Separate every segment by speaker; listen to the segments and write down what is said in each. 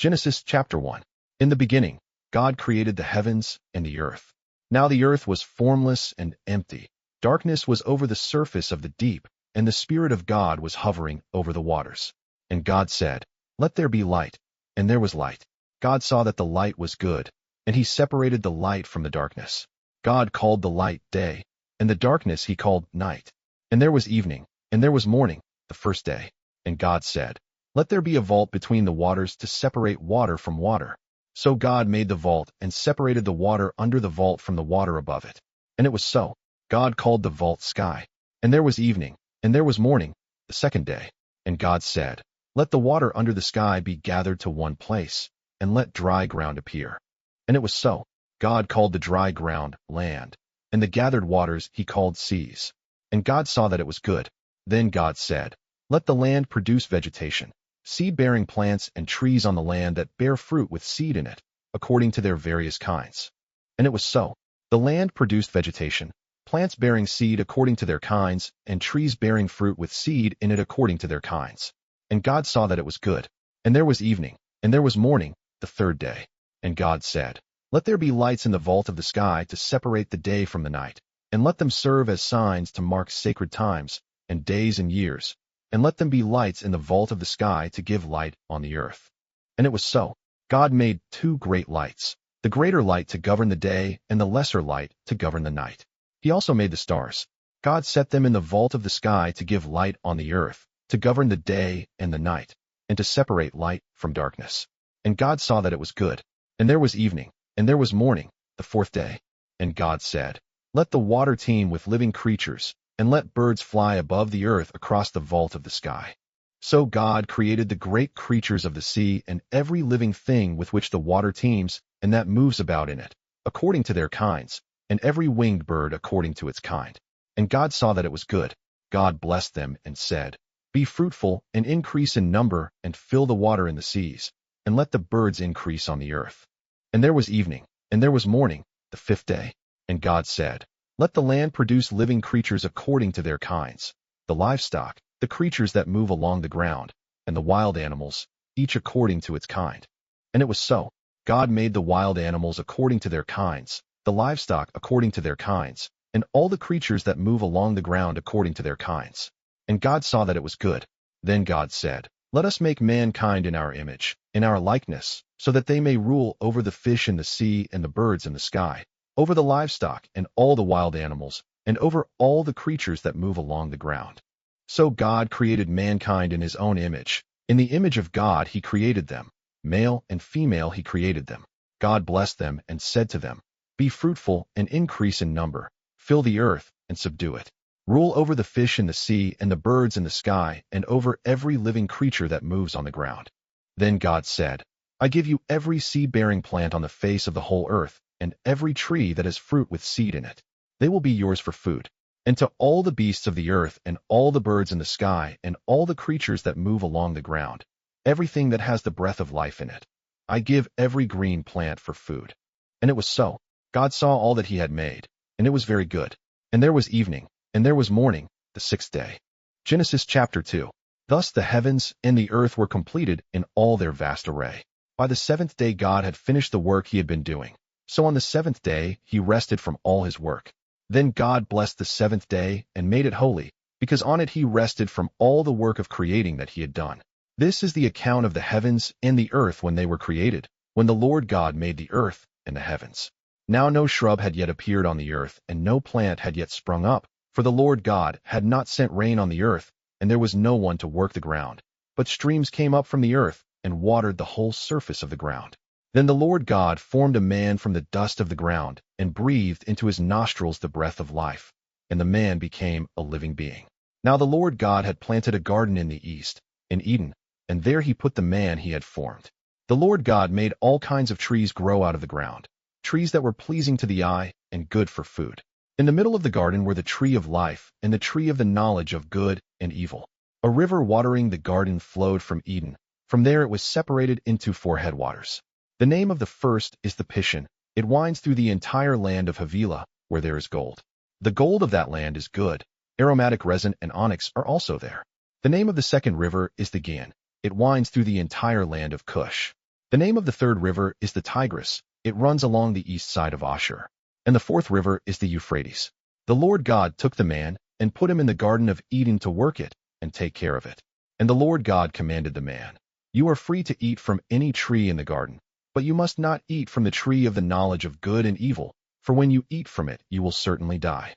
Speaker 1: Genesis chapter 1. In the beginning, God created the heavens and the earth. Now the earth was formless and empty. Darkness was over the surface of the deep, and the Spirit of God was hovering over the waters. And God said, "Let there be light." And there was light. God saw that the light was good, and he separated the light from the darkness. God called the light day, and the darkness he called night. And there was evening, and there was morning, the first day. And God said, "Let there be a vault between the waters to separate water from water." So God made the vault and separated the water under the vault from the water above it. And it was so. God called the vault sky. And there was evening, and there was morning, the second day. And God said, "Let the water under the sky be gathered to one place, and let dry ground appear." And it was so. God called the dry ground land, and the gathered waters he called seas. And God saw that it was good. Then God said, "Let the land produce vegetation, seed-bearing plants and trees on the land that bear fruit with seed in it, according to their various kinds." And it was so. The land produced vegetation, plants bearing seed according to their kinds, and trees bearing fruit with seed in it according to their kinds. And God saw that it was good. And there was evening, and there was morning, the third day. And God said, "Let there be lights in the vault of the sky to separate the day from the night, and let them serve as signs to mark sacred times, and days and years. And let them be lights in the vault of the sky to give light on the earth." And it was so. God made two great lights, the greater light to govern the day and the lesser light to govern the night. He also made the stars. God set them in the vault of the sky to give light on the earth, to govern the day and the night, and to separate light from darkness. And God saw that it was good. And there was evening, and there was morning, the fourth day. And God said, "Let the water teem with living creatures, and let birds fly above the earth across the vault of the sky." So God created the great creatures of the sea and every living thing with which the water teems and that moves about in it, according to their kinds, and every winged bird according to its kind. And God saw that it was good. God blessed them and said, "Be fruitful and increase in number and fill the water in the seas, and let the birds increase on the earth." And there was evening, and there was morning, the fifth day. And God said, "Let the land produce living creatures according to their kinds, the livestock, the creatures that move along the ground, and the wild animals, each according to its kind." And it was so. God made the wild animals according to their kinds, the livestock according to their kinds, and all the creatures that move along the ground according to their kinds. And God saw that it was good. Then God said, "Let us make mankind in our image, in our likeness, so that they may rule over the fish in the sea and the birds in the sky, over the livestock and all the wild animals, and over all the creatures that move along the ground." So God created mankind in his own image. In the image of God he created them. Male and female he created them. God blessed them and said to them, "Be fruitful and increase in number, fill the earth and subdue it. Rule over the fish in the sea and the birds in the sky and over every living creature that moves on the ground." Then God said, "I give you every seed-bearing plant on the face of the whole earth, and every tree that has fruit with seed in it. They will be yours for food. And to all the beasts of the earth and all the birds in the sky and all the creatures that move along the ground, everything that has the breath of life in it, I give every green plant for food." And it was so. God saw all that he had made, and it was very good. And there was evening, and there was morning, the sixth day. Genesis chapter 2. Thus the heavens and the earth were completed in all their vast array. By the seventh day God had finished the work he had been doing. So on the seventh day he rested from all his work. Then God blessed the seventh day and made it holy, because on it he rested from all the work of creating that he had done. This is the account of the heavens and the earth when they were created, when the Lord God made the earth and the heavens. Now no shrub had yet appeared on the earth, and no plant had yet sprung up, for the Lord God had not sent rain on the earth, and there was no one to work the ground. But streams came up from the earth and watered the whole surface of the ground. Then the Lord God formed a man from the dust of the ground and breathed into his nostrils the breath of life, and the man became a living being. Now the Lord God had planted a garden in the east, in Eden, and there he put the man he had formed. The Lord God made all kinds of trees grow out of the ground, trees that were pleasing to the eye and good for food. In the middle of the garden were the tree of life and the tree of the knowledge of good and evil. A river watering the garden flowed from Eden. From there it was separated into 4 headwaters. The name of the first is the Pishon. It winds through the entire land of Havilah, where there is gold. The gold of that land is good. Aromatic resin and onyx are also there. The name of the second river is the Gihon. It winds through the entire land of Cush. The name of the third river is the Tigris. It runs along the east side of Ashur. And the fourth river is the Euphrates. The Lord God took the man and put him in the Garden of Eden to work it and take care of it. And the Lord God commanded the man, "You are free to eat from any tree in the garden, but you must not eat from the tree of the knowledge of good and evil, for when you eat from it, you will certainly die."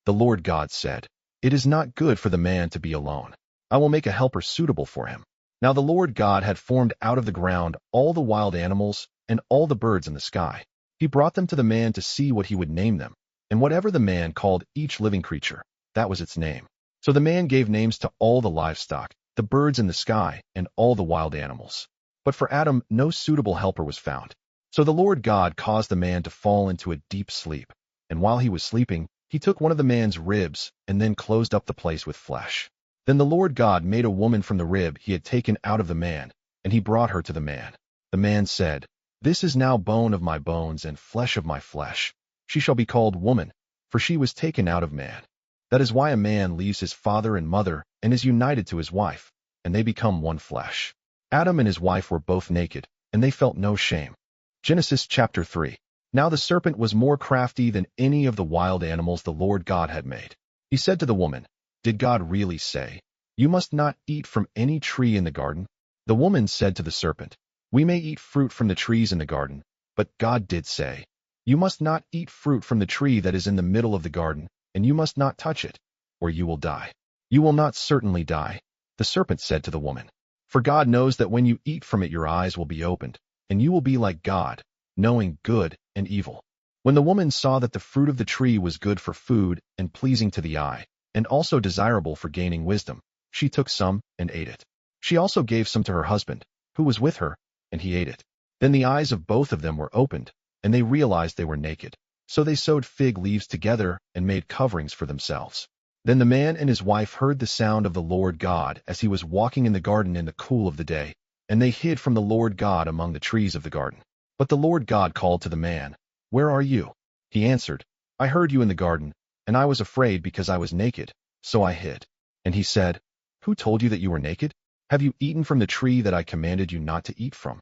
Speaker 1: The Lord God said, "It is not good for the man to be alone. I will make a helper suitable for him." Now the Lord God had formed out of the ground all the wild animals and all the birds in the sky. He brought them to the man to see what he would name them, and whatever the man called each living creature, that was its name. So the man gave names to all the livestock, the birds in the sky, and all the wild animals. But for Adam no suitable helper was found. So the Lord God caused the man to fall into a deep sleep, and while he was sleeping, he took one of the man's ribs and then closed up the place with flesh. Then the Lord God made a woman from the rib he had taken out of the man, and he brought her to the man. The man said, "This is now bone of my bones and flesh of my flesh. She shall be called woman, for she was taken out of man." That is why a man leaves his father and mother and is united to his wife, and they become one flesh. Adam and his wife were both naked, and they felt no shame. Genesis chapter 3. Now the serpent was more crafty than any of the wild animals the Lord God had made. He said to the woman, "Did God really say, 'You must not eat from any tree in the garden'?" The woman said to the serpent, "We may eat fruit from the trees in the garden, but God did say, 'You must not eat fruit from the tree that is in the middle of the garden, and you must not touch it, or you will die.'" "You will not certainly die," the serpent said to the woman. "For God knows that when you eat from it your eyes will be opened, and you will be like God, knowing good and evil." When the woman saw that the fruit of the tree was good for food and pleasing to the eye, and also desirable for gaining wisdom, she took some and ate it. She also gave some to her husband, who was with her, and he ate it. Then the eyes of both of them were opened, and they realized they were naked. So they sewed fig leaves together and made coverings for themselves. Then the man and his wife heard the sound of the Lord God as he was walking in the garden in the cool of the day, and they hid from the Lord God among the trees of the garden. But the Lord God called to the man, "Where are you?" He answered, "I heard you in the garden, and I was afraid because I was naked, so I hid." And he said, "Who told you that you were naked? Have you eaten from the tree that I commanded you not to eat from?"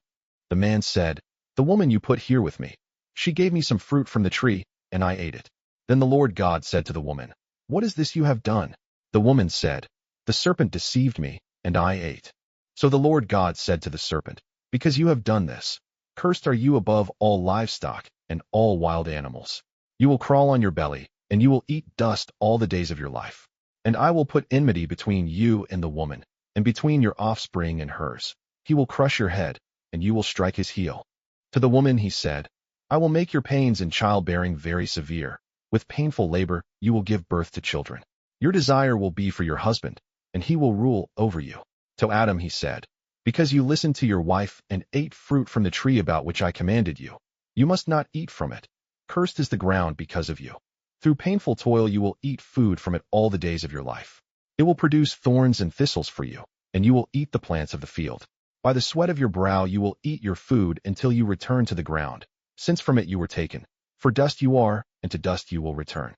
Speaker 1: The man said, "The woman you put here with me, she gave me some fruit from the tree, and I ate it." Then the Lord God said to the woman, "What is this you have done?" The woman said, "The serpent deceived me, and I ate." So the Lord God said to the serpent, "Because you have done this, cursed are you above all livestock and all wild animals. You will crawl on your belly, and you will eat dust all the days of your life. And I will put enmity between you and the woman, and between your offspring and hers. He will crush your head, and you will strike his heel." To the woman he said, "I will make your pains in childbearing very severe. With painful labor you will give birth to children. Your desire will be for your husband, and he will rule over you." To Adam he said, "Because you listened to your wife and ate fruit from the tree about which I commanded you, you must not eat from it. Cursed is the ground because of you. Through painful toil you will eat food from it all the days of your life. It will produce thorns and thistles for you, and you will eat the plants of the field. By the sweat of your brow you will eat your food until you return to the ground, since from it you were taken. For dust you are, and to dust you will return."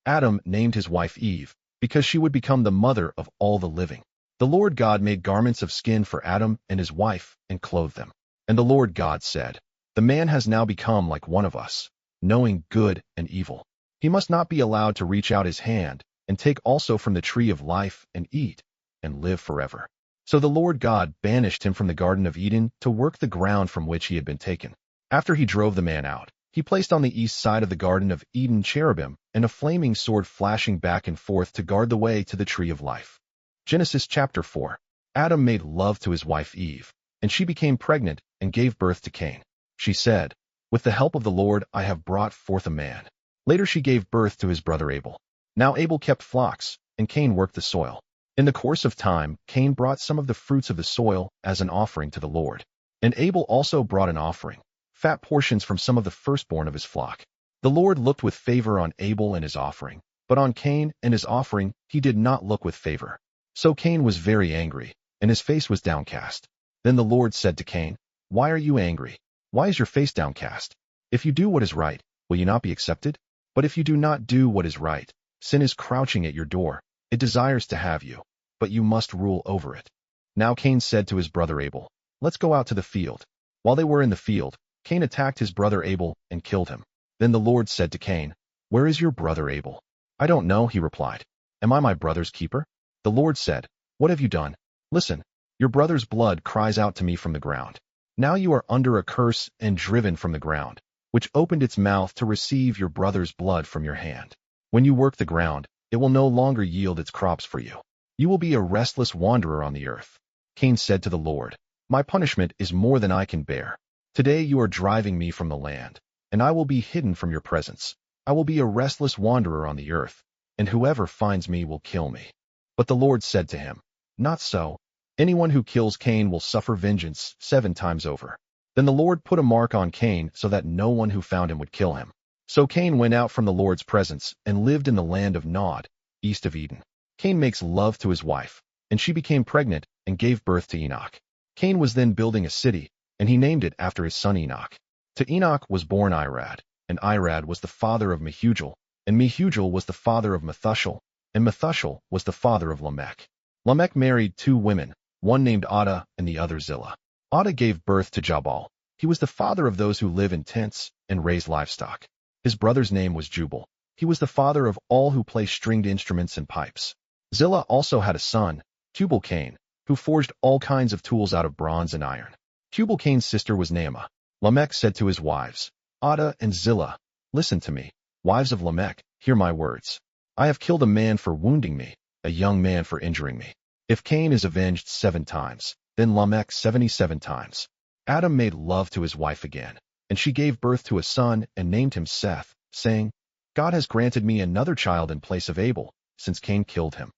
Speaker 1: Adam named his wife Eve, because she would become the mother of all the living. The Lord God made garments of skin for Adam and his wife and clothed them. And the Lord God said, "The man has now become like one of us, knowing good and evil. He must not be allowed to reach out his hand and take also from the tree of life and eat and live forever." So the Lord God banished him from the Garden of Eden to work the ground from which he had been taken. After he drove the man out, he placed on the east side of the Garden of Eden cherubim and a flaming sword flashing back and forth to guard the way to the tree of life. Genesis chapter 4. Adam made love to his wife Eve, and she became pregnant and gave birth to Cain. She said, "With the help of the Lord I have brought forth a man." Later she gave birth to his brother Abel. Now Abel kept flocks, and Cain worked the soil. In the course of time, Cain brought some of the fruits of the soil as an offering to the Lord. And Abel also brought an offering, fat portions from some of the firstborn of his flock. The Lord looked with favor on Abel and his offering, but on Cain and his offering he did not look with favor. So Cain was very angry, and his face was downcast. Then the Lord said to Cain, "Why are you angry? Why is your face downcast? If you do what is right, will you not be accepted? But if you do not do what is right, sin is crouching at your door. It desires to have you, but you must rule over it." Now Cain said to his brother Abel, "Let's go out to the field." While they were in the field, Cain attacked his brother Abel and killed him. Then the Lord said to Cain, "Where is your brother Abel?" "I don't know," he replied. "Am I my brother's keeper?" The Lord said, "What have you done? Listen, your brother's blood cries out to me from the ground. Now you are under a curse and driven from the ground, which opened its mouth to receive your brother's blood from your hand. When you work the ground, it will no longer yield its crops for you. You will be a restless wanderer on the earth." Cain said to the Lord, "My punishment is more than I can bear. Today you are driving me from the land, and I will be hidden from your presence. I will be a restless wanderer on the earth, and whoever finds me will kill me." But the Lord said to him, "Not so. Anyone who kills Cain will suffer vengeance 7 times over." Then the Lord put a mark on Cain so that no one who found him would kill him. So Cain went out from the Lord's presence and lived in the land of Nod, east of Eden. Cain makes love to his wife, and she became pregnant and gave birth to Enoch. Cain was then building a city, and he named it after his son Enoch. To Enoch was born Irad, and Irad was the father of Mehujael, and Mehujael was the father of Methuselah, and Methuselah was the father of Lamech. Lamech married 2 women, one named Adah and the other Zillah. Adah gave birth to Jabal. He was the father of those who live in tents and raise livestock. His brother's name was Jubal. He was the father of all who play stringed instruments and pipes. Zillah also had a son, Tubal-Cain, who forged all kinds of tools out of bronze and iron. Tubal-Cain's sister was Naamah. Lamech said to his wives, Adah and Zillah, "Listen to me, wives of Lamech, hear my words. I have killed a man for wounding me, a young man for injuring me. If Cain is avenged 7 times, then Lamech 77 times." Adam made love to his wife again, and she gave birth to a son and named him Seth, saying, "God has granted me another child in place of Abel, since Cain killed him."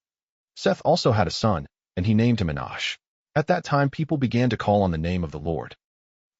Speaker 1: Seth also had a son, and he named him Enosh. At that time people began to call on the name of the Lord.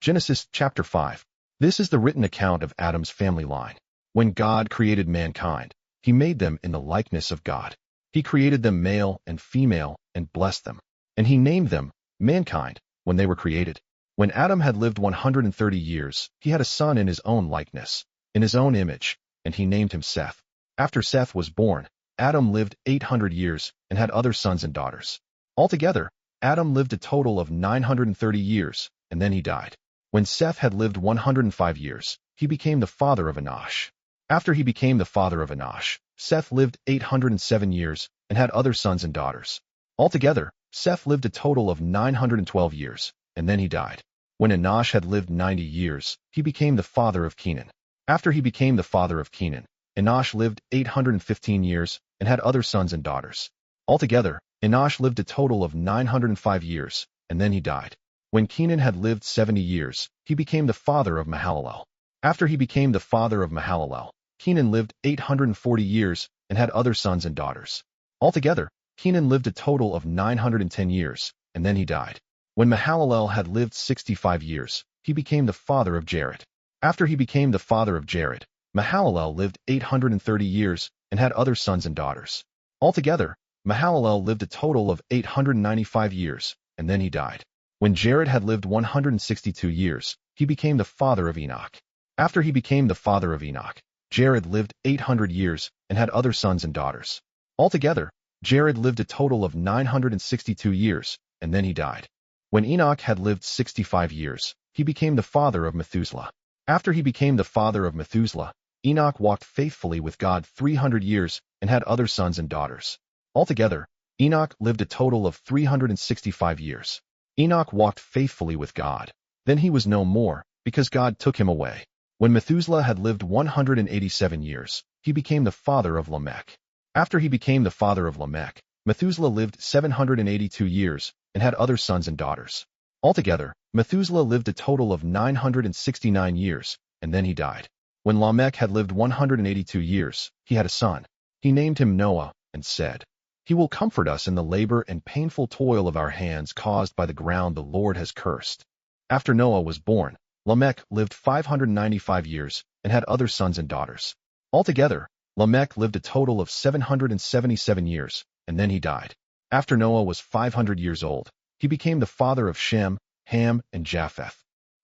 Speaker 1: Genesis chapter 5. This is the written account of Adam's family line. When God created mankind, he made them in the likeness of God. He created them male and female and blessed them. And he named them mankind when they were created. When Adam had lived 130 years, he had a son in his own likeness, in his own image, and he named him Seth. After Seth was born, Adam lived 800 years and had other sons and daughters. Altogether, Adam lived a total of 930 years, and then he died. When Seth had lived 105 years, he became the father of Enosh. After he became the father of Enosh, Seth lived 807 years and had other sons and daughters. Altogether, Seth lived a total of 912 years, and then he died. When Enosh had lived 90 years, he became the father of Kenan. After he became the father of Kenan, Enosh lived 815 years and had other sons and daughters. Altogether, Enosh lived a total of 905 years, and then he died. When Kenan had lived 70 years, he became the father of Mahalalel. After he became the father of Mahalalel, Kenan lived 840 years and had other sons and daughters. Altogether, Kenan lived a total of 910 years, and then he died. When Mahalalel had lived 65 years, he became the father of Jared. After he became the father of Jared, Mahalalel lived 830 years and had other sons and daughters. Altogether, Mahalalel lived a total of 895 years, and then he died. When Jared had lived 162 years, he became the father of Enoch. After he became the father of Enoch, Jared lived 800 years and had other sons and daughters. Altogether, Jared lived a total of 962 years, and then he died. When Enoch had lived 65 years, he became the father of Methuselah. After he became the father of Methuselah, Enoch walked faithfully with God 300 years and had other sons and daughters. Altogether, Enoch lived a total of 365 years. Enoch walked faithfully with God. Then he was no more, because God took him away. When Methuselah had lived 187 years, he became the father of Lamech. After he became the father of Lamech, Methuselah lived 782 years and had other sons and daughters. Altogether, Methuselah lived a total of 969 years, and then he died. When Lamech had lived 182 years, he had a son. He named him Noah, and said, "He will comfort us in the labor and painful toil of our hands caused by the ground the Lord has cursed." After Noah was born, Lamech lived 595 years and had other sons and daughters. Altogether, Lamech lived a total of 777 years, and then he died. After Noah was 500 years old, he became the father of Shem, Ham, and Japheth.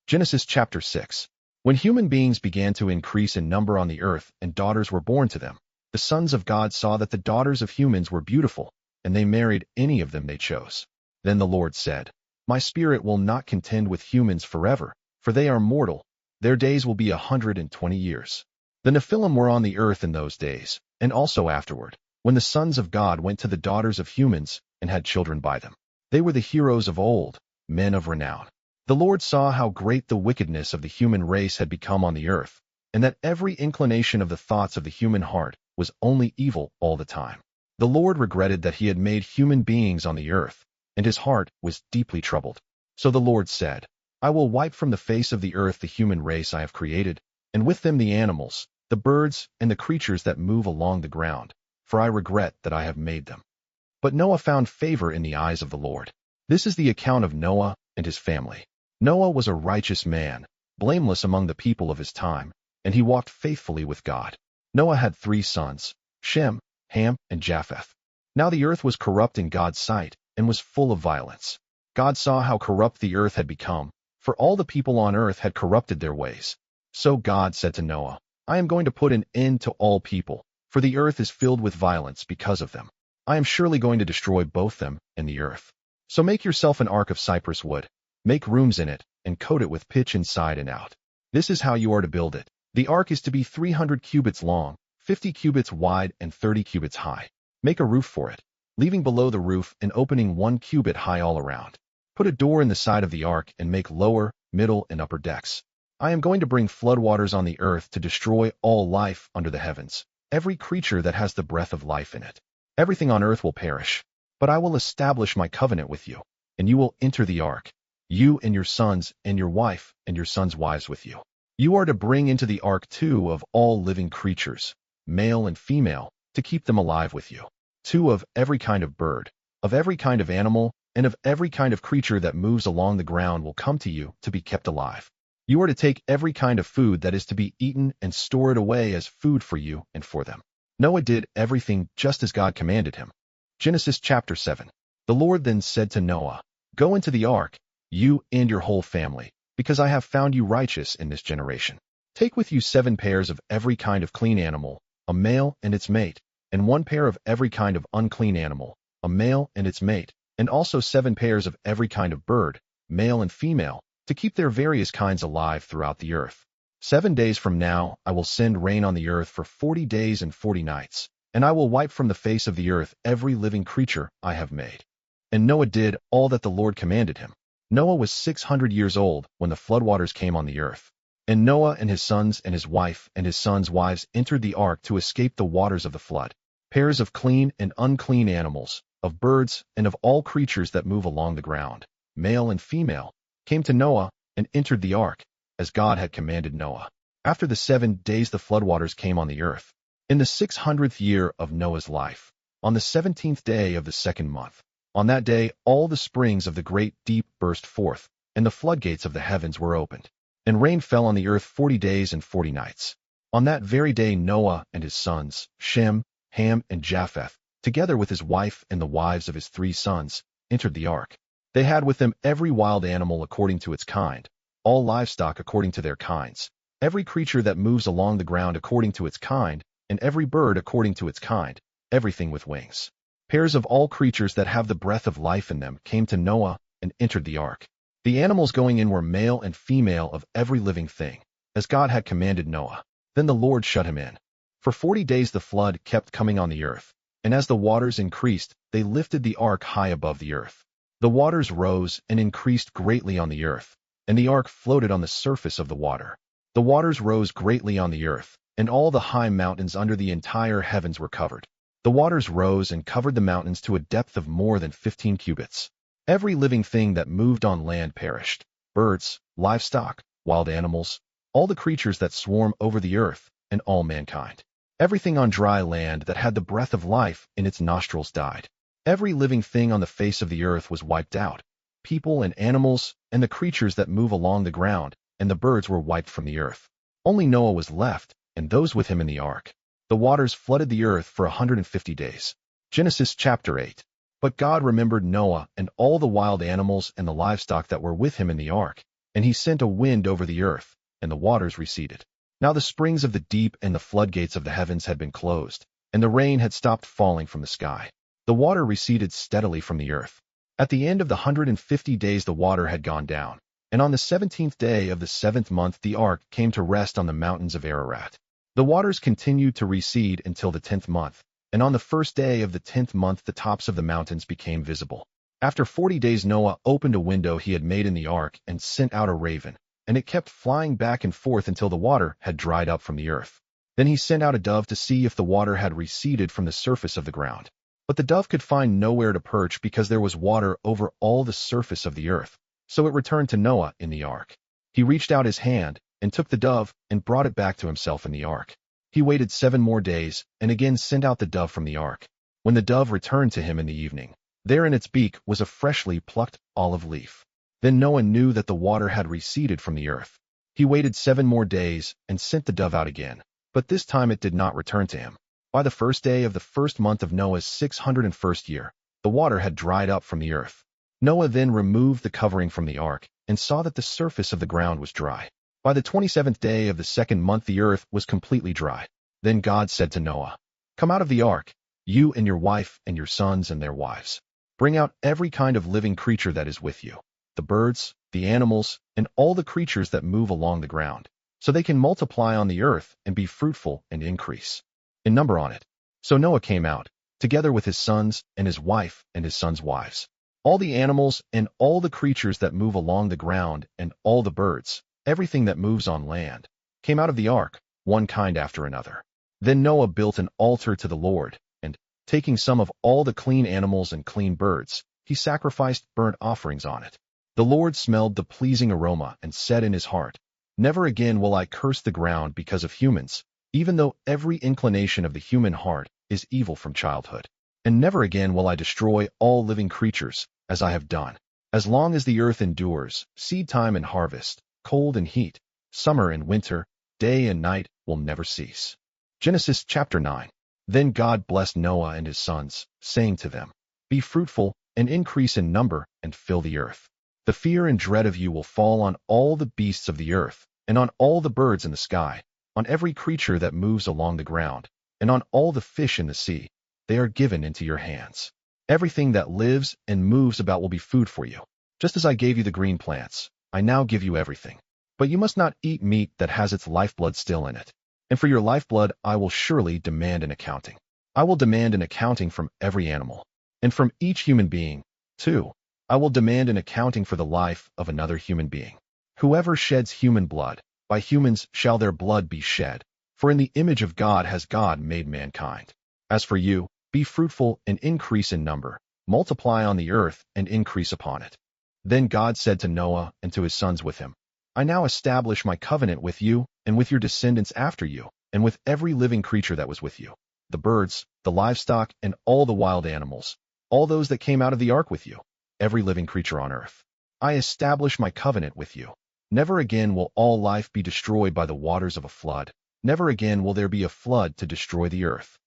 Speaker 1: Genesis chapter 6. When human beings began to increase in number on the earth and daughters were born to them, the sons of God saw that the daughters of humans were beautiful, and they married any of them they chose. Then the Lord said, "My spirit will not contend with humans forever, for they are mortal. Their days will be 120 years. The Nephilim were on the earth in those days, and also afterward, when the sons of God went to the daughters of humans and had children by them. They were the heroes of old, men of renown. The Lord saw how great the wickedness of the human race had become on the earth, and that every inclination of the thoughts of the human heart was only evil all the time. The Lord regretted that he had made human beings on the earth, and his heart was deeply troubled. So the Lord said, I will wipe from the face of the earth the human race I have created, and with them the animals, the birds, and the creatures that move along the ground, for I regret that I have made them. But Noah found favor in the eyes of the Lord. This is the account of Noah and his family. Noah was a righteous man, blameless among the people of his time, and he walked faithfully with God. Noah had 3 sons, Shem, Ham, and Japheth. Now the earth was corrupt in God's sight, and was full of violence. God saw how corrupt the earth had become, for all the people on earth had corrupted their ways. So God said to Noah, I am going to put an end to all people, for the earth is filled with violence because of them. I am surely going to destroy both them and the earth. So make yourself an ark of cypress wood, make rooms in it, and coat it with pitch inside and out. This is how you are to build it. The ark is to be 300 cubits long, 50 cubits wide, and 30 cubits high. Make a roof for it, leaving below the roof an opening 1 cubit high all around. Put a door in the side of the ark and make lower, middle, and upper decks. I am going to bring floodwaters on the earth to destroy all life under the heavens, every creature that has the breath of life in it. Everything on earth will perish, but I will establish my covenant with you, and you will enter the ark, you and your sons and your wife and your sons' wives with you. You are to bring into the ark 2 of all living creatures, male and female, to keep them alive with you. 2 of every kind of bird, of every kind of animal, and of every kind of creature that moves along the ground will come to you to be kept alive. You are to take every kind of food that is to be eaten and store it away as food for you and for them. Noah did everything just as God commanded him. Genesis chapter 7. The Lord then said to Noah, Go into the ark, you and your whole family, because I have found you righteous in this generation. Take with you 7 pairs of every kind of clean animal, a male and its mate, and 1 pair of every kind of unclean animal, a male and its mate, and also 7 pairs of every kind of bird, male and female, to keep their various kinds alive throughout the earth. 7 days from now I will send rain on the earth for 40 days and 40 nights, and I will wipe from the face of the earth every living creature I have made. And Noah did all that the Lord commanded him. Noah was 600 years old when the floodwaters came on the earth. And Noah and his sons and his wife and his sons' wives entered the ark to escape the waters of the flood. Pairs of clean and unclean animals, of birds, and of all creatures that move along the ground, male and female, came to Noah and entered the ark, as God had commanded Noah. After the 7 days the floodwaters came on the earth. In the 600th year of Noah's life, on the 17th day of the 2nd month, on that day all the springs of the great deep burst forth, and the floodgates of the heavens were opened, and rain fell on the earth 40 days and 40 nights. On that very day Noah and his sons, Shem, Ham, and Japheth, together with his wife and the wives of his 3 sons, entered the ark. They had with them every wild animal according to its kind, all livestock according to their kinds, every creature that moves along the ground according to its kind, and every bird according to its kind, everything with wings. Pairs of all creatures that have the breath of life in them came to Noah and entered the ark. The animals going in were male and female of every living thing, as God had commanded Noah. Then the Lord shut him in. For 40 days the flood kept coming on the earth, and as the waters increased, they lifted the ark high above the earth. The waters rose and increased greatly on the earth, and the ark floated on the surface of the water. The waters rose greatly on the earth, and all the high mountains under the entire heavens were covered. The waters rose and covered the mountains to a depth of more than 15 cubits. Every living thing that moved on land perished, birds, livestock, wild animals, all the creatures that swarm over the earth, and all mankind. Everything on dry land that had the breath of life in its nostrils died. Every living thing on the face of the earth was wiped out. People and animals, and the creatures that move along the ground, and the birds were wiped from the earth. Only Noah was left, and those with him in the ark. The waters flooded the earth for 150 days. Genesis chapter 8. But God remembered Noah and all the wild animals and the livestock that were with him in the ark, and he sent a wind over the earth, and the waters receded. Now the springs of the deep and the floodgates of the heavens had been closed, and the rain had stopped falling from the sky. The water receded steadily from the earth. At the end of the 150 days the water had gone down, And on the 17th day of the 7th month the ark came to rest on the mountains of Ararat. The waters continued to recede until the 10th month, and on the first day of the 10th month the tops of the mountains became visible. After 40 days Noah opened a window he had made in the ark and sent out a raven, and it kept flying back and forth until the water had dried up from the earth. Then he sent out a dove to see if the water had receded from the surface of the ground. But the dove could find nowhere to perch because there was water over all the surface of the earth. So it returned to Noah in the ark. He reached out his hand and took the dove and brought it back to himself in the ark. He waited 7 more days and again sent out the dove from the ark. When the dove returned to him in the evening, there in its beak was a freshly plucked olive leaf. Then Noah knew that the water had receded from the earth. He waited 7 more days and sent the dove out again, but this time it did not return to him. By the first day of the 1st month of Noah's 601st year, the water had dried up from the earth. Noah then removed the covering from the ark and saw that the surface of the ground was dry. By the 27th day of the 2nd month the earth was completely dry. Then God said to Noah, "Come out of the ark, you and your wife and your sons and their wives. Bring out every kind of living creature that is with you, the birds, the animals, and all the creatures that move along the ground, so they can multiply on the earth and be fruitful and increase in number on it." So Noah came out, together with his sons and his wife and his sons' wives. All the animals and all the creatures that move along the ground and all the birds, everything that moves on land, came out of the ark, one kind after another. Then Noah built an altar to the Lord, and, taking some of all the clean animals and clean birds, he sacrificed burnt offerings on it. The Lord smelled the pleasing aroma and said in his heart, "Never again will I curse the ground because of humans, even though every inclination of the human heart is evil from childhood. And never again will I destroy all living creatures, as I have done. As long as the earth endures, seed time and harvest, cold and heat, summer and winter, day and night will never cease." Genesis chapter 9. Then God blessed Noah and his sons, saying to them, "Be fruitful and increase in number and fill the earth. The fear and dread of you will fall on all the beasts of the earth, and on all the birds in the sky, on every creature that moves along the ground, and on all the fish in the sea. They are given into your hands. Everything that lives and moves about will be food for you. Just as I gave you the green plants, I now give you everything. But you must not eat meat that has its lifeblood still in it. And for your lifeblood I will surely demand an accounting. I will demand an accounting from every animal, and from each human being, too. I will demand an accounting for the life of another human being. Whoever sheds human blood, by humans shall their blood be shed, for in the image of God has God made mankind. As for you, be fruitful and increase in number, multiply on the earth and increase upon it." Then God said to Noah and to his sons with him, "I now establish my covenant with you and with your descendants after you, and with every living creature that was with you, the birds, the livestock, and all the wild animals, all those that came out of the ark with you, every living creature on earth. I establish my covenant with you. Never again will all life be destroyed by the waters of a flood. Never again will there be a flood to destroy the earth."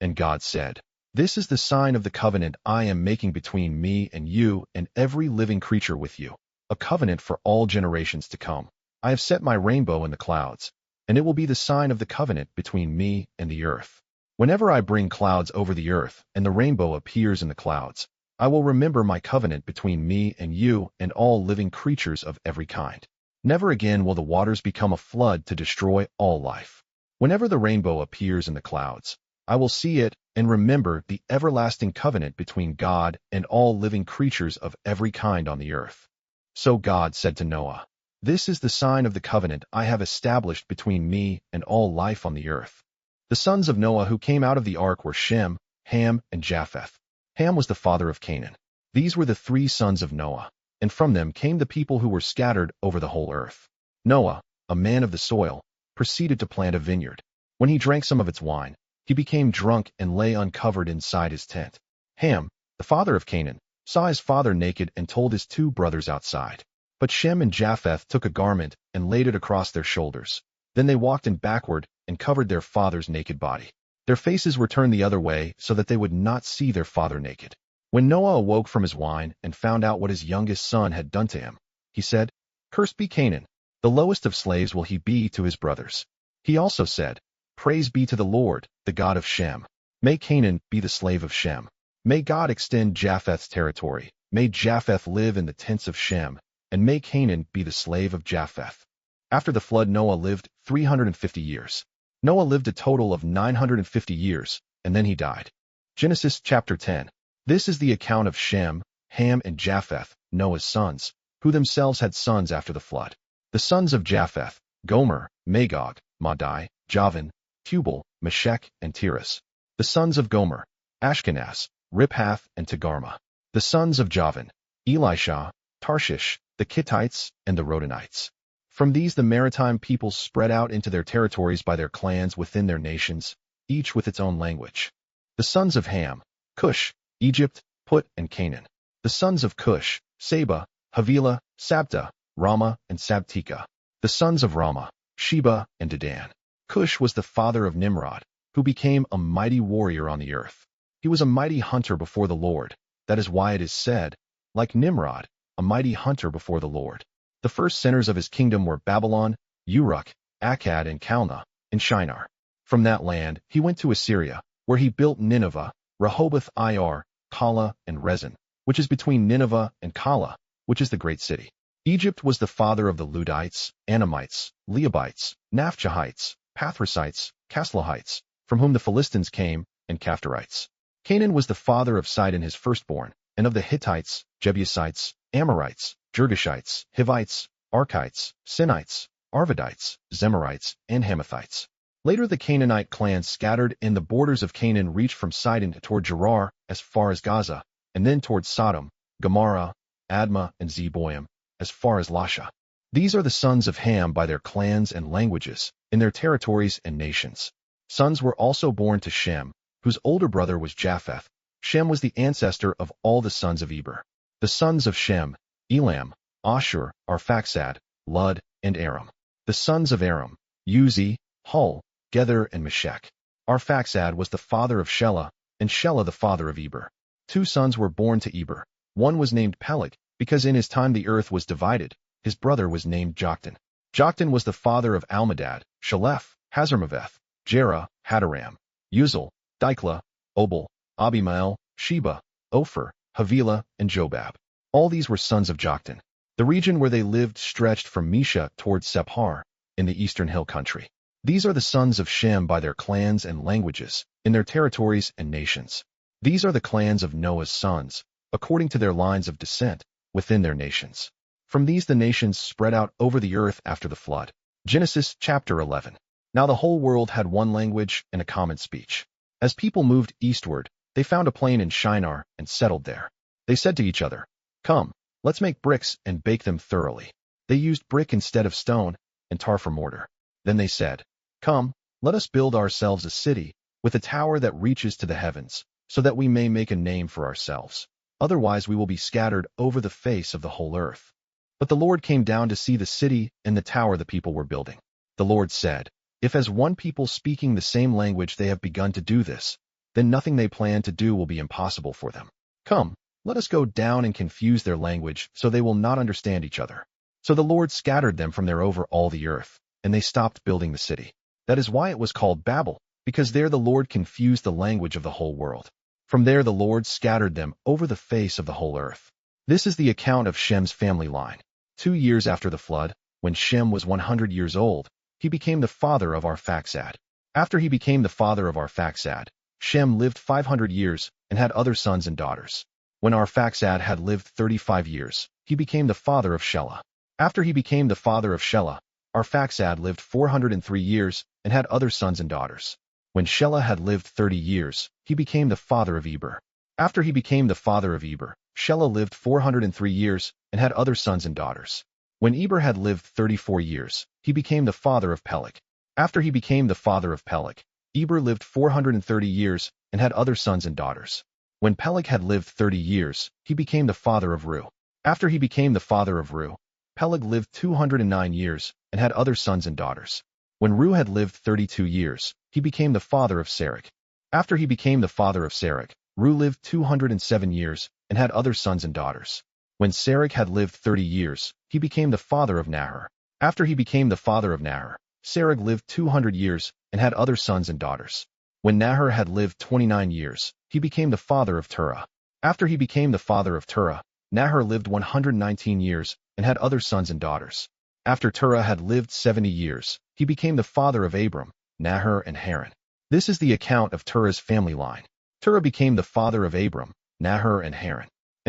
Speaker 1: And God said, "This is the sign of the covenant I am making between me and you and every living creature with you, a covenant for all generations to come. I have set my rainbow in the clouds, and it will be the sign of the covenant between me and the earth. Whenever I bring clouds over the earth and the rainbow appears in the clouds, I will remember my covenant between me and you and all living creatures of every kind. Never again will the waters become a flood to destroy all life. Whenever the rainbow appears in the clouds, I will see it and remember the everlasting covenant between God and all living creatures of every kind on the earth." So God said to Noah, "This is the sign of the covenant I have established between me and all life on the earth." The sons of Noah who came out of the ark were Shem, Ham, and Japheth. Ham was the father of Canaan. These were the 3 sons of Noah, and from them came the people who were scattered over the whole earth. Noah, a man of the soil, proceeded to plant a vineyard. When he drank some of its wine, he became drunk and lay uncovered inside his tent. Ham, the father of Canaan, saw his father naked and told his 2 brothers outside. But Shem and Japheth took a garment and laid it across their shoulders. Then they walked in backward and covered their father's naked body. Their faces were turned the other way so that they would not see their father naked. When Noah awoke from his wine and found out what his youngest son had done to him, he said, "Cursed be Canaan, the lowest of slaves will he be to his brothers." He also said, "Praise be to the Lord, the God of Shem. May Canaan be the slave of Shem. May God extend Japheth's territory. May Japheth live in the tents of Shem, and may Canaan be the slave of Japheth. After the flood, Noah lived 350 years. Noah lived a total of 950 years, and then he died. Genesis chapter 10. This is the account of Shem, Ham, and Japheth, Noah's sons, who themselves had sons after the flood. The sons of Japheth: Gomer, Magog, Madai, Javan, Tubal, Meshech, and Tiras. The sons of Gomer: Ashkenaz, Riphath, and Togarmah. The sons of Javan: Elisha, Tarshish, the Kittites, and the Rodanites. From these the maritime peoples spread out into their territories by their clans within their nations, each with its own language. The sons of Ham: Cush, Egypt, Put, and Canaan. The sons of Cush: Seba, Havilah, Sabta, Rama, and Sabteka. The sons of Rama: Sheba and Dedan. Cush was the father of Nimrod, who became a mighty warrior on the earth. He was a mighty hunter before the Lord. That is why it is said, like Nimrod, a mighty hunter before the Lord. The first centers of his kingdom were Babylon, Uruk, Akkad, and Calneh, and Shinar. From that land he went to Assyria, where he built Nineveh, Rehoboth-ir, Calah, and Rezin, which is between Nineveh and Calah, which is the great city. Egypt was the father of the Ludites, Anamites, Leobites, Naphtuhites, Pathrusites, Casluhites, from whom the Philistines came, and Caphtorites. Canaan was the father of Sidon his firstborn, and of the Hittites, Jebusites, Amorites, Girgashites, Hivites, Archites, Sinites, Arvadites, Zemarites, and Hamathites. Later the Canaanite clans scattered, and the borders of Canaan reached from Sidon toward Gerar as far as Gaza, and then toward Sodom, Gomorrah, Admah, and Zeboim, as far as Lasha. These are the sons of Ham by their clans and languages, in their territories and nations. Sons were also born to Shem, whose older brother was Japheth. Shem was the ancestor of all the sons of Eber. The sons of Shem: Elam, Ashur, Arphaxad, Lud, and Aram. The sons of Aram: Uzi, Hul, Gether, and Meshech. Arphaxad was the father of Shelah, and Shelah the father of Eber. 2 sons were born to Eber. One was named Peleg, because in his time the earth was divided. His brother was named Joktan. Joktan was the father of Almadad, Shalef, Hazarmaveth, Jerah, Hadaram, Uzal, Diklah, Obal, Abimael, Sheba, Ophir, Havilah, and Jobab. All these were sons of Joktan. The region where they lived stretched from Mesha toward Sephar, in the eastern hill country. These are the sons of Shem by their clans and languages, in their territories and nations. These are the clans of Noah's sons, according to their lines of descent, within their nations. From these the nations spread out over the earth after the flood. Genesis chapter 11. Now the whole world had one language and a common speech. As people moved eastward, they found a plain in Shinar and settled there. They said to each other, "Come, let's make bricks and bake them thoroughly." They used brick instead of stone, and tar for mortar. Then they said, "Come, let us build ourselves a city, with a tower that reaches to the heavens, so that we may make a name for ourselves. Otherwise we will be scattered over the face of the whole earth." But the Lord came down to see the city and the tower the people were building. The Lord said, "If as one people speaking the same language they have begun to do this, then nothing they plan to do will be impossible for them. Come, let us go down and confuse their language, so they will not understand each other." So the Lord scattered them from there over all the earth, and they stopped building the city. That is why it was called Babel, because there the Lord confused the language of the whole world. From there the Lord scattered them over the face of the whole earth. This is the account of Shem's family line. 2 years after the flood, when Shem was 100 years old, he became the father of Arphaxad. After he became the father of Arphaxad, Shem lived 500 years and had other sons and daughters. When Arphaxad had lived 35 years, he became the father of Shelah. After he became the father of Shelah, Arphaxad lived 403 years and had other sons and daughters. When Shelah had lived 30 years, he became the father of Eber. After he became the father of Eber, Shelah lived 403 years and had other sons and daughters. When Eber had lived 34 years, he became the father of Peleg. After he became the father of Peleg, Eber lived 430 years and had other sons and daughters. When Peleg had lived 30 years, he became the father of Reu. After he became the father of Reu, Peleg lived 209 years and had other sons and daughters. When Reu had lived 32 years, he became the father of Serach. After he became the father of Serach, Reu lived 207 years and had other sons and daughters. When Serach had lived 30 years, he became the father of Nahor. After he became the father of Nahor, Serach lived 200 years and had other sons and daughters. When Nahor had lived 29 years, he became the father of Terah. After he became the father of Terah, Nahor lived 119 years and had other sons and daughters. After Terah had lived 70 years, he became the father of Abram, Nahor, and Haran. This is the account of Terah's family line. Terah became the father of Abram, Nahor, and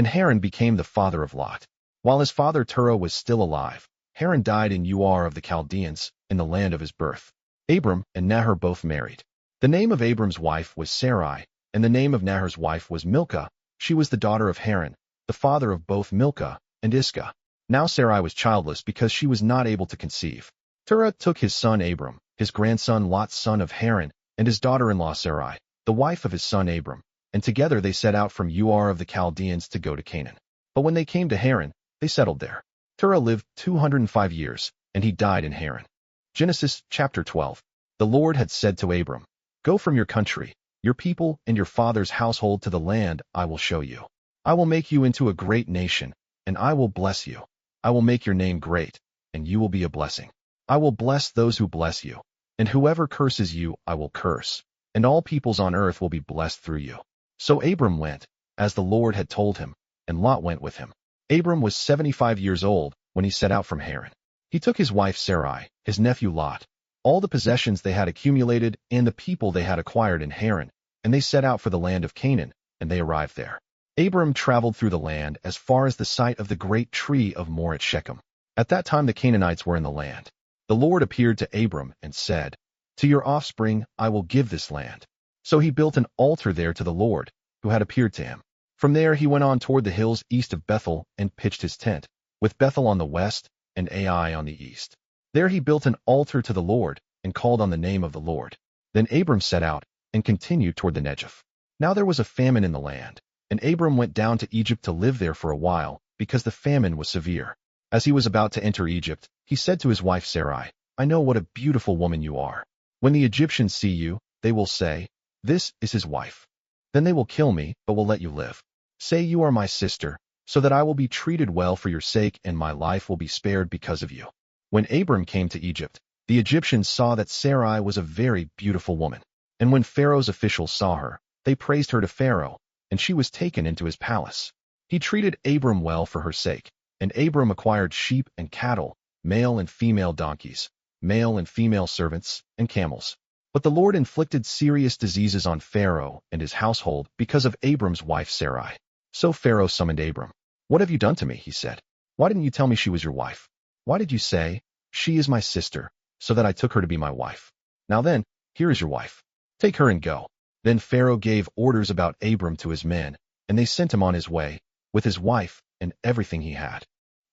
Speaker 1: Haran became the father of Lot. While his father Terah was still alive, Haran died in Ur of the Chaldeans, in the land of his birth. Abram and Nahor both married. The name of Abram's wife was Sarai, and the name of Nahor's wife was Milcah. She was the daughter of Haran, the father of both Milcah and Iscah. Now Sarai was childless because she was not able to conceive. Terah took his son Abram, his grandson Lot son of Haran, and his daughter-in-law Sarai, the wife of his son Abram, and together they set out from Ur of the Chaldeans to go to Canaan. But when they came to Haran, they settled there. Terah lived 205 years, and he died in Haran. Genesis chapter 12. The Lord had said to Abram, "Go from your country, your people, and your father's household to the land I will show you. I will make you into a great nation, and I will bless you. I will make your name great, and you will be a blessing. I will bless those who bless you, and whoever curses you I will curse, and all peoples on earth will be blessed through you." So Abram went, as the Lord had told him, and Lot went with him. Abram was 75 years old when he set out from Haran. He took his wife Sarai, his nephew Lot, all the possessions they had accumulated, and the people they had acquired in Haran, and they set out for the land of Canaan, and they arrived there. Abram traveled through the land as far as the site of the great tree of Moreh at Shechem. At that time the Canaanites were in the land. The Lord appeared to Abram and said, "To your offspring I will give this land." So he built an altar there to the Lord, who had appeared to him. From there he went on toward the hills east of Bethel and pitched his tent, with Bethel on the west and Ai on the east. There he built an altar to the Lord and called on the name of the Lord. Then Abram set out and continued toward the Negev. Now there was a famine in the land, and Abram went down to Egypt to live there for a while, because the famine was severe. As he was about to enter Egypt, he said to his wife Sarai, "I know what a beautiful woman you are. When the Egyptians see you, they will say, 'This is his wife.' Then they will kill me, but will let you live. Say you are my sister, so that I will be treated well for your sake, and my life will be spared because of you." When Abram came to Egypt, the Egyptians saw that Sarai was a very beautiful woman. And when Pharaoh's officials saw her, they praised her to Pharaoh, and she was taken into his palace. He treated Abram well for her sake, and Abram acquired sheep and cattle, male and female donkeys, male and female servants, and camels. But the Lord inflicted serious diseases on Pharaoh and his household because of Abram's wife Sarai. So Pharaoh summoned Abram. "What have you done to me?" he said. "Why didn't you tell me she was your wife? Why did you say, 'She is my sister,' so that I took her to be my wife? Now then, here is your wife. Take her and go." Then Pharaoh gave orders about Abram to his men, and they sent him on his way, with his wife and everything he had.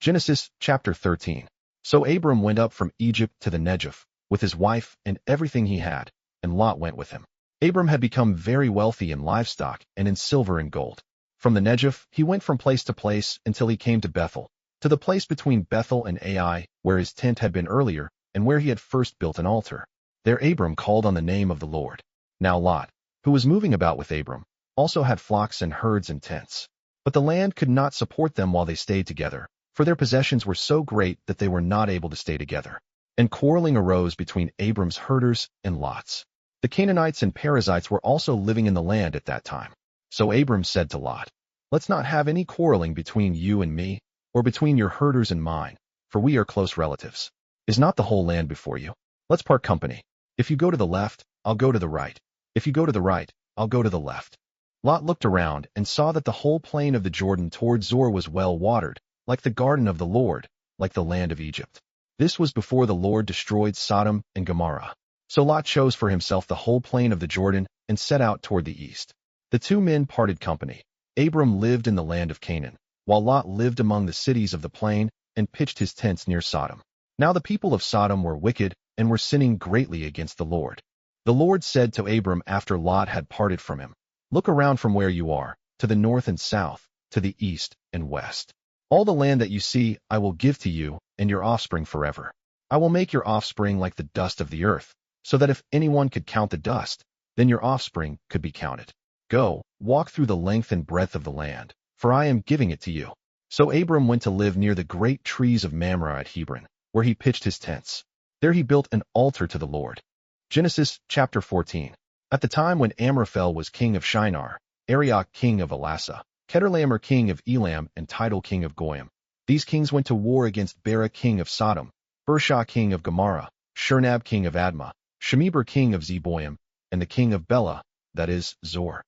Speaker 1: Genesis chapter 13. So Abram went up from Egypt to the Negev, with his wife and everything he had, and Lot went with him. Abram had become very wealthy in livestock and in silver and gold. From the Negev he went from place to place until he came to Bethel, to the place between Bethel and Ai, where his tent had been earlier, and where he had first built an altar. There Abram called on the name of the Lord. Now Lot, who was moving about with Abram, also had flocks and herds and tents. But the land could not support them while they stayed together, for their possessions were so great that they were not able to stay together. And quarreling arose between Abram's herders and Lot's. The Canaanites and Perizzites were also living in the land at that time. So Abram said to Lot, "Let's not have any quarreling between you and me, or between your herders and mine, for we are close relatives. Is not the whole land before you? Let's part company. If you go to the left, I'll go to the right. If you go to the right, I'll go to the left." Lot looked around and saw that the whole plain of the Jordan toward Zoar was well watered, like the garden of the Lord, like the land of Egypt. This was before the Lord destroyed Sodom and Gomorrah. So Lot chose for himself the whole plain of the Jordan and set out toward the east. The two men parted company. Abram lived in the land of Canaan, while Lot lived among the cities of the plain and pitched his tents near Sodom. Now the people of Sodom were wicked and were sinning greatly against the Lord. The Lord said to Abram after Lot had parted from him, "Look around from where you are, to the north and south, to the east and west. All the land that you see I will give to you and your offspring forever. I will make your offspring like the dust of the earth, so that if anyone could count the dust, then your offspring could be counted. Go, walk through the length and breadth of the land, for I am giving it to you." So Abram went to live near the great trees of Mamre at Hebron, where he pitched his tents. There he built an altar to the Lord. Genesis chapter 14. At the time when Amraphel was king of Shinar, Arioch king of Elasa, Chedorlaomer king of Elam, and Tidal king of Goyim, These kings went to war against Bera king of Sodom, Bershah king of Gomorrah, Shurnab king of Admah, Shemeber king of Zeboim, and the king of Bela, that is, Zor.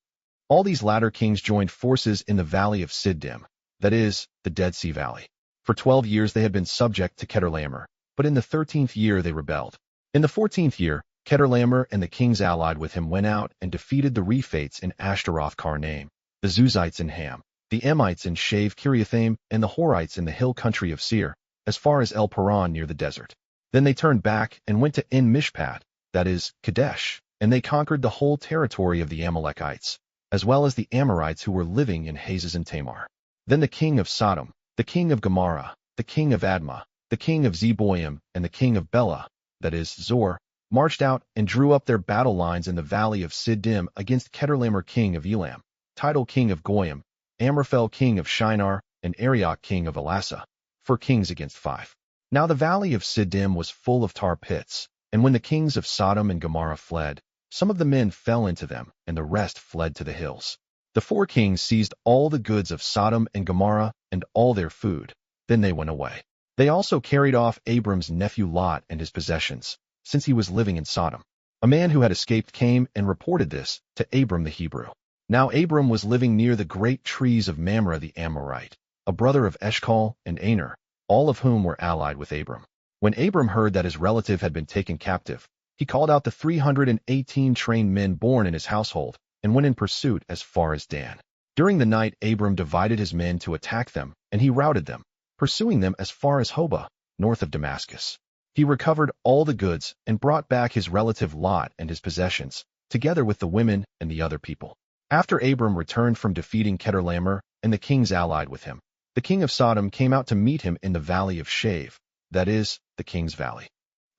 Speaker 1: All these latter kings joined forces in the valley of Siddim, that is, the Dead Sea Valley. For 12 years they had been subject to Chedorlaomer, but in the 13th year they rebelled. In the 14th year, Chedorlaomer and the kings allied with him went out and defeated the Rephates in Ashtaroth Karnaim, the Zuzites in Ham, the Emites in Shave Kiriathaim, and the Horites in the hill country of Seir, as far as El Paran near the desert. Then they turned back and went to En Mishpat, that is, Kadesh, and they conquered the whole territory of the Amalekites, as well as the Amorites who were living in Hazez and Tamar. Then the king of Sodom, the king of Gomorrah, the king of Admah, the king of Zeboim, and the king of Bela, that is, Zor, marched out and drew up their battle lines in the valley of Siddim against Chedorlaomer king of Elam, Tidal king of Goyim, Amraphel king of Shinar, and Arioch king of Elasa, 4 kings against 5. Now the valley of Siddim was full of tar pits, and when the kings of Sodom and Gomorrah fled, some of the men fell into them, and the rest fled to the hills. The 4 kings seized all the goods of Sodom and Gomorrah and all their food. Then they went away. They also carried off Abram's nephew Lot and his possessions, since he was living in Sodom. A man who had escaped came and reported this to Abram the Hebrew. Now Abram was living near the great trees of Mamre the Amorite, a brother of Eshcol and Aner, all of whom were allied with Abram. When Abram heard that his relative had been taken captive, he called out the 318 trained men born in his household and went in pursuit as far as Dan. During the night Abram divided his men to attack them, and he routed them, pursuing them as far as Hobah, north of Damascus. He recovered all the goods and brought back his relative Lot and his possessions, together with the women and the other people. After Abram returned from defeating Chedorlaomer and the kings allied with him, the king of Sodom came out to meet him in the valley of Shave, that is, the king's valley.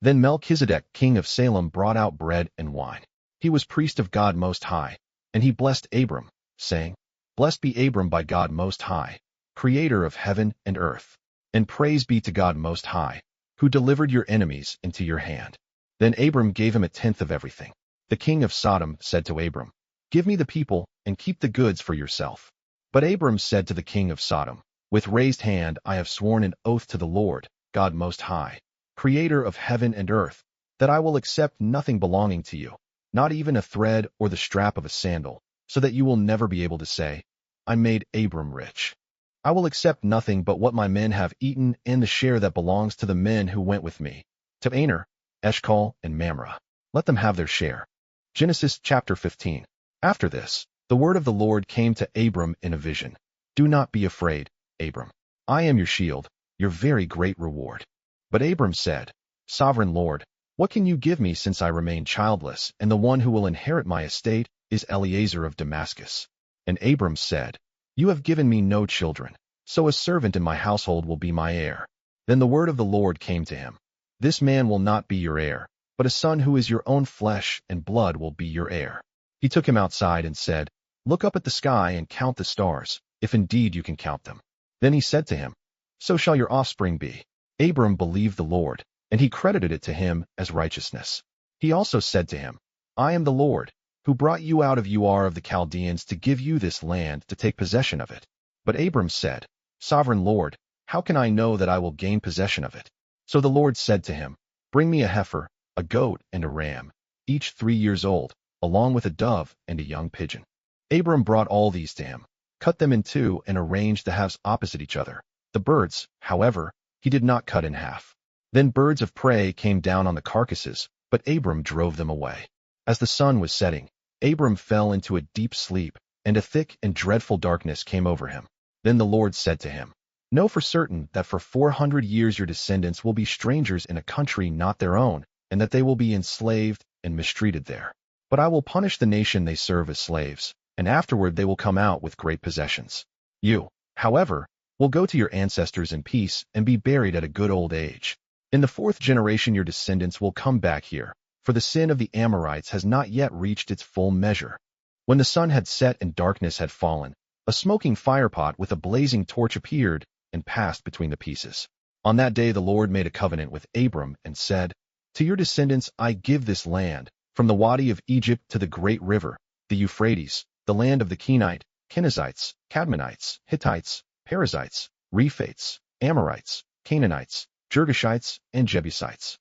Speaker 1: Then Melchizedek, king of Salem, brought out bread and wine. He was priest of God Most High, and he blessed Abram, saying, Blessed be Abram by God Most High, creator of heaven and earth, and praise be to God Most High, who delivered your enemies into your hand. Then Abram gave him 1/10 of everything. The king of Sodom said to Abram, Give me the people, and keep the goods for yourself. But Abram said to the king of Sodom, With raised hand I have sworn an oath to the Lord, God Most High, creator of heaven and earth, that I will accept nothing belonging to you, not even a thread or the strap of a sandal, so that you will never be able to say, I made Abram rich. I will accept nothing but what my men have eaten and the share that belongs to the men who went with me, to Aner, Eshcol, and Mamre. Let them have their share. Genesis chapter 15. After this, the word of the Lord came to Abram in a vision. Do not be afraid, Abram. I am your shield, your very great reward. But Abram said, Sovereign Lord, what can you give me since I remain childless, and the one who will inherit my estate is Eliezer of Damascus? And Abram said, You have given me no children, so a servant in my household will be my heir. Then the word of the Lord came to him. This man will not be your heir, but a son who is your own flesh and blood will be your heir. He took him outside and said, Look up at the sky and count the stars, if indeed you can count them. Then he said to him, So shall your offspring be. Abram believed the Lord, and he credited it to him as righteousness. He also said to him, I am the Lord, who brought you out of Ur of the Chaldeans to give you this land to take possession of it. But Abram said, Sovereign Lord, how can I know that I will gain possession of it? So the Lord said to him, Bring me a heifer, a goat, and a ram, each 3 years old, along with a dove and a young pigeon. Abram brought all these to him, cut them in two, and arranged the halves opposite each other. The birds, however, he did not cut in half. Then birds of prey came down on the carcasses, but Abram drove them away. As the sun was setting, Abram fell into a deep sleep, and a thick and dreadful darkness came over him. Then the Lord said to him, Know for certain that for 400 years your descendants will be strangers in a country not their own, and that they will be enslaved and mistreated there. But I will punish the nation they serve as slaves, and afterward they will come out with great possessions. You, however, will go to your ancestors in peace and be buried at a good old age. In the 4th generation your descendants will come back here, for the sin of the Amorites has not yet reached its full measure. When the sun had set and darkness had fallen, a smoking firepot with a blazing torch appeared and passed between the pieces. On that day the Lord made a covenant with Abram and said, To your descendants I give this land, from the Wadi of Egypt to the great river, the Euphrates, the land of the Kenite, Kenizzites, Cadmonites, Hittites, Perizzites, Rephates, Amorites, Canaanites, Girgashites, and Jebusites.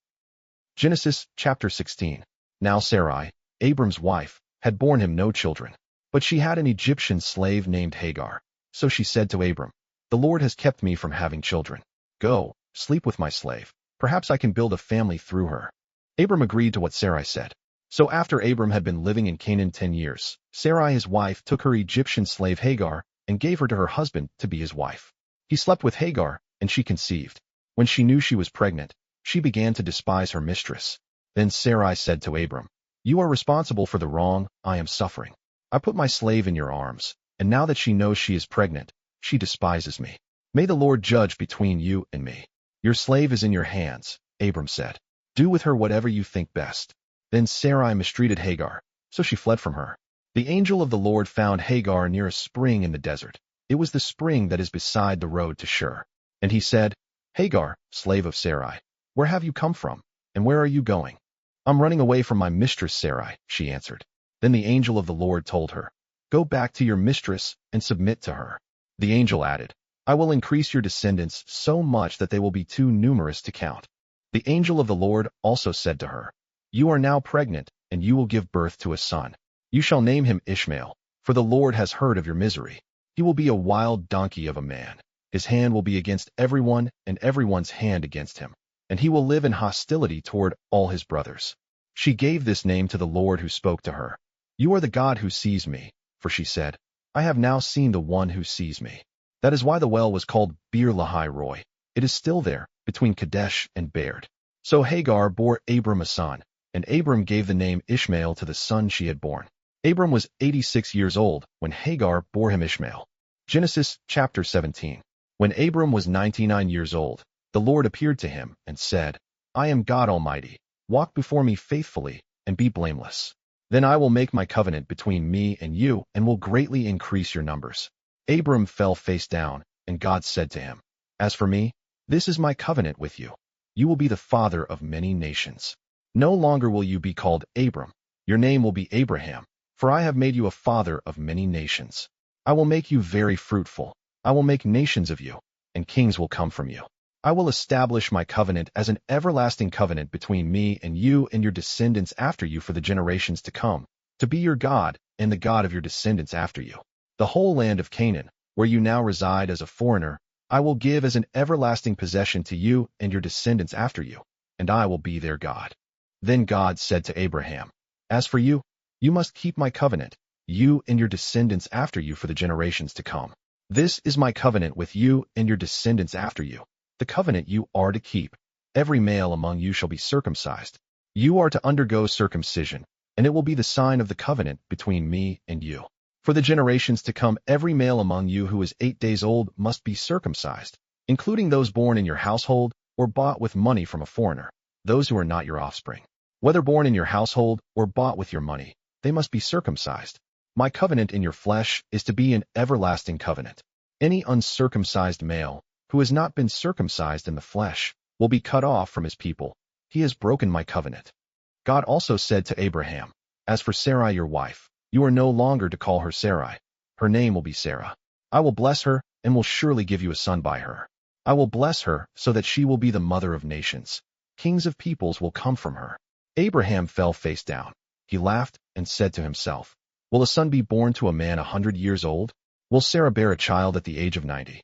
Speaker 1: Genesis chapter 16. Now Sarai, Abram's wife, had borne him no children, but she had an Egyptian slave named Hagar. So she said to Abram, "The Lord has kept me from having children. Go, sleep with my slave. Perhaps I can build a family through her." Abram agreed to what Sarai said. So after Abram had been living in Canaan 10 years, Sarai his wife took her Egyptian slave Hagar and gave her to her husband to be his wife. He slept with Hagar, and she conceived. When she knew she was pregnant, she began to despise her mistress. Then Sarai said to Abram, "You are responsible for the wrong I am suffering. I put my slave in your arms, and now that she knows she is pregnant, she despises me. May the Lord judge between you and me. Your slave is in your hands," Abram said. "Do with her whatever you think best." Then Sarai mistreated Hagar, so she fled from her. The angel of the Lord found Hagar near a spring in the desert. It was the spring that is beside the road to Shur. And he said, "Hagar, slave of Sarai, where have you come from, and where are you going?" "I'm running away from my mistress Sarai," she answered. Then the angel of the Lord told her, "Go back to your mistress and submit to her." The angel added, "I will increase your descendants so much that they will be too numerous to count." The angel of the Lord also said to her, "You are now pregnant, and you will give birth to a son. You shall name him Ishmael, for the Lord has heard of your misery. He will be a wild donkey of a man. His hand will be against everyone, and everyone's hand against him, and he will live in hostility toward all his brothers." She gave this name to the Lord who spoke to her. "You are the God who sees me," for she said, "I have now seen the one who sees me." That is why the well was called Bir Lahai Roi. It is still there, between Kadesh and Bered. So Hagar bore Abram a son, and Abram gave the name Ishmael to the son she had born. Abram was 86 years old when Hagar bore him Ishmael. Genesis chapter 17. When Abram was 99 years old, the Lord appeared to him and said, "I am God Almighty. Walk before me faithfully and be blameless. Then I will make my covenant between me and you and will greatly increase your numbers." Abram fell face down, and God said to him, "As for me, this is my covenant with you. You will be the father of many nations. No longer will you be called Abram. Your name will be Abraham, for I have made you a father of many nations. I will make you very fruitful. I will make nations of you, and kings will come from you. I will establish my covenant as an everlasting covenant between me and you and your descendants after you for the generations to come, to be your God and the God of your descendants after you. The whole land of Canaan, where you now reside as a foreigner, I will give as an everlasting possession to you and your descendants after you, and I will be their God." Then God said to Abraham, "As for you, you must keep my covenant, you and your descendants after you for the generations to come. This is my covenant with you and your descendants after you, the covenant you are to keep. Every male among you shall be circumcised. You are to undergo circumcision, and it will be the sign of the covenant between me and you. For the generations to come, every male among you who is 8 days old must be circumcised, including those born in your household or bought with money from a foreigner, those who are not your offspring. Whether born in your household or bought with your money, they must be circumcised. My covenant in your flesh is to be an everlasting covenant. Any uncircumcised male who has not been circumcised in the flesh will be cut off from his people. He has broken my covenant." God also said to Abraham, "As for Sarai your wife, you are no longer to call her Sarai. Her name will be Sarah. I will bless her and will surely give you a son by her. I will bless her so that she will be the mother of nations. Kings of peoples will come from her." Abraham fell face down. He laughed and said to himself, "Will a son be born to a man 100 years old? Will Sarah bear a child at the age of 90?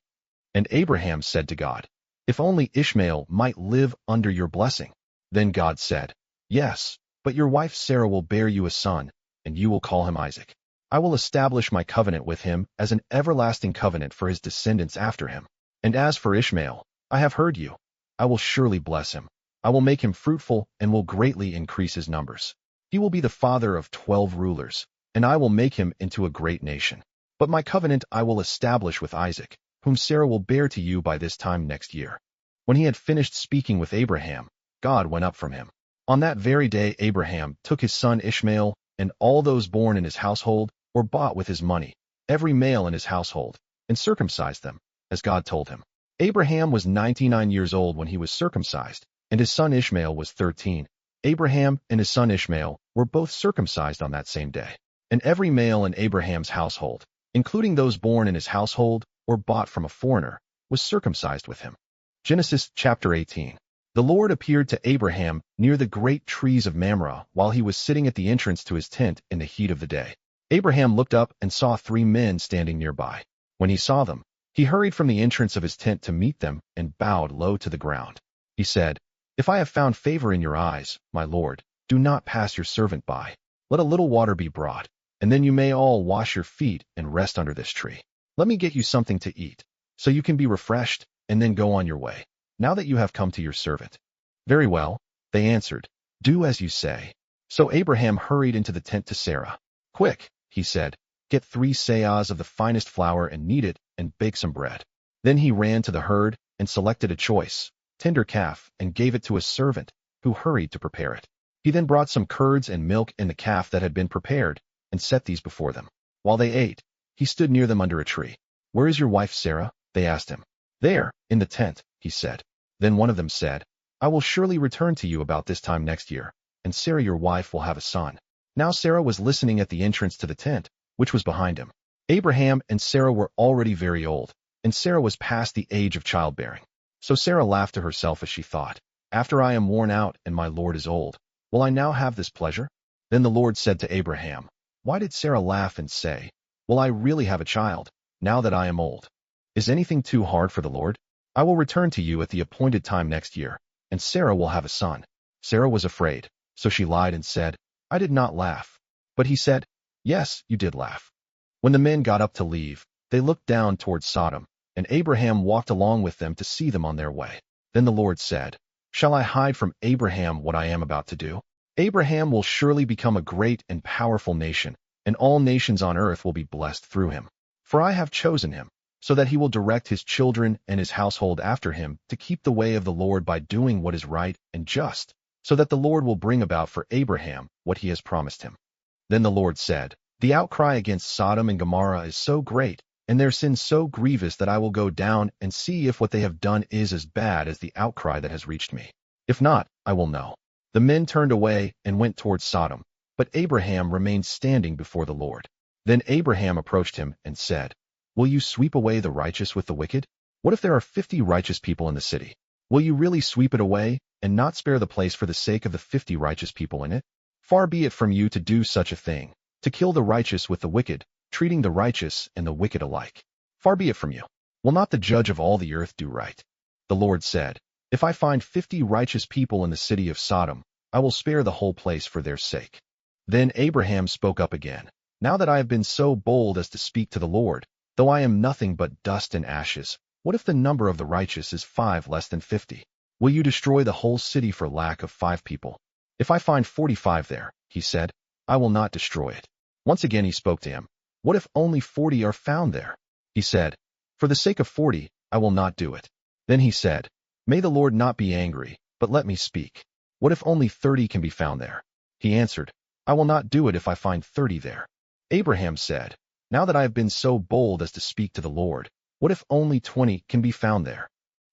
Speaker 1: And Abraham said to God, "If only Ishmael might live under your blessing." Then God said, "Yes, but your wife Sarah will bear you a son, and you will call him Isaac. I will establish my covenant with him as an everlasting covenant for his descendants after him. And as for Ishmael, I have heard you. I will surely bless him. I will make him fruitful and will greatly increase his numbers. He will be the father of 12 rulers, and I will make him into a great nation. But my covenant I will establish with Isaac, whom Sarah will bear to you by this time next year." When he had finished speaking with Abraham, God went up from him. On that very day Abraham took his son Ishmael and all those born in his household or bought with his money, every male in his household, and circumcised them, as God told him. Abraham was 99 years old when he was circumcised, and his son Ishmael was 13. Abraham and his son Ishmael were both circumcised on that same day. And every male in Abraham's household, including those born in his household or bought from a foreigner, was circumcised with him. Genesis chapter 18. The Lord appeared to Abraham near the great trees of Mamre while he was sitting at the entrance to his tent in the heat of the day. Abraham looked up and saw 3 men standing nearby. When he saw them, he hurried from the entrance of his tent to meet them and bowed low to the ground. He said, "If I have found favor in your eyes, my Lord, do not pass your servant by. Let a little water be brought, and then you may all wash your feet and rest under this tree. Let me get you something to eat, so you can be refreshed, and then go on your way, now that you have come to your servant." "Very well," they answered, "do as you say." So Abraham hurried into the tent to Sarah. "Quick," he said, "get 3 seahs of the finest flour and knead it and bake some bread." Then he ran to the herd and selected a choice, tender calf and gave it to a servant, who hurried to prepare it. He then brought some curds and milk and the calf that had been prepared and set these before them. While they ate, he stood near them under a tree. "Where is your wife Sarah?" they asked him. "There, in the tent," he said. Then one of them said, "I will surely return to you about this time next year, and Sarah your wife will have a son." Now Sarah was listening at the entrance to the tent, which was behind him. Abraham and Sarah were already very old, and Sarah was past the age of childbearing. So Sarah laughed to herself as she thought, "After I am worn out and my Lord is old, will I now have this pleasure?" Then the Lord said to Abraham, "Why did Sarah laugh and say, 'Will I really have a child, now that I am old?' Is anything too hard for the Lord? I will return to you at the appointed time next year, and Sarah will have a son." Sarah was afraid, so she lied and said, "I did not laugh." But he said, "Yes, you did laugh." When the men got up to leave, they looked down towards Sodom, and Abraham walked along with them to see them on their way. Then the Lord said, "Shall I hide from Abraham what I am about to do? Abraham will surely become a great and powerful nation, and all nations on earth will be blessed through him. For I have chosen him, so that he will direct his children and his household after him to keep the way of the Lord by doing what is right and just, so that the Lord will bring about for Abraham what he has promised him." Then the Lord said, "The outcry against Sodom and Gomorrah is so great, and their sin so grievous, that I will go down and see if what they have done is as bad as the outcry that has reached me. If not, I will know." The men turned away and went towards Sodom, but Abraham remained standing before the Lord. Then Abraham approached him and said, "Will you sweep away the righteous with the wicked? What if there are 50 righteous people in the city? Will you really sweep it away and not spare the place for the sake of the 50 righteous people in it? Far be it from you to do such a thing, to kill the righteous with the wicked, treating the righteous and the wicked alike. Far be it from you. Will not the judge of all the earth do right?" The Lord said, "If I find 50 righteous people in the city of Sodom, I will spare the whole place for their sake." Then Abraham spoke up again, "Now that I have been so bold as to speak to the Lord, though I am nothing but dust and ashes, what if the number of the righteous is 5 less than 50? Will you destroy the whole city for lack of 5 people? If I find 45 there," he said, "I will not destroy it." Once again he spoke to him, "What if only 40 are found there?" He said, "For the sake of 40, I will not do it." Then he said, "May the Lord not be angry, but let me speak. What if only 30 can be found there?" He answered, "I will not do it if I find 30 there." Abraham said, "Now that I have been so bold as to speak to the Lord, what if only 20 can be found there?"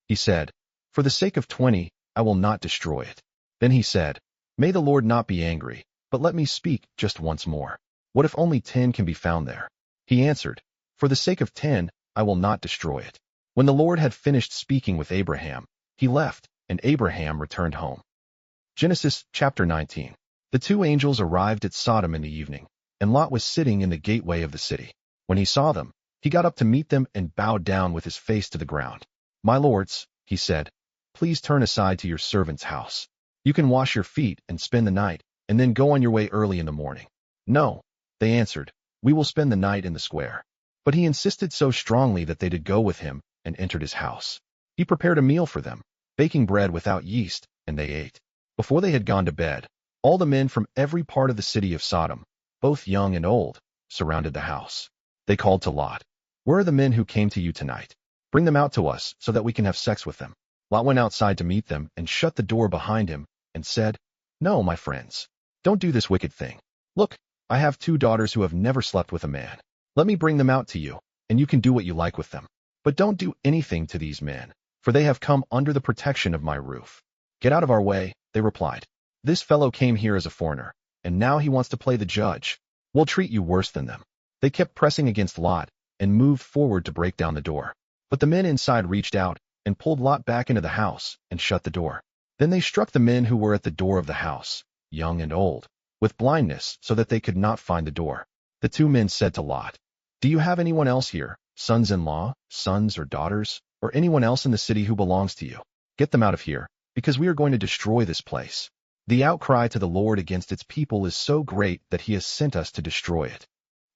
Speaker 1: He said, "For the sake of 20, I will not destroy it." Then he said, "May the Lord not be angry, but let me speak just once more. What if only 10 can be found there?" He answered, "For the sake of 10, I will not destroy it." When the Lord had finished speaking with Abraham, he left, and Abraham returned home. Genesis chapter 19. The 2 angels arrived at Sodom in the evening, and Lot was sitting in the gateway of the city. When he saw them, he got up to meet them and bowed down with his face to the ground. "My lords," he said, "please turn aside to your servant's house. You can wash your feet and spend the night, and then go on your way early in the morning." "No," they answered, "we will spend the night in the square." But he insisted so strongly that they did go with him and entered his house. He prepared a meal for them, baking bread without yeast, and they ate. Before they had gone to bed, all the men from every part of the city of Sodom, both young and old, surrounded the house. They called to Lot, "Where are the men who came to you tonight? Bring them out to us so that we can have sex with them." Lot went outside to meet them and shut the door behind him and said, "No, my friends, don't do this wicked thing. Look, I have 2 daughters who have never slept with a man. Let me bring them out to you, and you can do what you like with them. But don't do anything to these men, for they have come under the protection of my roof." "Get out of our way," they replied. "This fellow came here as a foreigner, and now he wants to play the judge. We'll treat you worse than them." They kept pressing against Lot and moved forward to break down the door. But the men inside reached out and pulled Lot back into the house and shut the door. Then they struck the men who were at the door of the house, young and old, with blindness so that they could not find the door. The two men said to Lot, "Do you have anyone else here, sons-in-law, sons or daughters, or anyone else in the city who belongs to you? Get them out of here, because we are going to destroy this place. The outcry to the Lord against its people is so great that he has sent us to destroy it."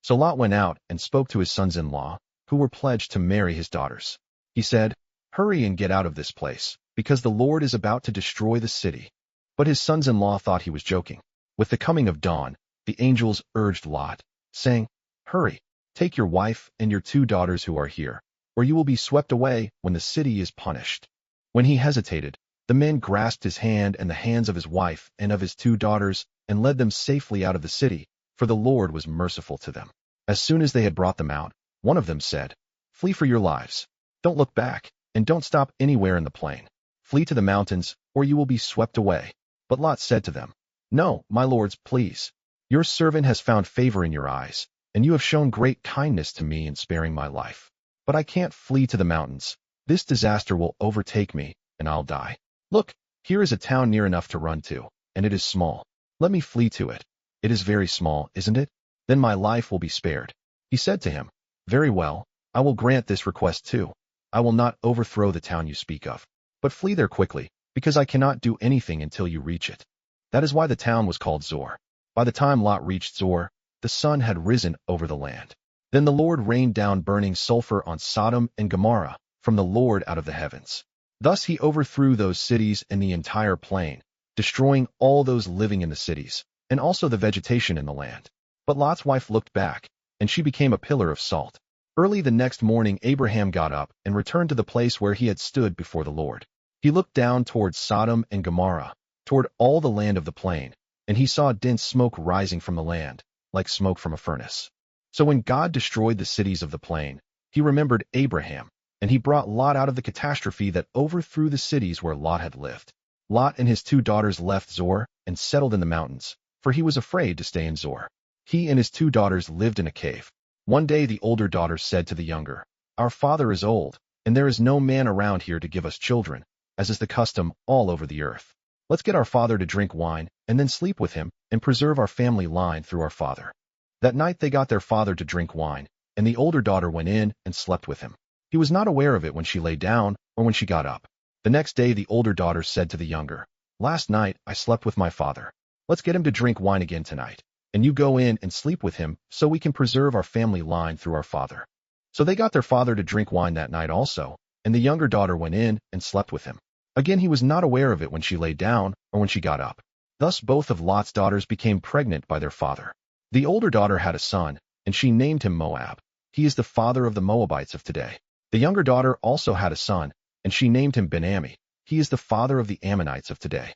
Speaker 1: So Lot went out and spoke to his sons-in-law, who were pledged to marry his daughters. He said, "Hurry and get out of this place, because the Lord is about to destroy the city." But his sons-in-law thought he was joking. With the coming of dawn, the angels urged Lot, saying, "Hurry, take your wife and your 2 daughters who are here, or you will be swept away when the city is punished." When he hesitated, the men grasped his hand and the hands of his wife and of his 2 daughters and led them safely out of the city, for the Lord was merciful to them. As soon as they had brought them out, one of them said, "Flee for your lives. Don't look back, and don't stop anywhere in the plain. Flee to the mountains, or you will be swept away." But Lot said to them, "No, my lords, please. Your servant has found favor in your eyes, and you have shown great kindness to me in sparing my life. But I can't flee to the mountains. This disaster will overtake me, and I'll die. Look, here is a town near enough to run to, and it is small. Let me flee to it. It is very small, isn't it? Then my life will be spared." He said to him, "Very well, I will grant this request too. I will not overthrow the town you speak of, but flee there quickly, because I cannot do anything until you reach it." That is why the town was called Zor. By the time Lot reached Zor, the sun had risen over the land. Then the Lord rained down burning sulfur on Sodom and Gomorrah from the Lord out of the heavens. Thus he overthrew those cities and the entire plain, destroying all those living in the cities, and also the vegetation in the land. But Lot's wife looked back, and she became a pillar of salt. Early the next morning Abraham got up and returned to the place where he had stood before the Lord. He looked down towards Sodom and Gomorrah, toward all the land of the plain, and he saw dense smoke rising from the land, like smoke from a furnace. So when God destroyed the cities of the plain, he remembered Abraham, and he brought Lot out of the catastrophe that overthrew the cities where Lot had lived. Lot and his 2 daughters left Zor and settled in the mountains, for he was afraid to stay in Zor. He and his 2 daughters lived in a cave. One day the older daughter said to the younger, "Our father is old, and there is no man around here to give us children, as is the custom all over the earth. Let's get our father to drink wine and then sleep with him and preserve our family line through our father." That night they got their father to drink wine, and the older daughter went in and slept with him. He was not aware of it when she lay down or when she got up. The next day the older daughter said to the younger, "Last night I slept with my father. Let's get him to drink wine again tonight, and you go in and sleep with him so we can preserve our family line through our father." So they got their father to drink wine that night also, and the younger daughter went in and slept with him. Again he was not aware of it when she lay down or when she got up. Thus both of Lot's daughters became pregnant by their father. The older daughter had a son, and she named him Moab. He is the father of the Moabites of today. The younger daughter also had a son, and she named him Ben-Ammi. He is the father of the Ammonites of today.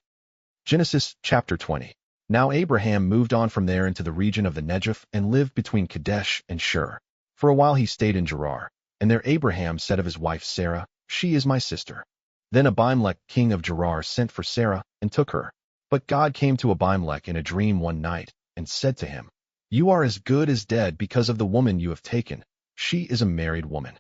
Speaker 1: Genesis chapter 20. Now Abraham moved on from there into the region of the Negev and lived between Kadesh and Shur. For a while he stayed in Gerar, and there Abraham said of his wife Sarah, "She is my sister." Then Abimelech king of Gerar sent for Sarah and took her. But God came to Abimelech in a dream one night and said to him, "You are as good as dead because of the woman you have taken. She is a married woman."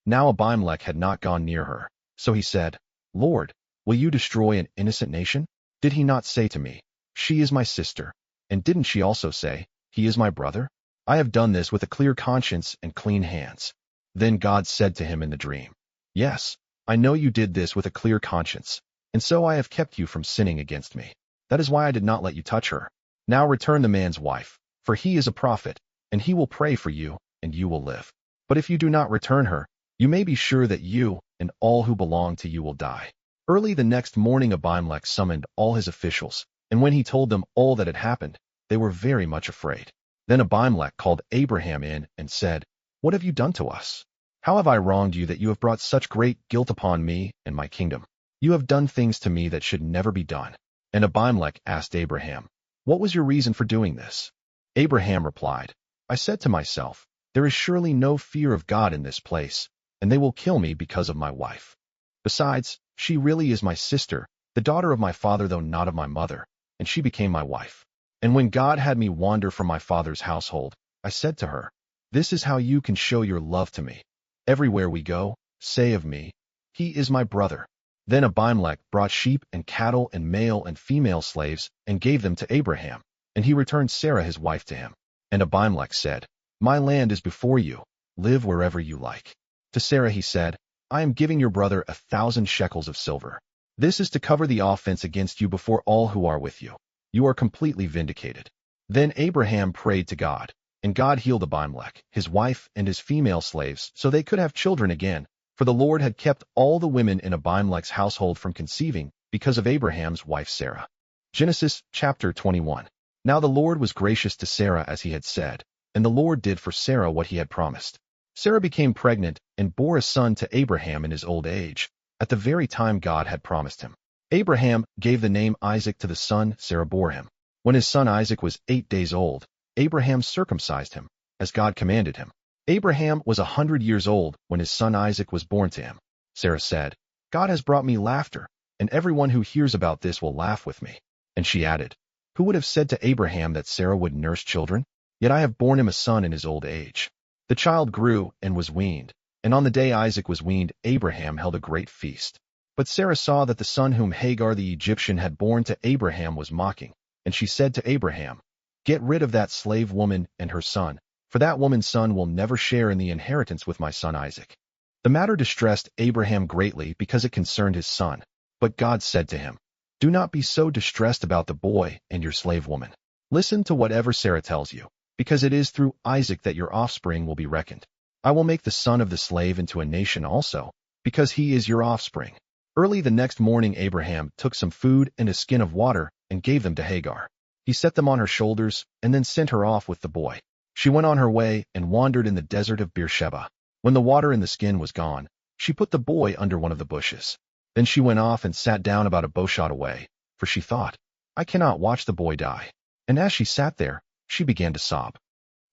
Speaker 1: Now Abimelech had not gone near her, so he said, "Lord, will you destroy an innocent nation? Did he not say to me, 'She is my sister,' and didn't she also say, 'He is my brother'? I have done this with a clear conscience and clean hands." Then God said to him in the dream, "Yes, I know you did this with a clear conscience, and so I have kept you from sinning against me. That is why I did not let you touch her. Now return the man's wife, for he is a prophet, and he will pray for you, and you will live. But if you do not return her, you may be sure that you and all who belong to you will die." Early the next morning Abimelech summoned all his officials, and when he told them all that had happened, they were very much afraid. Then Abimelech called Abraham in and said, "What have you done to us? How have I wronged you that you have brought such great guilt upon me and my kingdom? You have done things to me that should never be done." And Abimelech asked Abraham, "What was your reason for doing this?" Abraham replied, "I said to myself, there is surely no fear of God in this place, and they will kill me because of my wife. Besides, she really is my sister, the daughter of my father though not of my mother, and she became my wife. And when God had me wander from my father's household, I said to her, 'This is how you can show your love to me. Everywhere we go, say of me, He is my brother." Then Abimelech brought sheep and cattle and male and female slaves and gave them to Abraham, and he returned Sarah his wife to him. And Abimelech said, "My land is before you. Live wherever you like." To Sarah he said, "I am giving your brother 1,000 shekels of silver. This is to cover the offense against you before all who are with you. You are completely vindicated." Then Abraham prayed to God, and God healed Abimelech, his wife, and his female slaves, so they could have children again, for the Lord had kept all the women in Abimelech's household from conceiving because of Abraham's wife Sarah. Genesis chapter 21. Now the Lord was gracious to Sarah as he had said, and the Lord did for Sarah what he had promised. Sarah became pregnant and bore a son to Abraham in his old age, at the very time God had promised him. Abraham gave the name Isaac to the son Sarah bore him. When his son Isaac was 8 days old, Abraham circumcised him, as God commanded him. Abraham was 100 years old when his son Isaac was born to him. Sarah said, "God has brought me laughter, and everyone who hears about this will laugh with me." And she added, "Who would have said to Abraham that Sarah would nurse children? Yet I have borne him a son in his old age." The child grew and was weaned, and on the day Isaac was weaned, Abraham held a great feast. But Sarah saw that the son whom Hagar the Egyptian had borne to Abraham was mocking, and she said to Abraham, "Get rid of that slave woman and her son, for that woman's son will never share in the inheritance with my son Isaac." The matter distressed Abraham greatly because it concerned his son. But God said to him, "Do not be so distressed about the boy and your slave woman. Listen to whatever Sarah tells you, because it is through Isaac that your offspring will be reckoned. I will make the son of the slave into a nation also, because he is your offspring." Early the next morning Abraham took some food and a skin of water and gave them to Hagar. He set them on her shoulders and then sent her off with the boy. She went on her way and wandered in the desert of Beersheba. When the water in the skin was gone, she put the boy under one of the bushes. Then she went off and sat down about a bowshot away, for she thought, "I cannot watch the boy die." And as she sat there, she began to sob.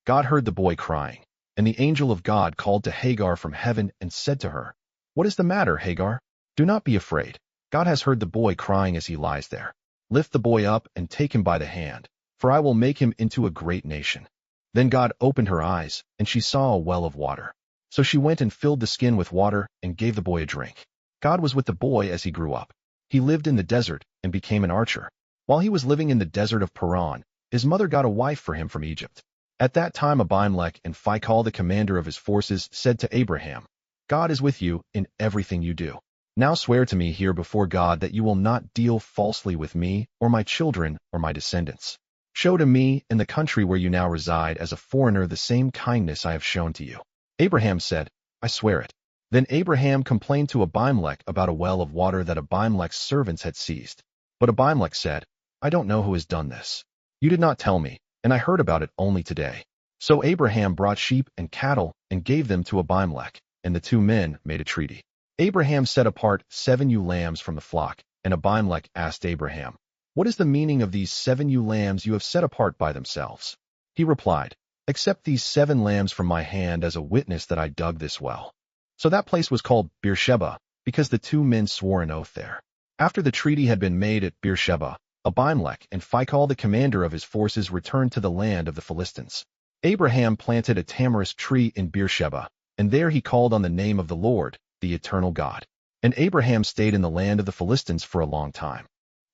Speaker 1: God heard the boy crying, and the angel of God called to Hagar from heaven and said to her, "What is the matter, Hagar? Do not be afraid. God has heard the boy crying as he lies there. Lift the boy up and take him by the hand, for I will make him into a great nation." Then God opened her eyes, and she saw a well of water. So she went and filled the skin with water and gave the boy a drink. God was with the boy as he grew up. He lived in the desert and became an archer. While he was living in the desert of Paran, his mother got a wife for him from Egypt. At that time Abimelech and Phicol the commander of his forces said to Abraham, "God is with you in everything you do. Now swear to me here before God that you will not deal falsely with me or my children or my descendants. Show to me in the country where you now reside as a foreigner the same kindness I have shown to you." Abraham said, "I swear it." Then Abraham complained to Abimelech about a well of water that Abimelech's servants had seized. But Abimelech said, "I don't know who has done this. You did not tell me, and I heard about it only today." So Abraham brought sheep and cattle and gave them to Abimelech, and the two men made a treaty. Abraham set apart 7 ewe lambs from the flock, and Abimelech asked Abraham, "What is the meaning of these 7 ewe lambs you have set apart by themselves?" He replied, "Accept these 7 lambs from my hand as a witness that I dug this well." So that place was called Beersheba, because the two men swore an oath there. After the treaty had been made at Beersheba, Abimelech and Phicol the commander of his forces returned to the land of the Philistines. Abraham planted a tamarisk tree in Beersheba, and there he called on the name of the Lord, the eternal God. And Abraham stayed in the land of the Philistines for a long time.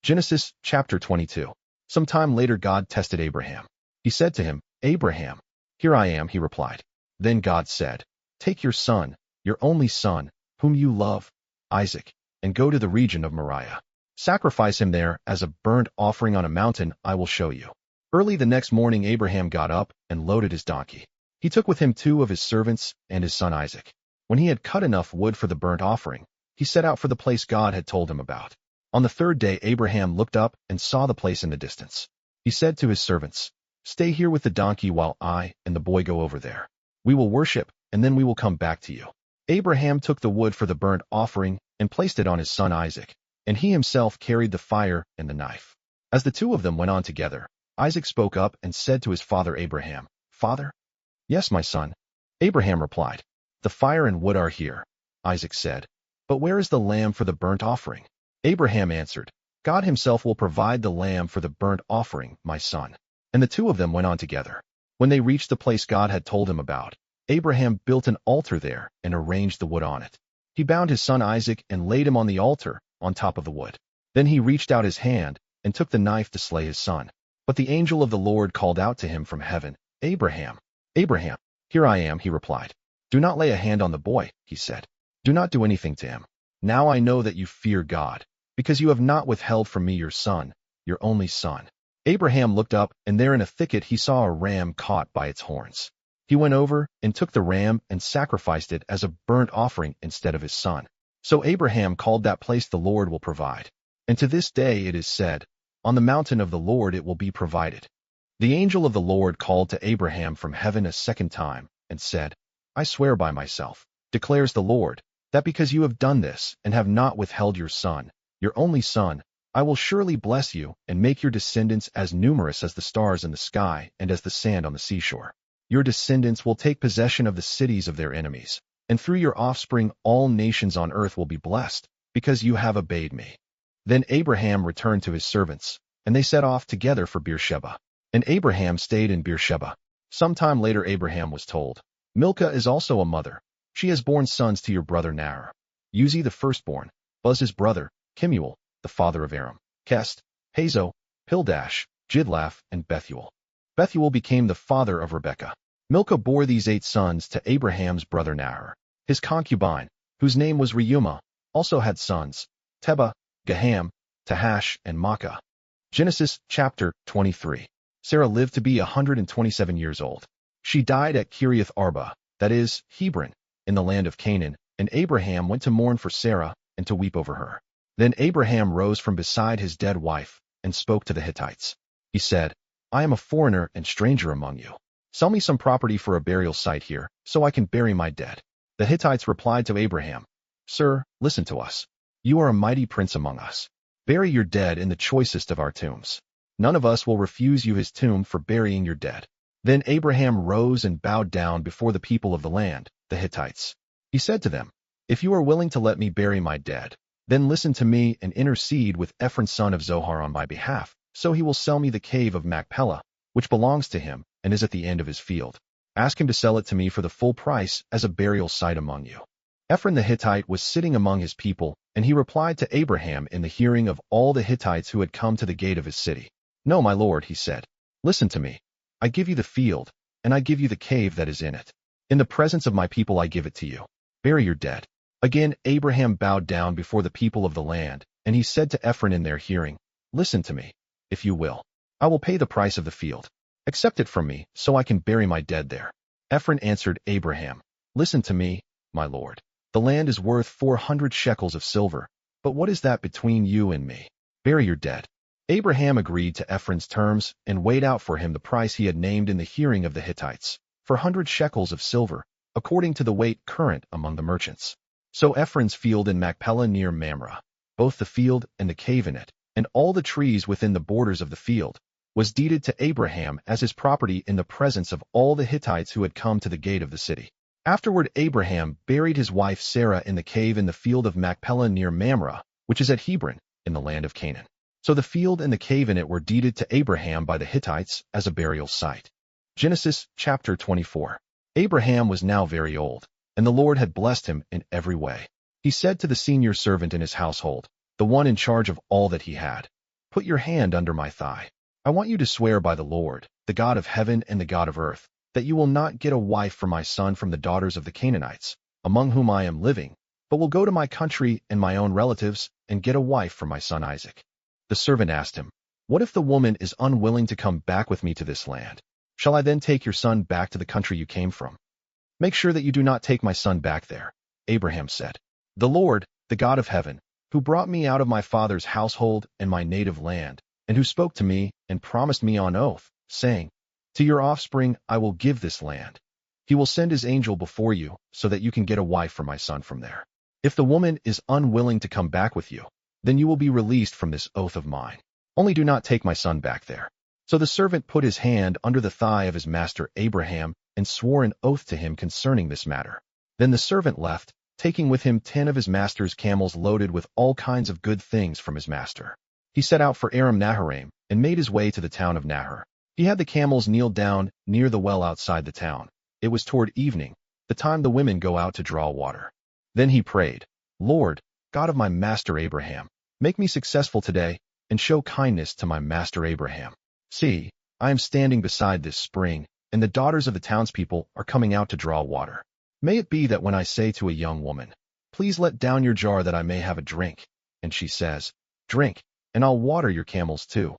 Speaker 1: Genesis chapter 22. Some time later God tested Abraham. He said to him, "Abraham." "Here I am," he replied. Then God said, "Take your son, your only son, whom you love, Isaac, and go to the region of Moriah. Sacrifice him there as a burnt offering on a mountain I will show you." Early the next morning Abraham got up and loaded his donkey. He took with him 2 of his servants and his son Isaac. When he had cut enough wood for the burnt offering, he set out for the place God had told him about. On the 3rd day Abraham looked up and saw the place in the distance. He said to his servants, "Stay here with the donkey while I and the boy go over there. We will worship, and then we will come back to you." Abraham took the wood for the burnt offering and placed it on his son Isaac, and he himself carried the fire and the knife. As the 2 of them went on together, Isaac spoke up and said to his father Abraham, "Father?" "Yes, my son." Abraham replied, "The fire and wood are here." Isaac said, "But where is the lamb for the burnt offering?" Abraham answered, "God himself will provide the lamb for the burnt offering, my son." And the 2 of them went on together. When they reached the place God had told him about, Abraham built an altar there and arranged the wood on it. He bound his son Isaac and laid him on the altar, on top of the wood. Then he reached out his hand and took the knife to slay his son. But the angel of the Lord called out to him from heaven, "Abraham, Abraham." "Here I am," he replied. "Do not lay a hand on the boy," he said. "Do not do anything to him. Now I know that you fear God, because you have not withheld from me your son, your only son." Abraham looked up, and there in a thicket he saw a ram caught by its horns. He went over and took the ram and sacrificed it as a burnt offering instead of his son. So Abraham called that place "The Lord will provide." And to this day it is said, "On the mountain of the Lord it will be provided." The angel of the Lord called to Abraham from heaven a second time and said, "I swear by myself, declares the Lord, that because you have done this and have not withheld your son, your only son, I will surely bless you and make your descendants as numerous as the stars in the sky and as the sand on the seashore. Your descendants will take possession of the cities of their enemies, and through your offspring all nations on earth will be blessed, because you have obeyed me." Then Abraham returned to his servants, and they set off together for Beersheba. And Abraham stayed in Beersheba. Some time later Abraham was told, "Milcah is also a mother. She has borne sons to your brother Nahor. Uzi the firstborn, Buz his brother, Kemuel, the father of Aram, Kest, Hazo, Pildash, Jidlaph, and Bethuel." Bethuel became the father of Rebekah. Milcah bore these 8 sons to Abraham's brother Nahor. His concubine, whose name was Reumah, also had sons, Tebah, Gaham, Tahash, and Makkah. Genesis chapter 23. Sarah lived to be 127 years old. She died at Kiriath Arba, that is, Hebron, in the land of Canaan, and Abraham went to mourn for Sarah and to weep over her. Then Abraham rose from beside his dead wife and spoke to the Hittites. He said, "I am a foreigner and stranger among you. Sell me some property for a burial site here, so I can bury my dead." The Hittites replied to Abraham, "Sir, listen to us. You are a mighty prince among us. Bury your dead in the choicest of our tombs. None of us will refuse you his tomb for burying your dead." Then Abraham rose and bowed down before the people of the land, the Hittites. He said to them, "If you are willing to let me bury my dead, then listen to me and intercede with Ephron son of Zohar on my behalf, so he will sell me the cave of Machpelah, which belongs to him and is at the end of his field. Ask him to sell it to me for the full price as a burial site among you." Ephron the Hittite was sitting among his people, and he replied to Abraham in the hearing of all the Hittites who had come to the gate of his city. "No, my lord," he said, "listen to me. I give you the field, and I give you the cave that is in it. In the presence of my people I give it to you. Bury your dead." Again Abraham bowed down before the people of the land, and he said to Ephron in their hearing, "Listen to me, if you will. I will pay the price of the field. Accept it from me, so I can bury my dead there." Ephron answered Abraham, "Listen to me, my lord. The land is worth 400 shekels of silver, but what is that between you and me? Bury your dead." Abraham agreed to Ephron's terms and weighed out for him the price he had named in the hearing of the Hittites, 400 shekels of silver, according to the weight current among the merchants. So Ephron's field in Machpelah near Mamre, both the field and the cave in it, and all the trees within the borders of the field, was deeded to Abraham as his property in the presence of all the Hittites who had come to the gate of the city. Afterward Abraham buried his wife Sarah in the cave in the field of Machpelah near Mamre, which is at Hebron, in the land of Canaan. So the field and the cave in it were deeded to Abraham by the Hittites as a burial site. Genesis chapter 24. Abraham was now very old, and the Lord had blessed him in every way. He said to the senior servant in his household, the one in charge of all that he had, "Put your hand under my thigh. I want you to swear by the Lord, the God of heaven and the God of earth, that you will not get a wife for my son from the daughters of the Canaanites, among whom I am living, but will go to my country and my own relatives and get a wife for my son Isaac." The servant asked him, "What if the woman is unwilling to come back with me to this land? Shall I then take your son back to the country you came from?" "Make sure that you do not take my son back there," Abraham said. "The Lord, the God of heaven, who brought me out of my father's household and my native land, and who spoke to me and promised me on oath, saying, 'To your offspring I will give this land.' He will send his angel before you so that you can get a wife for my son from there. If the woman is unwilling to come back with you, then you will be released from this oath of mine. Only do not take my son back there." So the servant put his hand under the thigh of his master Abraham and swore an oath to him concerning this matter. Then the servant left, taking with him 10 of his master's camels loaded with all kinds of good things from his master. He set out for Aram Naharaim and made his way to the town of Nahor. He had the camels kneel down near the well outside the town. It was toward evening, the time the women go out to draw water. Then he prayed, Lord, God of my master Abraham, make me successful today, and show kindness to my master Abraham. See, I am standing beside this spring, and the daughters of the townspeople are coming out to draw water. May it be that when I say to a young woman, please let down your jar that I may have a drink, and she says, drink, and I'll water your camels too.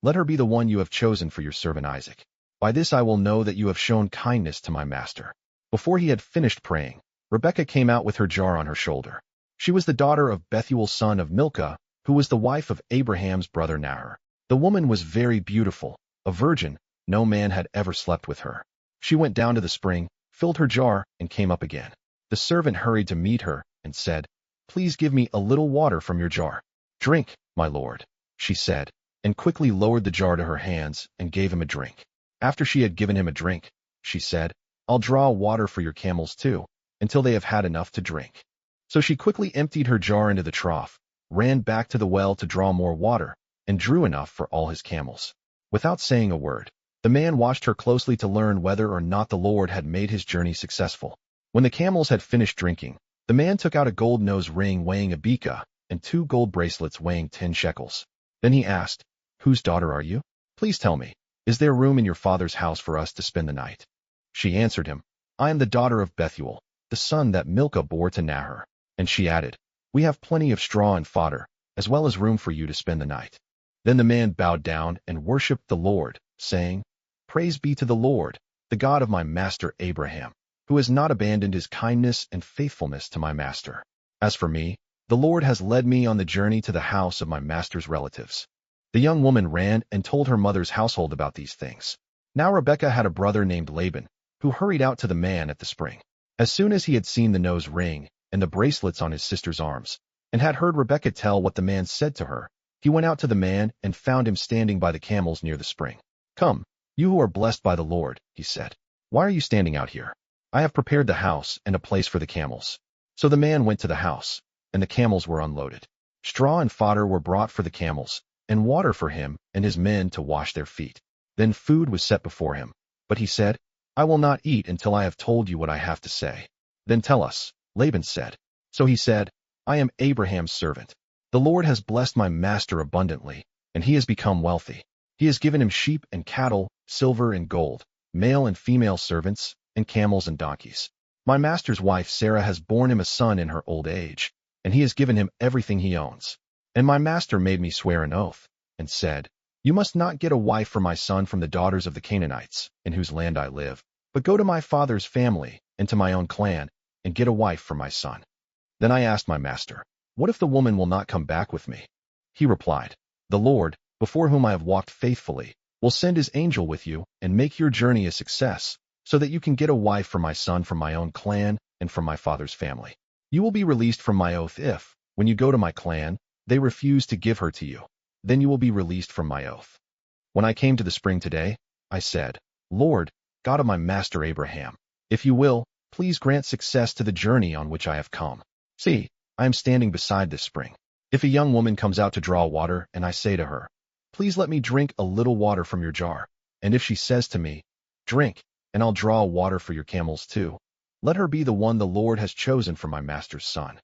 Speaker 1: Let her be the one you have chosen for your servant Isaac. By this I will know that you have shown kindness to my master. Before he had finished praying, Rebekah came out with her jar on her shoulder. She was the daughter of Bethuel son of Milcah, who was the wife of Abraham's brother Nahor. The woman was very beautiful, a virgin, no man had ever slept with her. She went down to the spring, filled her jar, and came up again. The servant hurried to meet her and said, please give me a little water from your jar. Drink, my lord, she said, and quickly lowered the jar to her hands and gave him a drink. After she had given him a drink, she said, I'll draw water for your camels too, until they have had enough to drink. So she quickly emptied her jar into the trough, ran back to the well to draw more water, and drew enough for all his camels. Without saying a word, the man watched her closely to learn whether or not the Lord had made his journey successful. When the camels had finished drinking, the man took out a gold nose ring weighing a beka and 2 gold bracelets weighing 10 shekels. Then he asked, whose daughter are you? Please tell me, is there room in your father's house for us to spend the night? She answered him, I am the daughter of Bethuel, the son that Milcah bore to Nahor. And she added, we have plenty of straw and fodder, as well as room for you to spend the night. Then the man bowed down and worshipped the Lord, saying, Praise be to the Lord, the God of my master Abraham, who has not abandoned his kindness and faithfulness to my master. As for me, the Lord has led me on the journey to the house of my master's relatives. The young woman ran and told her mother's household about these things. Now Rebekah had a brother named Laban, who hurried out to the man at the spring. As soon as he had seen the nose ring and the bracelets on his sister's arms, and had heard Rebekah tell what the man said to her, he went out to the man and found him standing by the camels near the spring. Come, you who are blessed by the Lord, he said. Why are you standing out here? I have prepared the house and a place for the camels. So the man went to the house, and the camels were unloaded. Straw and fodder were brought for the camels, and water for him and his men to wash their feet. Then food was set before him. But he said, I will not eat until I have told you what I have to say. Then tell us, Laban said. So he said, I am Abraham's servant. The Lord has blessed my master abundantly, and he has become wealthy. He has given him sheep and cattle, silver and gold, male and female servants, and camels and donkeys. My master's wife Sarah has borne him a son in her old age, and he has given him everything he owns. And my master made me swear an oath, and said, You must not get a wife for my son from the daughters of the Canaanites, in whose land I live, but go to my father's family and to my own clan, and get a wife for my son. Then I asked my master, What if the woman will not come back with me? He replied, The Lord, before whom I have walked faithfully, will send his angel with you and make your journey a success, so that you can get a wife for my son from my own clan and from my father's family. You will be released from my oath if, when you go to my clan, they refuse to give her to you. Then you will be released from my oath. When I came to the spring today, I said, Lord, God of my master Abraham, if you will, please grant success to the journey on which I have come. See, I am standing beside this spring. If a young woman comes out to draw water, and I say to her, Please let me drink a little water from your jar, and if she says to me, Drink, and I'll draw water for your camels too, let her be the one the Lord has chosen for my master's son.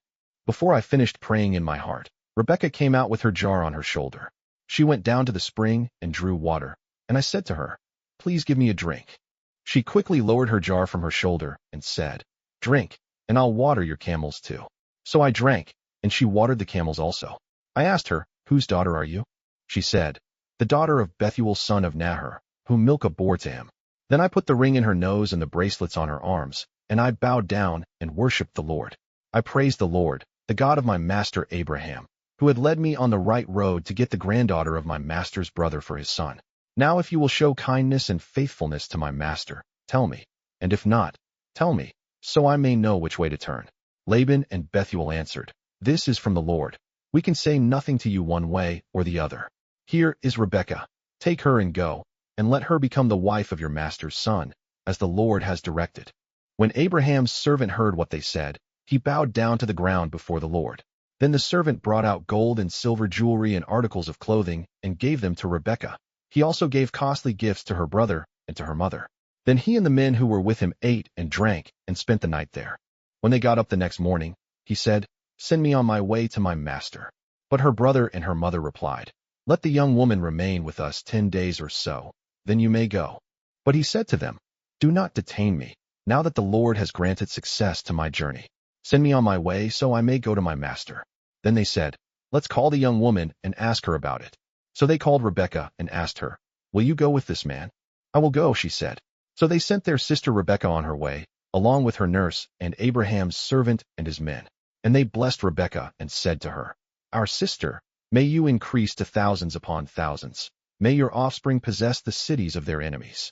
Speaker 1: Before I finished praying in my heart, Rebekah came out with her jar on her shoulder. She went down to the spring and drew water, and I said to her, Please give me a drink. She quickly lowered her jar from her shoulder and said, Drink, and I'll water your camels too. So I drank, and she watered the camels also. I asked her, Whose daughter are you? She said, The daughter of Bethuel son of Nahor, whom Milcah bore to him. Then I put the ring in her nose and the bracelets on her arms, and I bowed down and worshipped the Lord. I praised the Lord, the God of my master Abraham, who had led me on the right road to get the granddaughter of my master's brother for his son. Now if you will show kindness and faithfulness to my master, tell me, and if not, tell me, so I may know which way to turn. Laban and Bethuel answered, This is from the Lord. We can say nothing to you one way or the other. Here is Rebekah. Take her and go, and let her become the wife of your master's son, as the Lord has directed. When Abraham's servant heard what they said, he bowed down to the ground before the Lord. Then the servant brought out gold and silver jewelry and articles of clothing and gave them to Rebekah. He also gave costly gifts to her brother and to her mother. Then he and the men who were with him ate and drank and spent the night there. When they got up the next morning, He said, "Send me on my way to my master." But her brother and her mother replied, "Let the young woman remain with us 10 days or so, then you may go." But he said to them, "Do not detain me, now that the Lord has granted success to my journey. Send me on my way so I may go to my master." Then they said, "Let's call the young woman and ask her about it." So they called Rebekah and asked her, "Will you go with this man?" "I will go," she said. So they sent their sister Rebekah on her way, along with her nurse and Abraham's servant and his men. And they blessed Rebekah and said to her, "Our sister, may you increase to thousands upon thousands. May your offspring possess the cities of their enemies."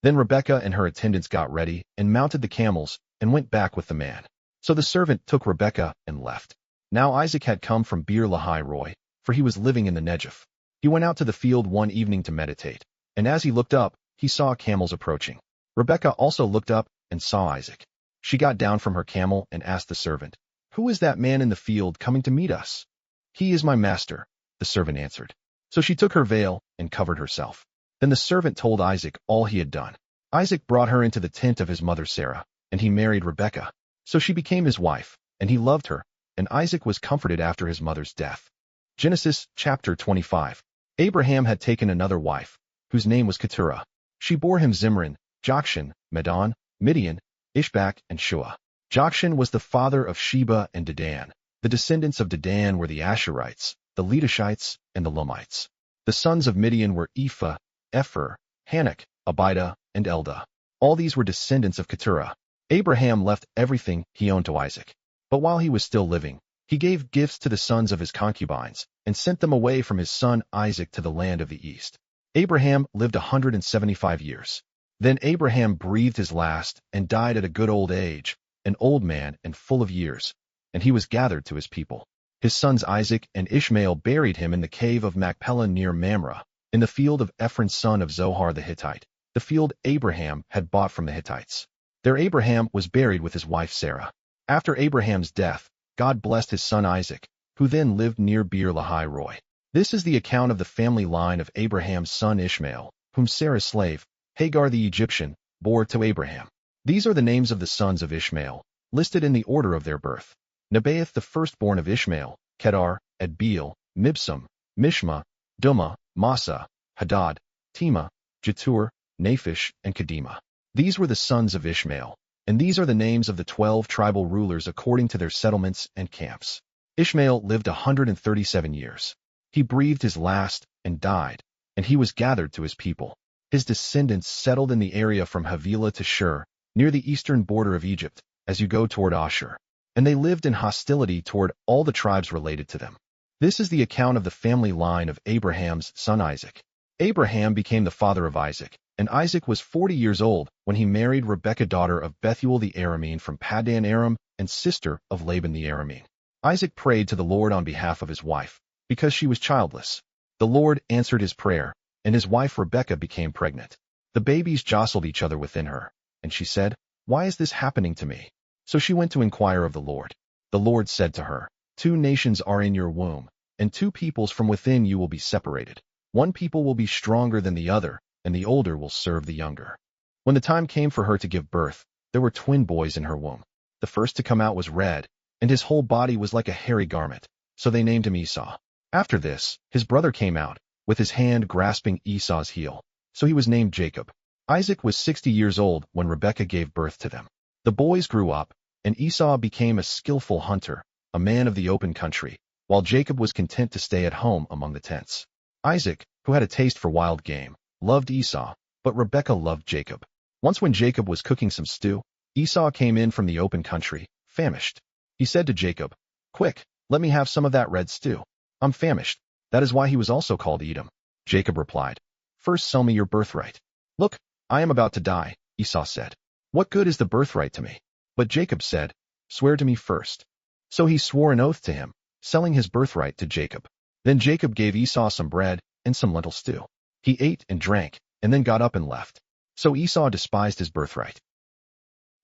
Speaker 1: Then Rebekah and her attendants got ready and mounted the camels and went back with the man. So the servant took Rebekah and left. Now Isaac had come from Beer Lahai Roi, for he was living in the Negev. He went out to the field one evening to meditate, and as he looked up, he saw camels approaching. Rebekah also looked up and saw Isaac. She got down from her camel and asked the servant, "Who is that man in the field coming to meet us?" "He is my master," the servant answered. So she took her veil and covered herself. Then the servant told Isaac all he had done. Isaac brought her into the tent of his mother Sarah, and he married Rebekah. So she became his wife, and he loved her, and Isaac was comforted after his mother's death. Genesis chapter 25. Abraham had taken another wife, whose name was Keturah. She bore him Zimran, Jokshan, Medan, Midian, Ishbak, and Shua. Jokshan was the father of Sheba and Dedan. The descendants of Dedan were the Asherites, the Letushites, and the Lomites. The sons of Midian were Ephah, Epher, Hanok, Abida, and Eldah. All these were descendants of Keturah. Abraham left everything he owned to Isaac. But while he was still living, he gave gifts to the sons of his concubines and sent them away from his son Isaac to the land of the east. Abraham lived 175 years. Then Abraham breathed his last and died at a good old age, an old man and full of years, and he was gathered to his people. His sons Isaac and Ishmael buried him in the cave of Machpelah near Mamre, in the field of Ephron son of Zohar the Hittite, the field Abraham had bought from the Hittites. There Abraham was buried with his wife Sarah. After Abraham's death, God blessed his son Isaac, who then lived near Beer Lahai Roi. This is the account of the family line of Abraham's son Ishmael, whom Sarah's slave, Hagar the Egyptian, bore to Abraham. These are the names of the sons of Ishmael, listed in the order of their birth. Nebaioth the firstborn of Ishmael, Kedar, Adbeel, Mibsam, Mishma, Dumah, Massa, Hadad, Tema, Jetur, Naphish, and Kedemah. These were the sons of Ishmael, and these are the names of the 12 tribal rulers according to their settlements and camps. Ishmael lived 137 years. He breathed his last and died, and he was gathered to his people. His descendants settled in the area from Havilah to Shur, near the eastern border of Egypt, as you go toward Ashur. And they lived in hostility toward all the tribes related to them. This is the account of the family line of Abraham's son Isaac. Abraham became the father of Isaac, and Isaac was 40 years old when he married Rebekah daughter of Bethuel the Aramean from Paddan Aram and sister of Laban the Aramean. Isaac prayed to the Lord on behalf of his wife, because she was childless. The Lord answered his prayer, and his wife Rebekah became pregnant. The babies jostled each other within her, and she said, "Why is this happening to me?" So she went to inquire of the Lord. The Lord said to her, "2 nations are in your womb, and 2 peoples from within you will be separated. One people will be stronger than the other, and the older will serve the younger." When the time came for her to give birth, there were twin boys in her womb. The first to come out was red, and his whole body was like a hairy garment, so they named him Esau. After this, his brother came out, with his hand grasping Esau's heel, so he was named Jacob. Isaac was 60 years old when Rebekah gave birth to them. The boys grew up, and Esau became a skillful hunter, a man of the open country, while Jacob was content to stay at home among the tents. Isaac, who had a taste for wild game, loved Esau, but Rebekah loved Jacob. Once when Jacob was cooking some stew, Esau came in from the open country, famished. He said to Jacob, "Quick, let me have some of that red stew. I'm famished." That is why he was also called Edom. Jacob replied, "First sell me your birthright." "Look, I am about to die," Esau said. "What good is the birthright to me?" But Jacob said, "Swear to me first." So he swore an oath to him, selling his birthright to Jacob. Then Jacob gave Esau some bread and some lentil stew. He ate and drank, and then got up and left. So Esau despised his birthright.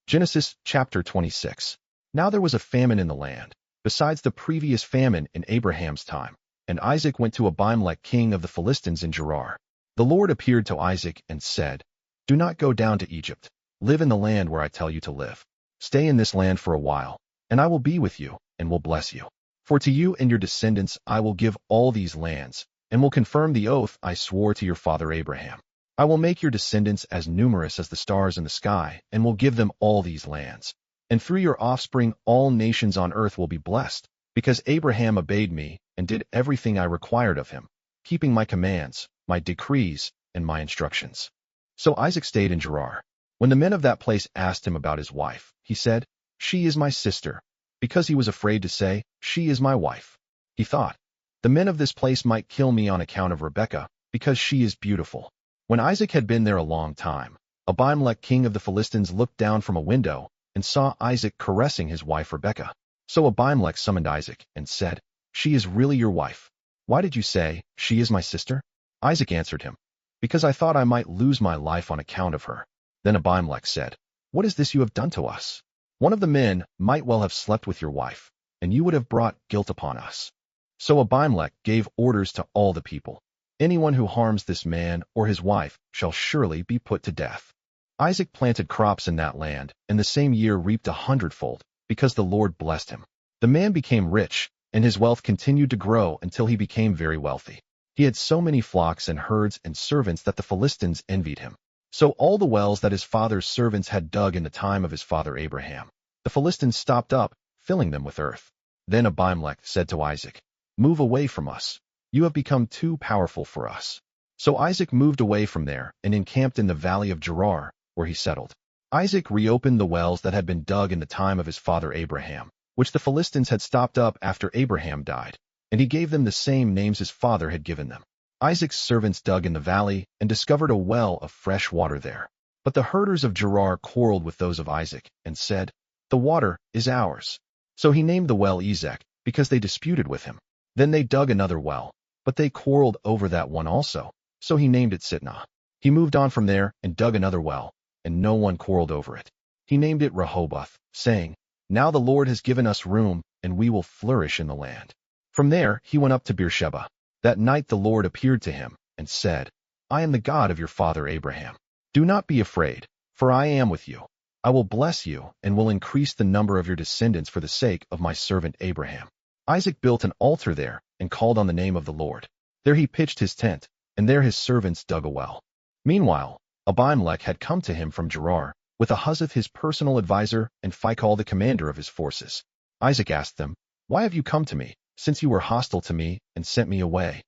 Speaker 1: Genesis chapter 26. Now there was a famine in the land, besides the previous famine in Abraham's time, and Isaac went to Abimelech king of the Philistines in Gerar. The Lord appeared to Isaac and said, "Do not go down to Egypt. Live in the land where I tell you to live. Stay in this land for a while. and I will be with you, and will bless you. For to you and your descendants I will give all these lands, and will confirm the oath I swore to your father Abraham. I will make your descendants as numerous as the stars in the sky, and will give them all these lands. And through your offspring all nations on earth will be blessed, because Abraham obeyed me and did everything I required of him, keeping my commands, my decrees, and my instructions. So Isaac stayed in Gerar. When the men of that place asked him about his wife, he said, "She is my sister," because he was afraid to say, "She is my wife." He thought, "The men of this place might kill me on account of Rebekah, because she is beautiful." When Isaac had been there a long time, Abimelech king of the Philistines looked down from a window and saw Isaac caressing his wife Rebekah. So Abimelech summoned Isaac and said, "She is really your wife. Why did you say, 'She is my sister'?" Isaac answered him, "Because I thought I might lose my life on account of her." Then Abimelech said, "What is this you have done to us? One of the men might well have slept with your wife, and you would have brought guilt upon us." So Abimelech gave orders to all the people, "Anyone who harms this man or his wife shall surely be put to death." Isaac planted crops in that land, and the same year reaped 100-fold, because the Lord blessed him. The man became rich, and his wealth continued to grow until he became very wealthy. He had so many flocks and herds and servants that the Philistines envied him. So all the wells that his father's servants had dug in the time of his father Abraham, the Philistines stopped up, filling them with earth. Then Abimelech said to Isaac, "Move away from us. You have become too powerful for us." So Isaac moved away from there and encamped in the valley of Gerar, where he settled. Isaac reopened the wells that had been dug in the time of his father Abraham, which the Philistines had stopped up after Abraham died, and he gave them the same names his father had given them. Isaac's servants dug in the valley and discovered a well of fresh water there. But the herders of Gerar quarreled with those of Isaac and said, "The water is ours." So he named the well Ezek, because they disputed with him. Then they dug another well, but they quarreled over that one also, so he named it Sitnah. He moved on from there and dug another well, and no one quarreled over it. He named it Rehoboth, saying, "Now the Lord has given us room, and we will flourish in the land." From there he went up to Beersheba. That night the Lord appeared to him and said, "I am the God of your father Abraham. Do not be afraid, for I am with you. I will bless you and will increase the number of your descendants for the sake of my servant Abraham." Isaac built an altar there and called on the name of the Lord. There he pitched his tent, and there his servants dug a well. Meanwhile, Abimelech had come to him from Gerar, with Ahuzzath his personal adviser and Phicol the commander of his forces. Isaac asked them, "Why have you come to me, since you were hostile to me and sent me away?"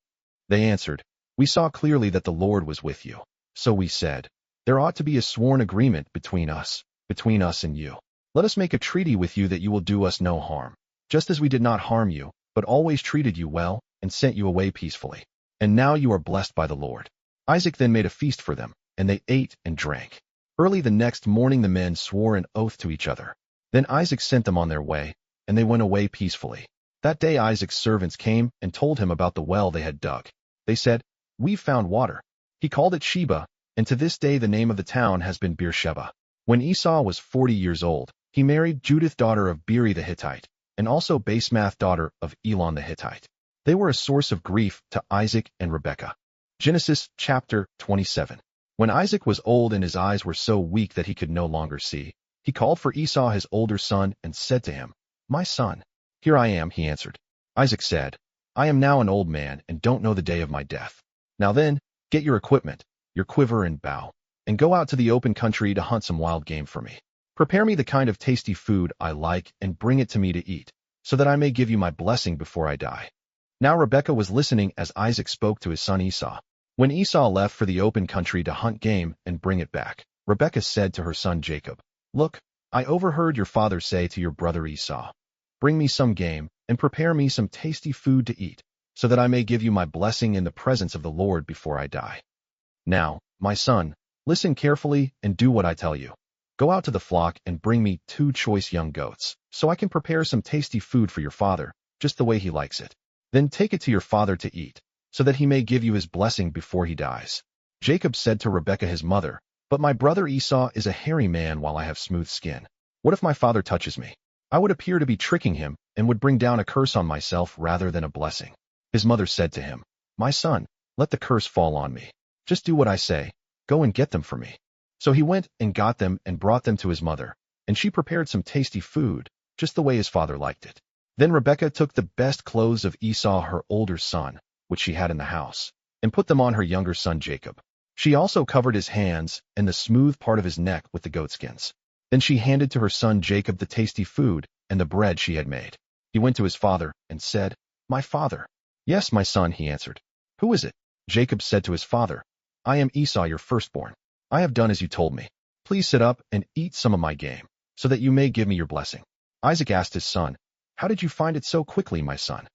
Speaker 1: They answered, "We saw clearly that the Lord was with you. So we said, there ought to be a sworn agreement between us and you. Let us make a treaty with you that you will do us no harm, just as we did not harm you, but always treated you well and sent you away peacefully. And now you are blessed by the Lord." Isaac then made a feast for them, and they ate and drank. Early the next morning the men swore an oath to each other. Then Isaac sent them on their way, and they went away peacefully. That day Isaac's servants came and told him about the well they had dug. They said, "We've found water." He called it Sheba, and to this day the name of the town has been Beersheba. When Esau was 40 years old, he married Judith daughter of Beeri the Hittite, and also Basemath daughter of Elon the Hittite. They were a source of grief to Isaac and Rebekah. Genesis chapter 27. When Isaac was old and his eyes were so weak that he could no longer see, he called for Esau his older son and said to him, "My son." "Here I am," he answered. Isaac said, "I am now an old man and don't know the day of my death. Now then, get your equipment, your quiver and bow, and go out to the open country to hunt some wild game for me. Prepare me the kind of tasty food I like and bring it to me to eat, so that I may give you my blessing before I die." Now Rebekah was listening as Isaac spoke to his son Esau. When Esau left for the open country to hunt game and bring it back, Rebekah said to her son Jacob, "Look, I overheard your father say to your brother Esau, 'Bring me some game and prepare me some tasty food to eat, so that I may give you my blessing in the presence of the Lord before I die.' Now, my son, listen carefully and do what I tell you. Go out to the flock and bring me 2 choice young goats, so I can prepare some tasty food for your father, just the way he likes it. Then take it to your father to eat, so that he may give you his blessing before he dies." Jacob said to Rebekah his mother, "But my brother Esau is a hairy man while I have smooth skin. What if my father touches me? I would appear to be tricking him and would bring down a curse on myself rather than a blessing." His mother said to him, "My son, let the curse fall on me. Just do what I say. Go and get them for me." So he went and got them and brought them to his mother, and she prepared some tasty food, just the way his father liked it. Then Rebekah took the best clothes of Esau, her older son, which she had in the house, and put them on her younger son Jacob. She also covered his hands and the smooth part of his neck with the goatskins. Then she handed to her son Jacob the tasty food and the bread she had made. He went to his father and said, "My father." "Yes, my son," he answered. "Who is it?" Jacob said to his father, "I am Esau, your firstborn. I have done as you told me. Please sit up and eat some of my game, so that you may give me your blessing." Isaac asked his son, "How did you find it so quickly, my son?"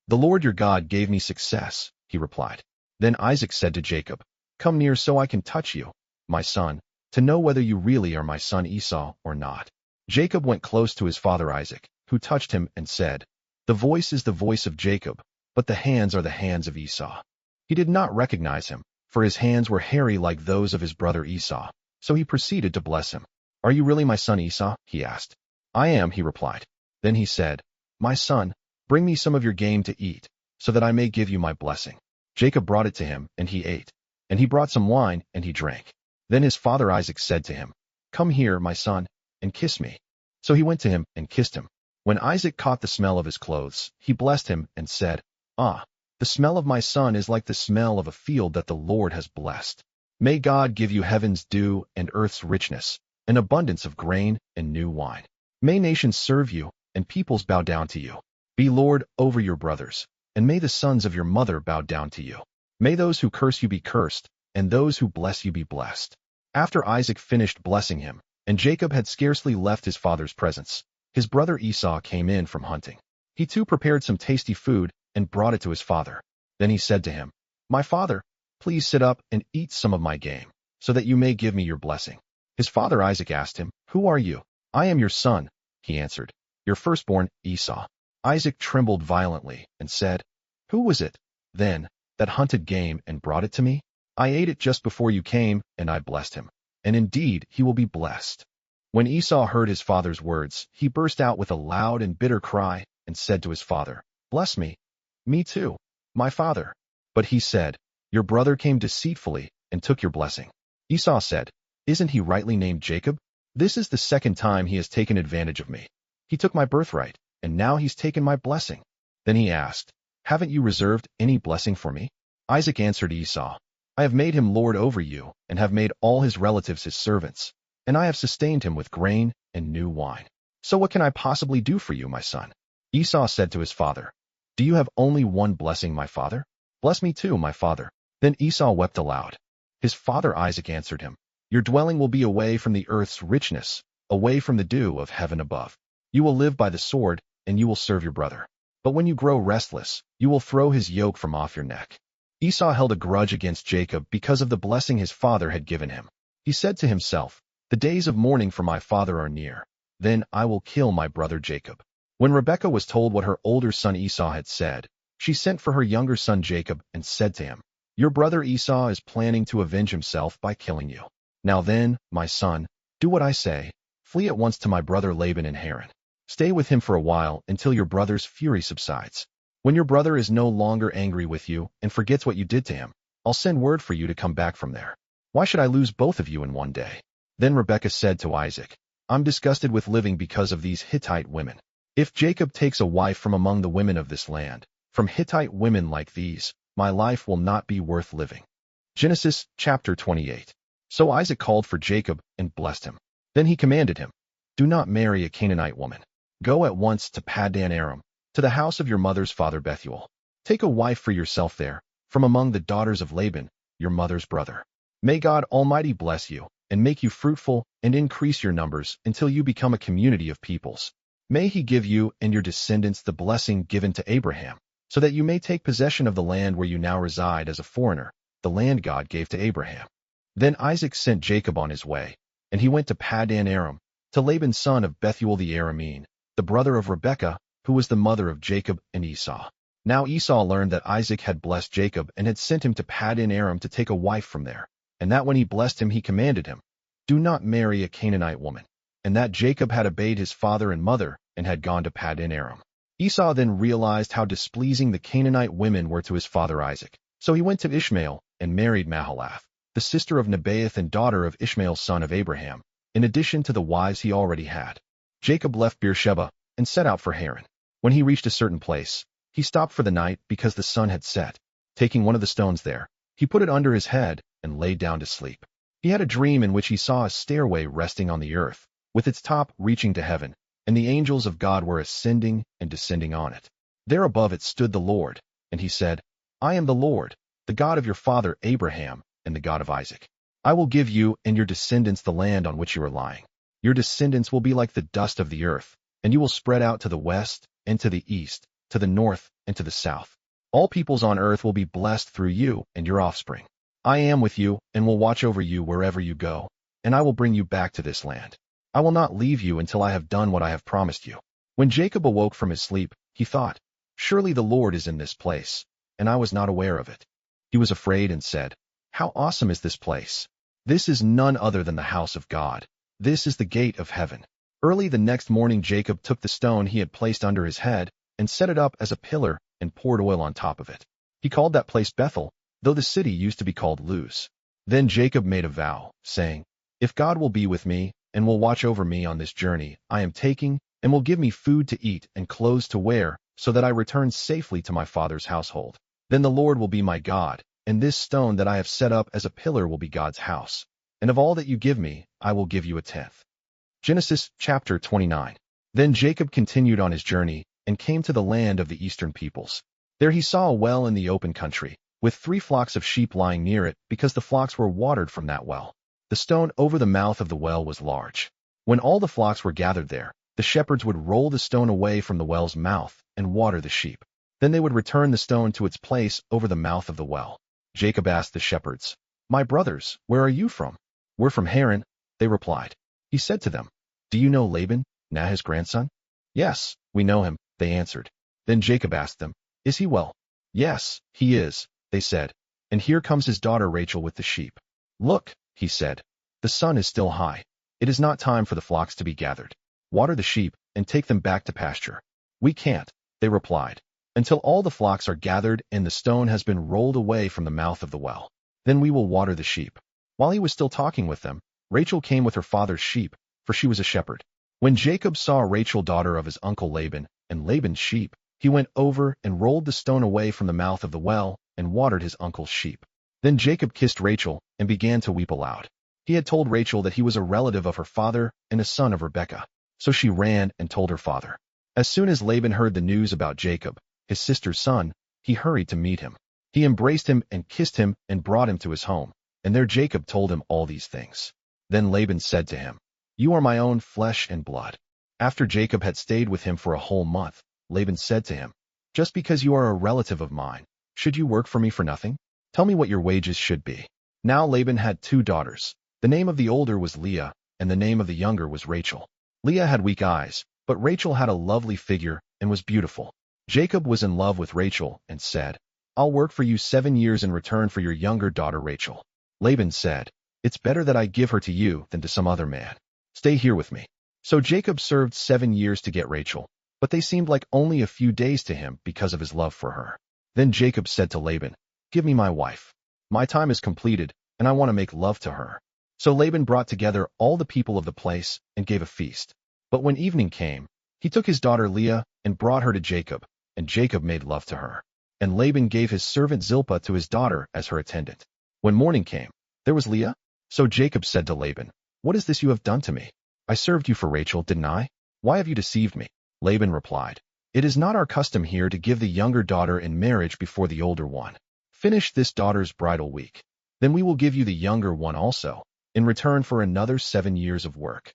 Speaker 1: "The Lord your God gave me success," he replied. Then Isaac said to Jacob, "Come near so I can touch you, my son, to know whether you really are my son Esau or not." Jacob went close to his father Isaac, who touched him and said, "The voice is the voice of Jacob, but the hands are the hands of Esau." He did not recognize him, for his hands were hairy like those of his brother Esau, so he proceeded to bless him. "Are you really my son Esau?" he asked. "I am," he replied. Then he said, "My son, bring me some of your game to eat, so that I may give you my blessing." Jacob brought it to him, and he ate. And he brought some wine, and he drank. Then his father Isaac said to him, "Come here, my son, and kiss me." So he went to him and kissed him. When Isaac caught the smell of his clothes, he blessed him and said, "Ah, the smell of my son is like the smell of a field that the Lord has blessed. May God give you heaven's dew and earth's richness, an abundance of grain and new wine. May nations serve you, and peoples bow down to you. Be Lord over your brothers, and may the sons of your mother bow down to you. May those who curse you be cursed, and those who bless you be blessed." After Isaac finished blessing him, and Jacob had scarcely left his father's presence, his brother Esau came in from hunting. He too prepared some tasty food and brought it to his father. Then he said to him, "My father, please sit up and eat some of my game, so that you may give me your blessing." His father Isaac asked him, "Who are you?" "I am your son," he answered, "your firstborn Esau." Isaac trembled violently and said, "Who was it, then, that hunted game and brought it to me? I ate it just before you came, and I blessed him, and indeed he will be blessed." When Esau heard his father's words, he burst out with a loud and bitter cry and said to his father, "Bless me, me too, my father." But he said, "Your brother came deceitfully and took your blessing." Esau said, "Isn't he rightly named Jacob? This is the second time he has taken advantage of me. He took my birthright, and now he's taken my blessing." Then he asked, "Haven't you reserved any blessing for me?" Isaac answered Esau, "I have made him lord over you, and have made all his relatives his servants, and I have sustained him with grain and new wine. So what can I possibly do for you, my son?" Esau said to his father, "Do you have only one blessing, my father? Bless me too, my father." Then Esau wept aloud. His father Isaac answered him, "Your dwelling will be away from the earth's richness, away from the dew of heaven above. You will live by the sword, and you will serve your brother. But when you grow restless, you will throw his yoke from off your neck." Esau held a grudge against Jacob because of the blessing his father had given him. He said to himself, "The days of mourning for my father are near. Then I will kill my brother Jacob." When Rebekah was told what her older son Esau had said, she sent for her younger son Jacob and said to him, "Your brother Esau is planning to avenge himself by killing you. Now then, my son, do what I say. Flee at once to my brother Laban in Haran. Stay with him for a while until your brother's fury subsides. When your brother is no longer angry with you and forgets what you did to him, I'll send word for you to come back from there. Why should I lose both of you in one day?" Then Rebekah said to Isaac, "I'm disgusted with living because of these Hittite women. If Jacob takes a wife from among the women of this land, from Hittite women like these, my life will not be worth living." Genesis chapter 28. So Isaac called for Jacob and blessed him. Then he commanded him, "Do not marry a Canaanite woman. Go at once to Paddan Aram, to the house of your mother's father Bethuel. Take a wife for yourself there, from among the daughters of Laban, your mother's brother. May God Almighty bless you, and make you fruitful, and increase your numbers until you become a community of peoples. May he give you and your descendants the blessing given to Abraham, so that you may take possession of the land where you now reside as a foreigner, the land God gave to Abraham." Then Isaac sent Jacob on his way, and he went to Paddan Aram, to Laban son of Bethuel the Aramean, the brother of Rebekah, who was the mother of Jacob and Esau. Now Esau learned that Isaac had blessed Jacob and had sent him to Paddan Aram to take a wife from there, and that when he blessed him he commanded him, "Do not marry a Canaanite woman," and that Jacob had obeyed his father and mother and had gone to Paddan Aram. Esau then realized how displeasing the Canaanite women were to his father Isaac, so he went to Ishmael and married Mahalath, the sister of Nebaioth and daughter of Ishmael son of Abraham, in addition to the wives he already had. Jacob left Beersheba and set out for Haran. When he reached a certain place, he stopped for the night because the sun had set. Taking one of the stones there, he put it under his head and lay down to sleep. He had a dream in which he saw a stairway resting on the earth, with its top reaching to heaven, and the angels of God were ascending and descending on it. There above it stood the Lord, and he said, I am the Lord, the God of your father Abraham and the God of Isaac. I will give you and your descendants the land on which you are lying. Your descendants will be like the dust of the earth, and you will spread out to the west and to the east, to the north and to the south. All peoples on earth will be blessed through you and your offspring. I am with you and will watch over you wherever you go, and I will bring you back to this land. I will not leave you until I have done what I have promised you. When Jacob awoke from his sleep, he thought, Surely the Lord is in this place, and I was not aware of it. He was afraid and said, How awesome is this place! This is none other than the house of God. This is the gate of heaven. Early the next morning Jacob took the stone he had placed under his head and set it up as a pillar and poured oil on top of it. He called that place Bethel, though the city used to be called Luz. Then Jacob made a vow, saying, If God will be with me and will watch over me on this journey I am taking, and will give me food to eat and clothes to wear, so that I return safely to my father's household, then the Lord will be my God, and this stone that I have set up as a pillar will be God's house. And of all that you give me, I will give you a tenth. Genesis chapter 29. Then Jacob continued on his journey and came to the land of the eastern peoples. There he saw a well in the open country, with 3 flocks of sheep lying near it, because the flocks were watered from that well. The stone over the mouth of the well was large. When all the flocks were gathered there, the shepherds would roll the stone away from the well's mouth and water the sheep. Then they would return the stone to its place over the mouth of the well. Jacob asked the shepherds, My brothers, where are you from? We're from Haran, they replied. He said to them, Do you know Laban, Nahor's grandson? Yes, we know him, they answered. Then Jacob asked them, Is he well? Yes, he is, they said, and here comes his daughter Rachel with the sheep. Look, he said, the sun is still high. It is not time for the flocks to be gathered. Water the sheep and take them back to pasture. We can't, they replied, until all the flocks are gathered and the stone has been rolled away from the mouth of the well. Then we will water the sheep. While he was still talking with them, Rachel came with her father's sheep, for she was a shepherd. When Jacob saw Rachel, daughter of his uncle Laban, and Laban's sheep, he went over and rolled the stone away from the mouth of the well and watered his uncle's sheep. Then Jacob kissed Rachel and began to weep aloud. He had told Rachel that he was a relative of her father and a son of Rebekah. So she ran and told her father. As soon as Laban heard the news about Jacob, his sister's son, he hurried to meet him. He embraced him and kissed him and brought him to his home, and there Jacob told him all these things. Then Laban said to him, You are my own flesh and blood. After Jacob had stayed with him for a whole month, Laban said to him, Just because you are a relative of mine, should you work for me for nothing? Tell me what your wages should be. Now Laban had 2 daughters. The name of the older was Leah, and the name of the younger was Rachel. Leah had weak eyes, but Rachel had a lovely figure and was beautiful. Jacob was in love with Rachel and said, I'll work for you 7 years in return for your younger daughter Rachel. Laban said, It's better that I give her to you than to some other man. Stay here with me. So Jacob served 7 years to get Rachel, but they seemed like only a few days to him because of his love for her. Then Jacob said to Laban, Give me my wife. My time is completed, and I want to make love to her. So Laban brought together all the people of the place and gave a feast. But when evening came, he took his daughter Leah and brought her to Jacob, and Jacob made love to her. And Laban gave his servant Zilpah to his daughter as her attendant. When morning came, there was Leah. So Jacob said to Laban, What is this you have done to me? I served you for Rachel, didn't I? Why have you deceived me? Laban replied, It is not our custom here to give the younger daughter in marriage before the older one. Finish this daughter's bridal week. Then we will give you the younger one also, in return for another 7 years of work.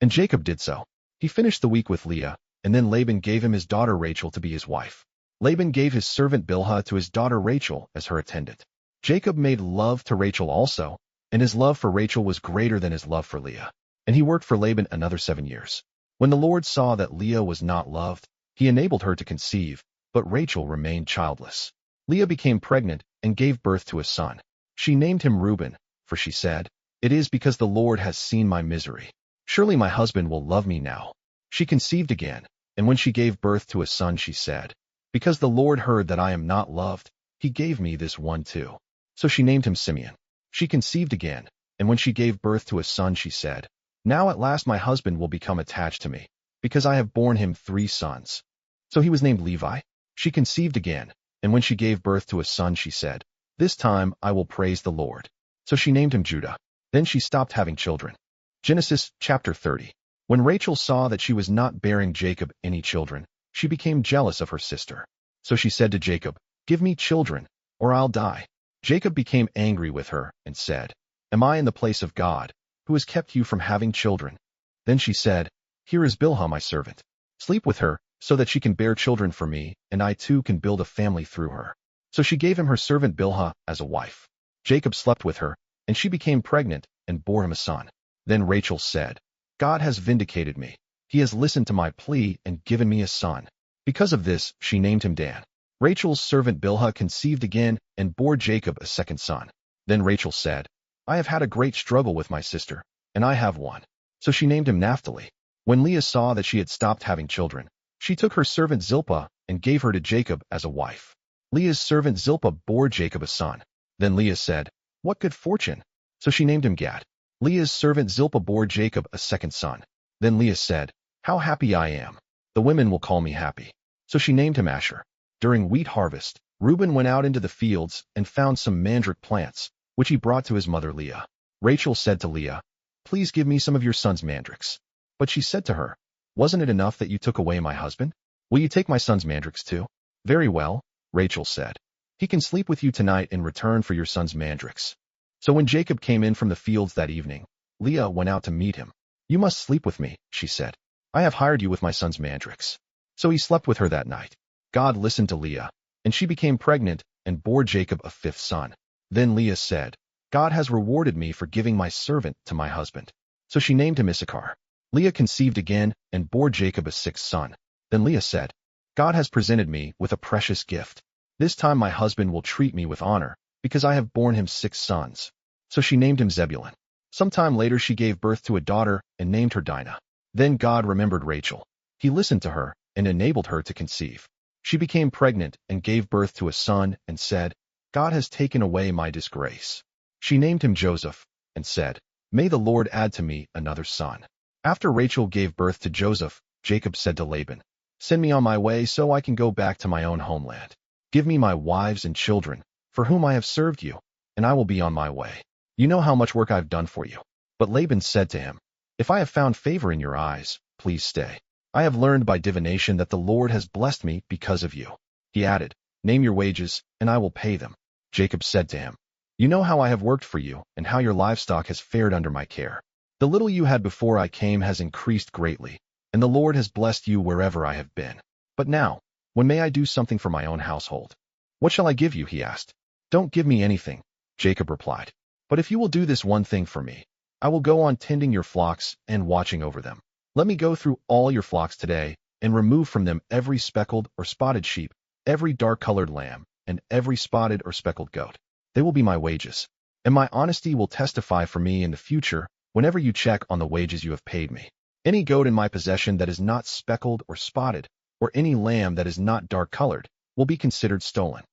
Speaker 1: And Jacob did so. He finished the week with Leah, and then Laban gave him his daughter Rachel to be his wife. Laban gave his servant Bilhah to his daughter Rachel as her attendant. Jacob made love to Rachel also, and his love for Rachel was greater than his love for Leah. And he worked for Laban another 7 years. When the Lord saw that Leah was not loved, he enabled her to conceive, but Rachel remained childless. Leah became pregnant and gave birth to a son. She named him Reuben, for she said, It is because the Lord has seen my misery. Surely my husband will love me now. She conceived again, and when she gave birth to a son she said, Because the Lord heard that I am not loved, he gave me this one too. So she named him Simeon. She conceived again, and when she gave birth to a son she said, Now at last my husband will become attached to me, because I have borne him 3 sons. So he was named Levi. She conceived again, and when she gave birth to a son, she said, "This time I will praise the Lord." So she named him Judah. Then she stopped having children. Genesis chapter 30. When Rachel saw that she was not bearing Jacob any children, she became jealous of her sister. So she said to Jacob, "Give me children, or I'll die." Jacob became angry with her and said, "Am I in the place of God, who has kept you from having children?" Then she said, "Here is Bilhah my servant. Sleep with her, so that she can bear children for me, and I too can build a family through her." So she gave him her servant Bilhah as a wife. Jacob slept with her, and she became pregnant and bore him a son. Then Rachel said, "God has vindicated me. He has listened to my plea and given me a son." Because of this, she named him Dan. Rachel's servant Bilhah conceived again and bore Jacob a second son. Then Rachel said, "I have had a great struggle with my sister, and I have won." So she named him Naphtali. When Leah saw that she had stopped having children, she took her servant Zilpah and gave her to Jacob as a wife. Leah's servant Zilpah bore Jacob a son. Then Leah said, "What good fortune!" So she named him Gad. Leah's servant Zilpah bore Jacob a second son. Then Leah said, "How happy I am! The women will call me happy." So she named him Asher. During wheat harvest, Reuben went out into the fields and found some mandrake plants, which he brought to his mother Leah. Rachel said to Leah, "Please give me some of your son's mandrakes." But she said to her, "Wasn't it enough that you took away my husband? Will you take my son's mandrakes too?" "Very well," Rachel said. "He can sleep with you tonight in return for your son's mandrakes." So when Jacob came in from the fields that evening, Leah went out to meet him. "You must sleep with me," she said. "I have hired you with my son's mandrakes." So he slept with her that night. God listened to Leah, and she became pregnant and bore Jacob a 5th son. Then Leah said, "God has rewarded me for giving my servant to my husband." So she named him Issachar. Leah conceived again and bore Jacob a 6th son. Then Leah said, "God has presented me with a precious gift. This time my husband will treat me with honor, because I have borne him 6 sons." So she named him Zebulun. Sometime later she gave birth to a daughter and named her Dinah. Then God remembered Rachel. He listened to her and enabled her to conceive. She became pregnant and gave birth to a son and said, "God has taken away my disgrace." She named him Joseph and said, "May the Lord add to me another son." After Rachel gave birth to Joseph, Jacob said to Laban, "Send me on my way so I can go back to my own homeland. Give me my wives and children, for whom I have served you, and I will be on my way. You know how much work I have done for you." But Laban said to him, "If I have found favor in your eyes, please stay. I have learned by divination that the Lord has blessed me because of you." He added, "Name your wages, and I will pay them." Jacob said to him, "You know how I have worked for you, and how your livestock has fared under my care. The little you had before I came has increased greatly, and the Lord has blessed you wherever I have been. But now, when may I do something for my own household?" "What shall I give you?" he asked. "Don't give me anything," Jacob replied. "But if you will do this one thing for me, I will go on tending your flocks and watching over them. Let me go through all your flocks today and remove from them every speckled or spotted sheep, every dark-colored lamb, and every spotted or speckled goat. They will be my wages, and my honesty will testify for me in the future whenever you check on the wages you have paid me. Any goat in my possession that is not speckled or spotted, or any lamb that is not dark-colored, will be considered stolen."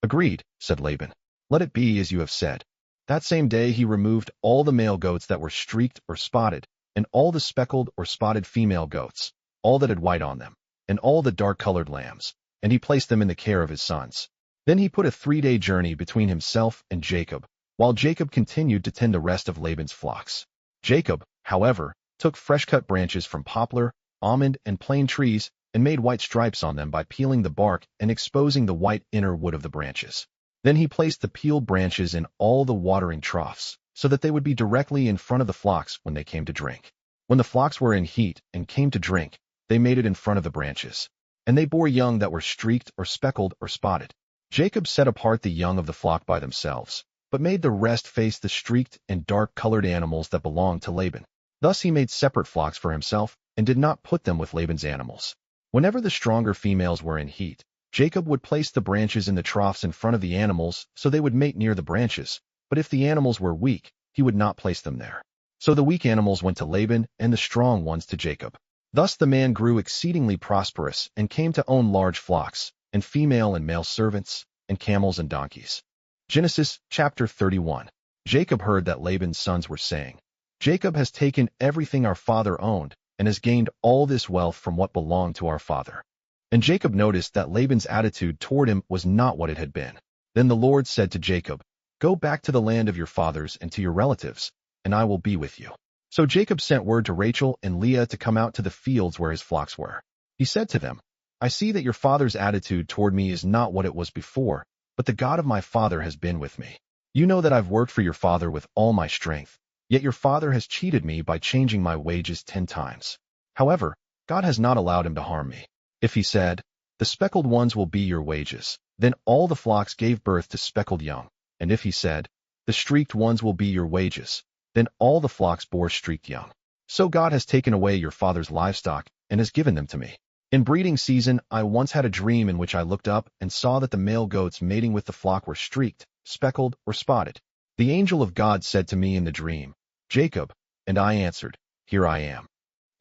Speaker 1: "Agreed," said Laban. "Let it be as you have said." That same day he removed all the male goats that were streaked or spotted, and all the speckled or spotted female goats, all that had white on them, and all the dark-colored lambs, and he placed them in the care of his sons. Then he put a 3-day journey between himself and Jacob, while Jacob continued to tend the rest of Laban's flocks. Jacob, however, took fresh-cut branches from poplar, almond, and plane trees and made white stripes on them by peeling the bark and exposing the white inner wood of the branches. Then he placed the peeled branches in all the watering troughs, so that they would be directly in front of the flocks when they came to drink. When the flocks were in heat and came to drink, they made it in front of the branches, and they bore young that were streaked or speckled or spotted. Jacob set apart the young of the flock by themselves, but made the rest face the streaked and dark-colored animals that belonged to Laban. Thus he made separate flocks for himself and did not put them with Laban's animals. Whenever the stronger females were in heat, Jacob would place the branches in the troughs in front of the animals so they would mate near the branches, but if the animals were weak, he would not place them there. So the weak animals went to Laban and the strong ones to Jacob. Thus the man grew exceedingly prosperous and came to own large flocks, and female and male servants, and camels and donkeys. Genesis chapter 31. Jacob heard that Laban's sons were saying, "Jacob has taken everything our father owned, and has gained all this wealth from what belonged to our father." And Jacob noticed that Laban's attitude toward him was not what it had been. Then the Lord said to Jacob, "Go back to the land of your fathers and to your relatives, and I will be with you." So Jacob sent word to Rachel and Leah to come out to the fields where his flocks were. He said to them, "I see that your father's attitude toward me is not what it was before, but the God of my father has been with me. You know that I've worked for your father with all my strength, yet your father has cheated me by changing my wages 10 times. However, God has not allowed him to harm me. If he said, 'The speckled ones will be your wages,' then all the flocks gave birth to speckled young. And if he said, 'The streaked ones will be your wages,' then all the flocks bore streaked young. So God has taken away your father's livestock and has given them to me. In breeding season, I once had a dream in which I looked up and saw that the male goats mating with the flock were streaked, speckled, or spotted. The angel of God said to me in the dream, 'Jacob,' and I answered, 'Here I am.'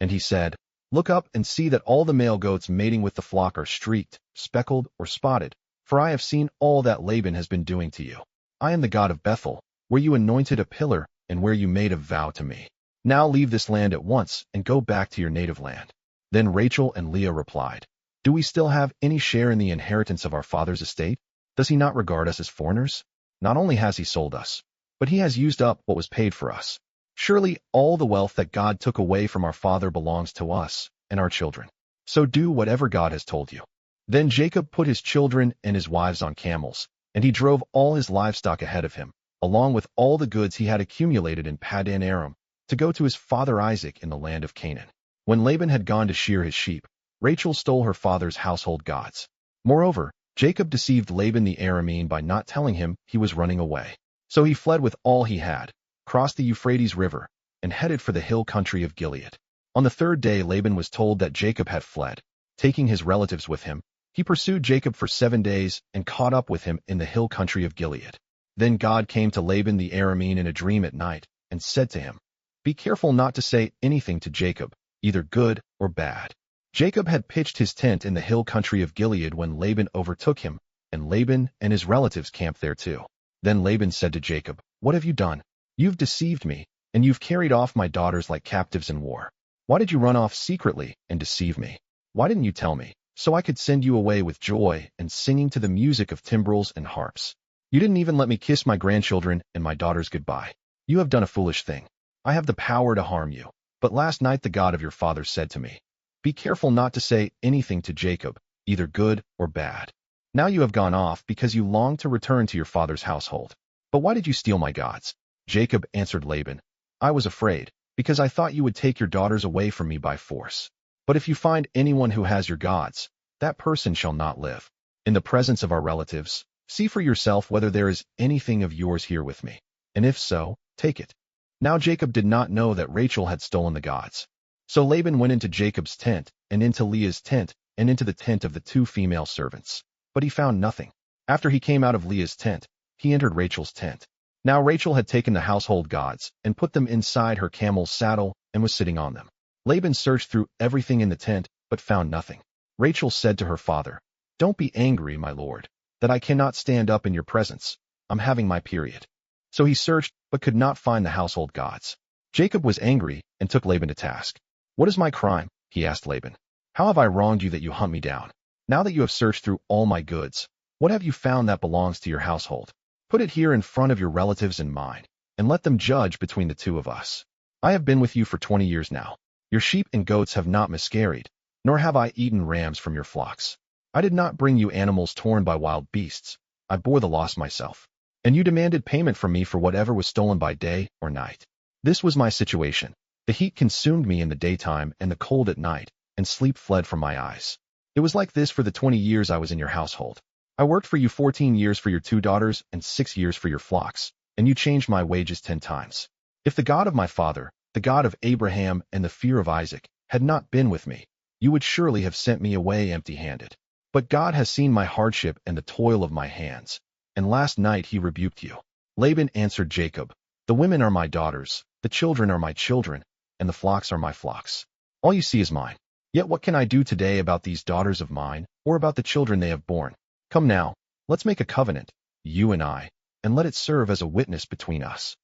Speaker 1: And he said, 'Look up and see that all the male goats mating with the flock are streaked, speckled, or spotted, for I have seen all that Laban has been doing to you. I am the God of Bethel, where you anointed a pillar and where you made a vow to me. Now leave this land at once and go back to your native land.' Then Rachel and Leah replied, 'Do we still have any share in the inheritance of our father's estate? Does he not regard us as foreigners? Not only has he sold us, but he has used up what was paid for us. Surely all the wealth that God took away from our father belongs to us and our children. So do whatever God has told you.' Then Jacob put his children and his wives on camels, and he drove all his livestock ahead of him, along with all the goods he had accumulated in Paddan Aram, to go to his father Isaac in the land of Canaan. When Laban had gone to shear his sheep, Rachel stole her father's household gods. Moreover, Jacob deceived Laban the Aramean by not telling him he was running away. So he fled with all he had, crossed the Euphrates River, and headed for the hill country of Gilead. On the third day Laban was told that Jacob had fled. Taking his relatives with him, he pursued Jacob for 7 days and caught up with him in the hill country of Gilead. Then God came to Laban the Aramean in a dream at night and said to him, 'Be careful not to say anything to Jacob, either good or bad.' Jacob had pitched his tent in the hill country of Gilead when Laban overtook him, and Laban and his relatives camped there too. Then Laban said to Jacob, 'What have you done? You've deceived me, and you've carried off my daughters like captives in war. Why did you run off secretly and deceive me? Why didn't you tell me, so I could send you away with joy and singing to the music of timbrels and harps? You didn't even let me kiss my grandchildren and my daughters goodbye. You have done a foolish thing. I have the power to harm you. But last night the God of your father said to me, "Be careful not to say anything to Jacob, either good or bad." Now you have gone off because you long to return to your father's household. But why did you steal my gods?' Jacob answered Laban, 'I was afraid, because I thought you would take your daughters away from me by force. But if you find anyone who has your gods, that person shall not live. In the presence of our relatives, see for yourself whether there is anything of yours here with me, and if so, take it.' Now Jacob did not know that Rachel had stolen the gods. So Laban went into Jacob's tent, and into Leah's tent, and into the tent of the 2 female servants. But he found nothing. After he came out of Leah's tent, he entered Rachel's tent. Now Rachel had taken the household gods, and put them inside her camel's saddle, and was sitting on them. Laban searched through everything in the tent, but found nothing. Rachel said to her father, 'Don't be angry, my lord, that I cannot stand up in your presence. I'm having my period.' So he searched, but could not find the household gods. Jacob was angry and took Laban to task. 'What is my crime?' he asked Laban. 'How have I wronged you that you hunt me down? Now that you have searched through all my goods, what have you found that belongs to your household? Put it here in front of your relatives and mine, and let them judge between the 2 of us. I have been with you for 20 years now. Your sheep and goats have not miscarried, nor have I eaten rams from your flocks. I did not bring you animals torn by wild beasts. I bore the loss myself. And you demanded payment from me for whatever was stolen by day or night. This was my situation. The heat consumed me in the daytime and the cold at night, and sleep fled from my eyes. It was like this for the 20 years I was in your household. I worked for you 14 years for your 2 daughters and 6 years for your flocks, and you changed my wages 10 times. If the God of my father, the God of Abraham and the fear of Isaac, had not been with me, you would surely have sent me away empty-handed. But God has seen my hardship and the toil of my hands, and last night he rebuked you.' Laban answered Jacob, 'The women are my daughters, the children are my children, and the flocks are my flocks. All you see is mine. Yet what can I do today about these daughters of mine, or about the children they have borne? Come now, let's make a covenant, you and I, and let it serve as a witness between us.'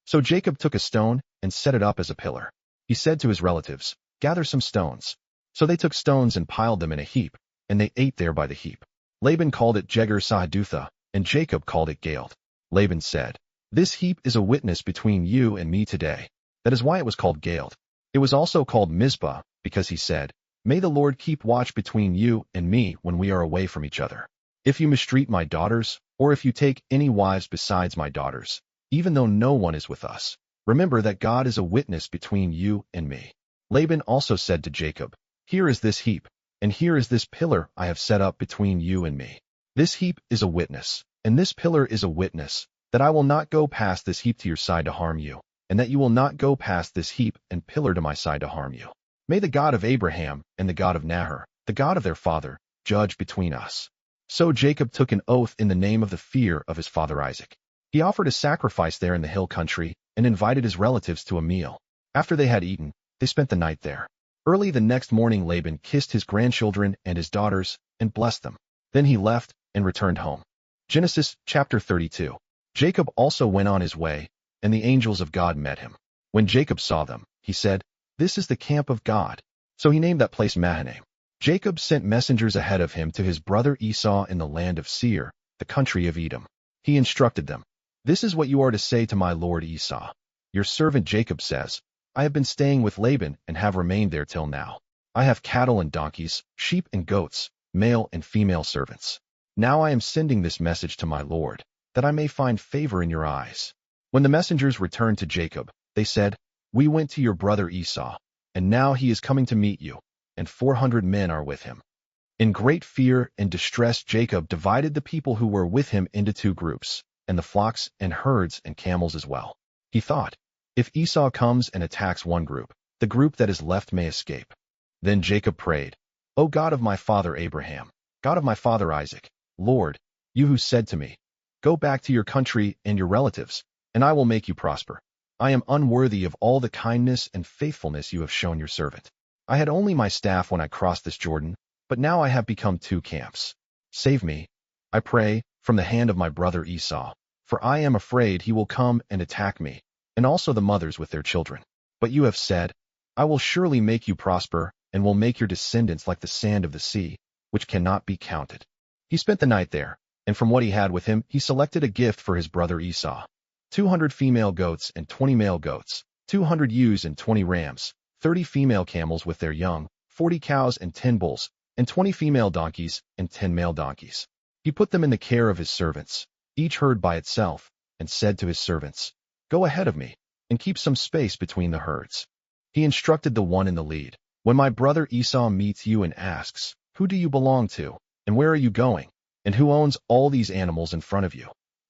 Speaker 1: So Jacob took a stone and set it up as a pillar. He said to his relatives, gather some stones. So they took stones and piled them in a heap, and they ate there by the heap. Laban called it Jegar-Sahadutha, and Jacob called it Galeed. Laban said, "This heap is a witness between you and me today." That is why it was called Galeed. It was also called Mizpah, because he said, "May the Lord keep watch between you and me when we are away from each other. If you mistreat my daughters, or if you take any wives besides my daughters, even though no one is with us, remember that God is a witness between you and me." Laban also said to Jacob, "Here is this heap, and here is this pillar I have set up between you and me. This heap is a witness, and this pillar is a witness, that I will not go past this heap to your side to harm you, and that you will not go past this heap and pillar to my side to harm you. May the God of Abraham and the God of Nahor, the God of their father, judge between us." So Jacob took an oath in the name of the fear of his father Isaac. He offered a sacrifice there in the hill country and invited his relatives to a meal. After they had eaten, they spent the night there. Early the next morning Laban kissed his grandchildren and his daughters and blessed them. Then he left and returned home. Genesis chapter 32. Jacob also went on his way, and the angels of God met him. When Jacob saw them, he said, "This is the camp of God." So he named that place Mahanaim. Jacob sent messengers ahead of him to his brother Esau in the land of Seir, the country of Edom. He instructed them, "This is what you are to say to my lord Esau. Your servant Jacob says, I have been staying with Laban and have remained there till now. I have cattle and donkeys, sheep and goats, male and female servants. Now I am sending this message to my lord, that I may find favor in your eyes." When the messengers returned to Jacob, they said, "We went to your brother Esau, and now he is coming to meet you, and 400 men are with him." In great fear and distress Jacob divided the people who were with him into two groups, and the flocks and herds and camels as well. He thought, if Esau comes and attacks one group, the group that is left may escape. Then Jacob prayed, "O God of my father Abraham, God of my father Isaac, Lord, you who said to me, 'Go back to your country and your relatives, and I will make you prosper.' I am unworthy of all the kindness and faithfulness you have shown your servant. I had only my staff when I crossed this Jordan, but now I have become two camps. Save me, I pray, from the hand of my brother Esau, for I am afraid he will come and attack me, and also the mothers with their children. But you have said, 'I will surely make you prosper, and will make your descendants like the sand of the sea, which cannot be counted.'" He spent the night there, and from what he had with him he selected a gift for his brother Esau: 200 female goats and 20 male goats, 200 ewes and 20 rams, 30 female camels with their young, 40 cows and 10 bulls, and 20 female donkeys and 10 male donkeys. He put them in the care of his servants, each herd by itself, and said to his servants, "Go ahead of me, and keep some space between the herds." He instructed the one in the lead, "When my brother Esau meets you and asks, 'Who do you belong to, and where are you going, and who owns all these animals in front of you?'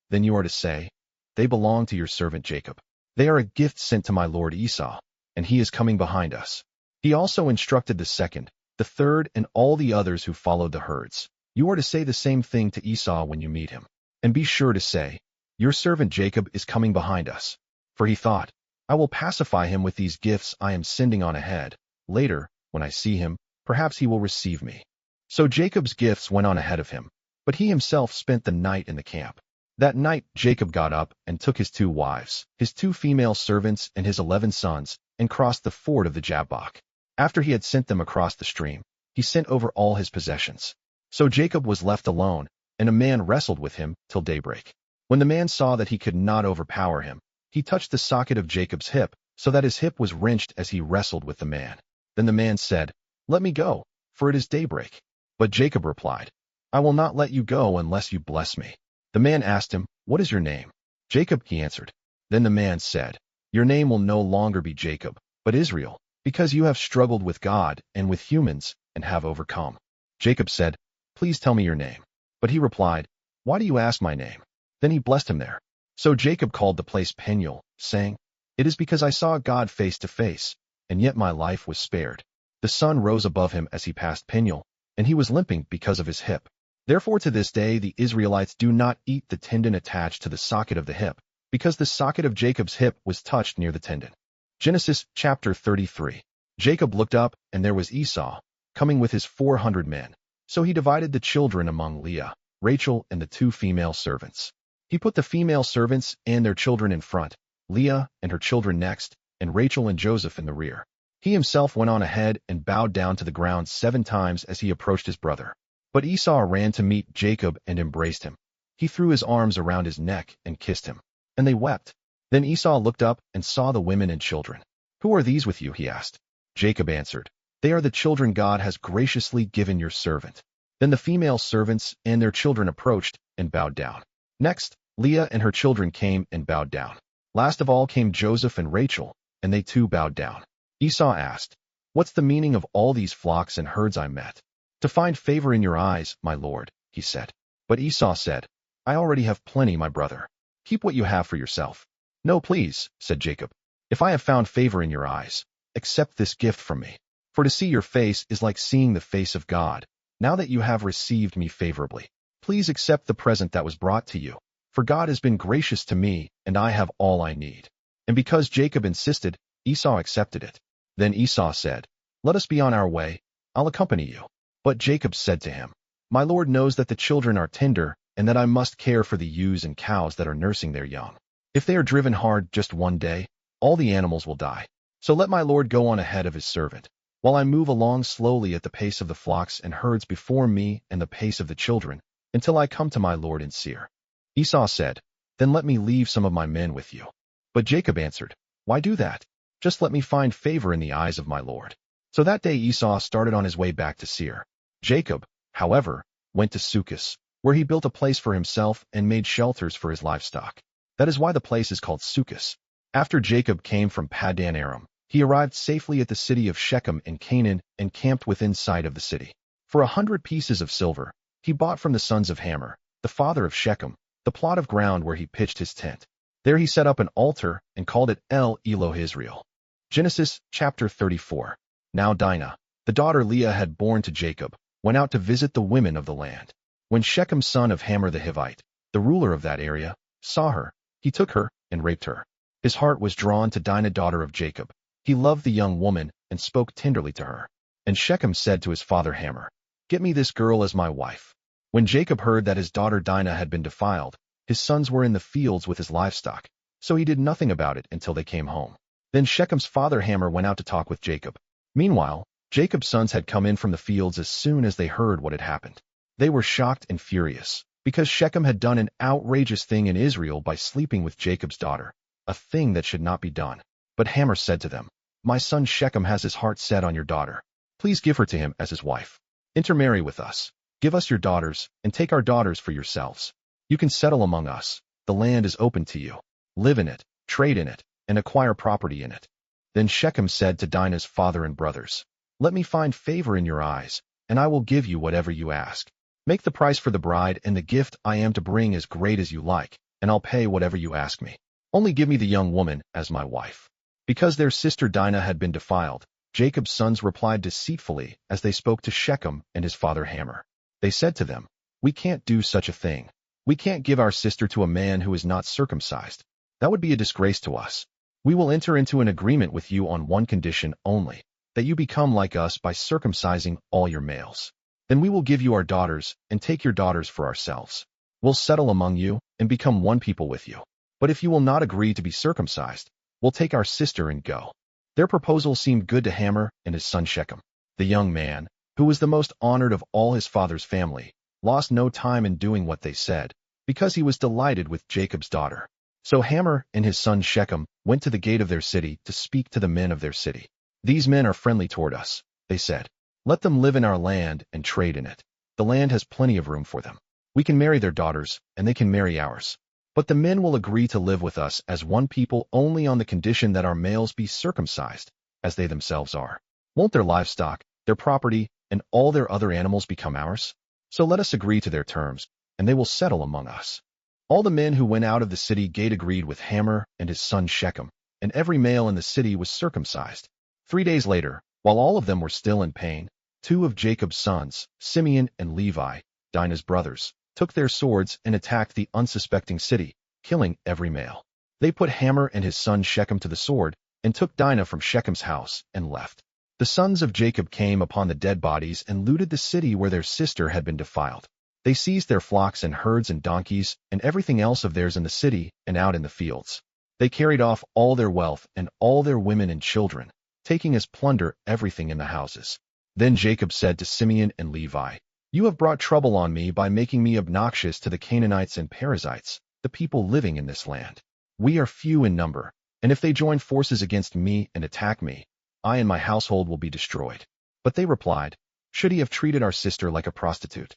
Speaker 1: then you are to say, 'They belong to your servant Jacob. They are a gift sent to my lord Esau, and he is coming behind us.'" He also instructed the second, the third, and all the others who followed the herds, "You are to say the same thing to Esau when you meet him, and be sure to say, 'Your servant Jacob is coming behind us.'" For he thought, "I will pacify him with these gifts I am sending on ahead. Later, when I see him, perhaps he will receive me." So Jacob's gifts went on ahead of him, but he himself spent the night in the camp. That night Jacob got up and took his 2 wives, his 2 female servants, and his 11 sons, and crossed the ford of the Jabbok. After he had sent them across the stream, he sent over all his possessions. So Jacob was left alone, and a man wrestled with him till daybreak. When the man saw that he could not overpower him, he touched the socket of Jacob's hip, so that his hip was wrenched as he wrestled with the man. Then the man said, "Let me go, for it is daybreak." But Jacob replied, "I will not let you go unless you bless me." The man asked him, "What is your name?" "Jacob," he answered. Then the man said, "Your name will no longer be Jacob, but Israel, because you have struggled with God and with humans, and have overcome." Jacob said, "Please tell me your name." But he replied, "Why do you ask my name?" Then he blessed him there. So Jacob called the place Peniel, saying, "It is because I saw God face to face, and yet my life was spared." The sun rose above him as he passed Peniel, and he was limping because of his hip. Therefore to this day the Israelites do not eat the tendon attached to the socket of the hip, because the socket of Jacob's hip was touched near the tendon. Genesis chapter 33. Jacob looked up, and there was Esau, coming with his 400 men. So he divided the children among Leah, Rachel, and the 2 female servants. He put the female servants and their children in front, Leah and her children next, and Rachel and Joseph in the rear. He himself went on ahead and bowed down to the ground 7 times as he approached his brother. But Esau ran to meet Jacob and embraced him. He threw his arms around his neck and kissed him. And they wept. Then Esau looked up and saw the women and children. "Who are these with you?" he asked. Jacob answered, "They are the children God has graciously given your servant." Then the female servants and their children approached and bowed down. Next, Leah and her children came and bowed down. Last of all came Joseph and Rachel, and they too bowed down. Esau asked, "What's the meaning of all these flocks and herds I met?" "To find favor in your eyes, my lord," he said. But Esau said, "I already have plenty, my brother. Keep what you have for yourself." "No, please," said Jacob. "If I have found favor in your eyes, accept this gift from me. For to see your face is like seeing the face of God. Now that you have received me favorably, please accept the present that was brought to you. For God has been gracious to me, and I have all I need." And because Jacob insisted, Esau accepted it. Then Esau said, "Let us be on our way. I'll accompany you." But Jacob said to him, "My lord knows that the children are tender, and that I must care for the ewes and cows that are nursing their young. If they are driven hard just one day, all the animals will die. So let my lord go on ahead of his servant, while I move along slowly at the pace of the flocks and herds before me and the pace of the children, until I come to my lord in Seir." Esau said, "Then let me leave some of my men with you." But Jacob answered, "Why do that? Just let me find favor in the eyes of my lord." So that day Esau started on his way back to Seir. Jacob, however, went to Succoth, where he built a place for himself and made shelters for his livestock. That is why the place is called Succoth. After Jacob came from Paddan Aram, he arrived safely at the city of Shechem in Canaan and camped within sight of the city. For 100 pieces of silver, he bought from the sons of Hamor, the father of Shechem, the plot of ground where he pitched his tent. There he set up an altar and called it El Elohe Israel. Genesis chapter 34. Now Dinah, the daughter Leah had borne to Jacob, went out to visit the women of the land. When Shechem son of Hamor the Hivite, the ruler of that area, saw her, he took her and raped her. His heart was drawn to Dinah daughter of Jacob. He loved the young woman and spoke tenderly to her. And Shechem said to his father Hamor, "Get me this girl as my wife." When Jacob heard that his daughter Dinah had been defiled, his sons were in the fields with his livestock, so he did nothing about it until they came home. Then Shechem's father Hamor went out to talk with Jacob. Meanwhile, Jacob's sons had come in from the fields as soon as they heard what had happened. They were shocked and furious, because Shechem had done an outrageous thing in Israel by sleeping with Jacob's daughter, a thing that should not be done. But Hamor said to them, "My son Shechem has his heart set on your daughter. Please give her to him as his wife. Intermarry with us. Give us your daughters, and take our daughters for yourselves. You can settle among us. The land is open to you. Live in it, trade in it, and acquire property in it." Then Shechem said to Dinah's father and brothers, "Let me find favor in your eyes, and I will give you whatever you ask. Make the price for the bride and the gift I am to bring as great as you like, and I'll pay whatever you ask me. Only give me the young woman as my wife." Because their sister Dinah had been defiled, Jacob's sons replied deceitfully as they spoke to Shechem and his father Hamor. They said to them, "We can't do such a thing. We can't give our sister to a man who is not circumcised. That would be a disgrace to us. We will enter into an agreement with you on one condition only, that you become like us by circumcising all your males. Then we will give you our daughters and take your daughters for ourselves. We'll settle among you and become one people with you. But if you will not agree to be circumcised, we'll take our sister and go." Their proposal seemed good to Hamor and his son Shechem. The young man, who was the most honored of all his father's family, lost no time in doing what they said, because he was delighted with Jacob's daughter. So Hamor and his son Shechem went to the gate of their city to speak to the men of their city. "These men are friendly toward us," they said. "Let them live in our land and trade in it. The land has plenty of room for them. We can marry their daughters, and they can marry ours. But the men will agree to live with us as one people only on the condition that our males be circumcised, as they themselves are. Won't their livestock, their property, and all their other animals become ours? So let us agree to their terms, and they will settle among us." All the men who went out of the city gate agreed with Hamor and his son Shechem, and every male in the city was circumcised. 3 days later, while all of them were still in pain, 2 of Jacob's sons, Simeon and Levi, Dinah's brothers, took their swords and attacked the unsuspecting city, killing every male. They put Hamor and his son Shechem to the sword, and took Dinah from Shechem's house and left. The sons of Jacob came upon the dead bodies and looted the city where their sister had been defiled. They seized their flocks and herds and donkeys and everything else of theirs in the city and out in the fields. They carried off all their wealth and all their women and children, taking as plunder everything in the houses. Then Jacob said to Simeon and Levi, "You have brought trouble on me by making me obnoxious to the Canaanites and Perizzites, the people living in this land. We are few in number, and if they join forces against me and attack me, I and my household will be destroyed." But they replied, "Should he have treated our sister like a prostitute?"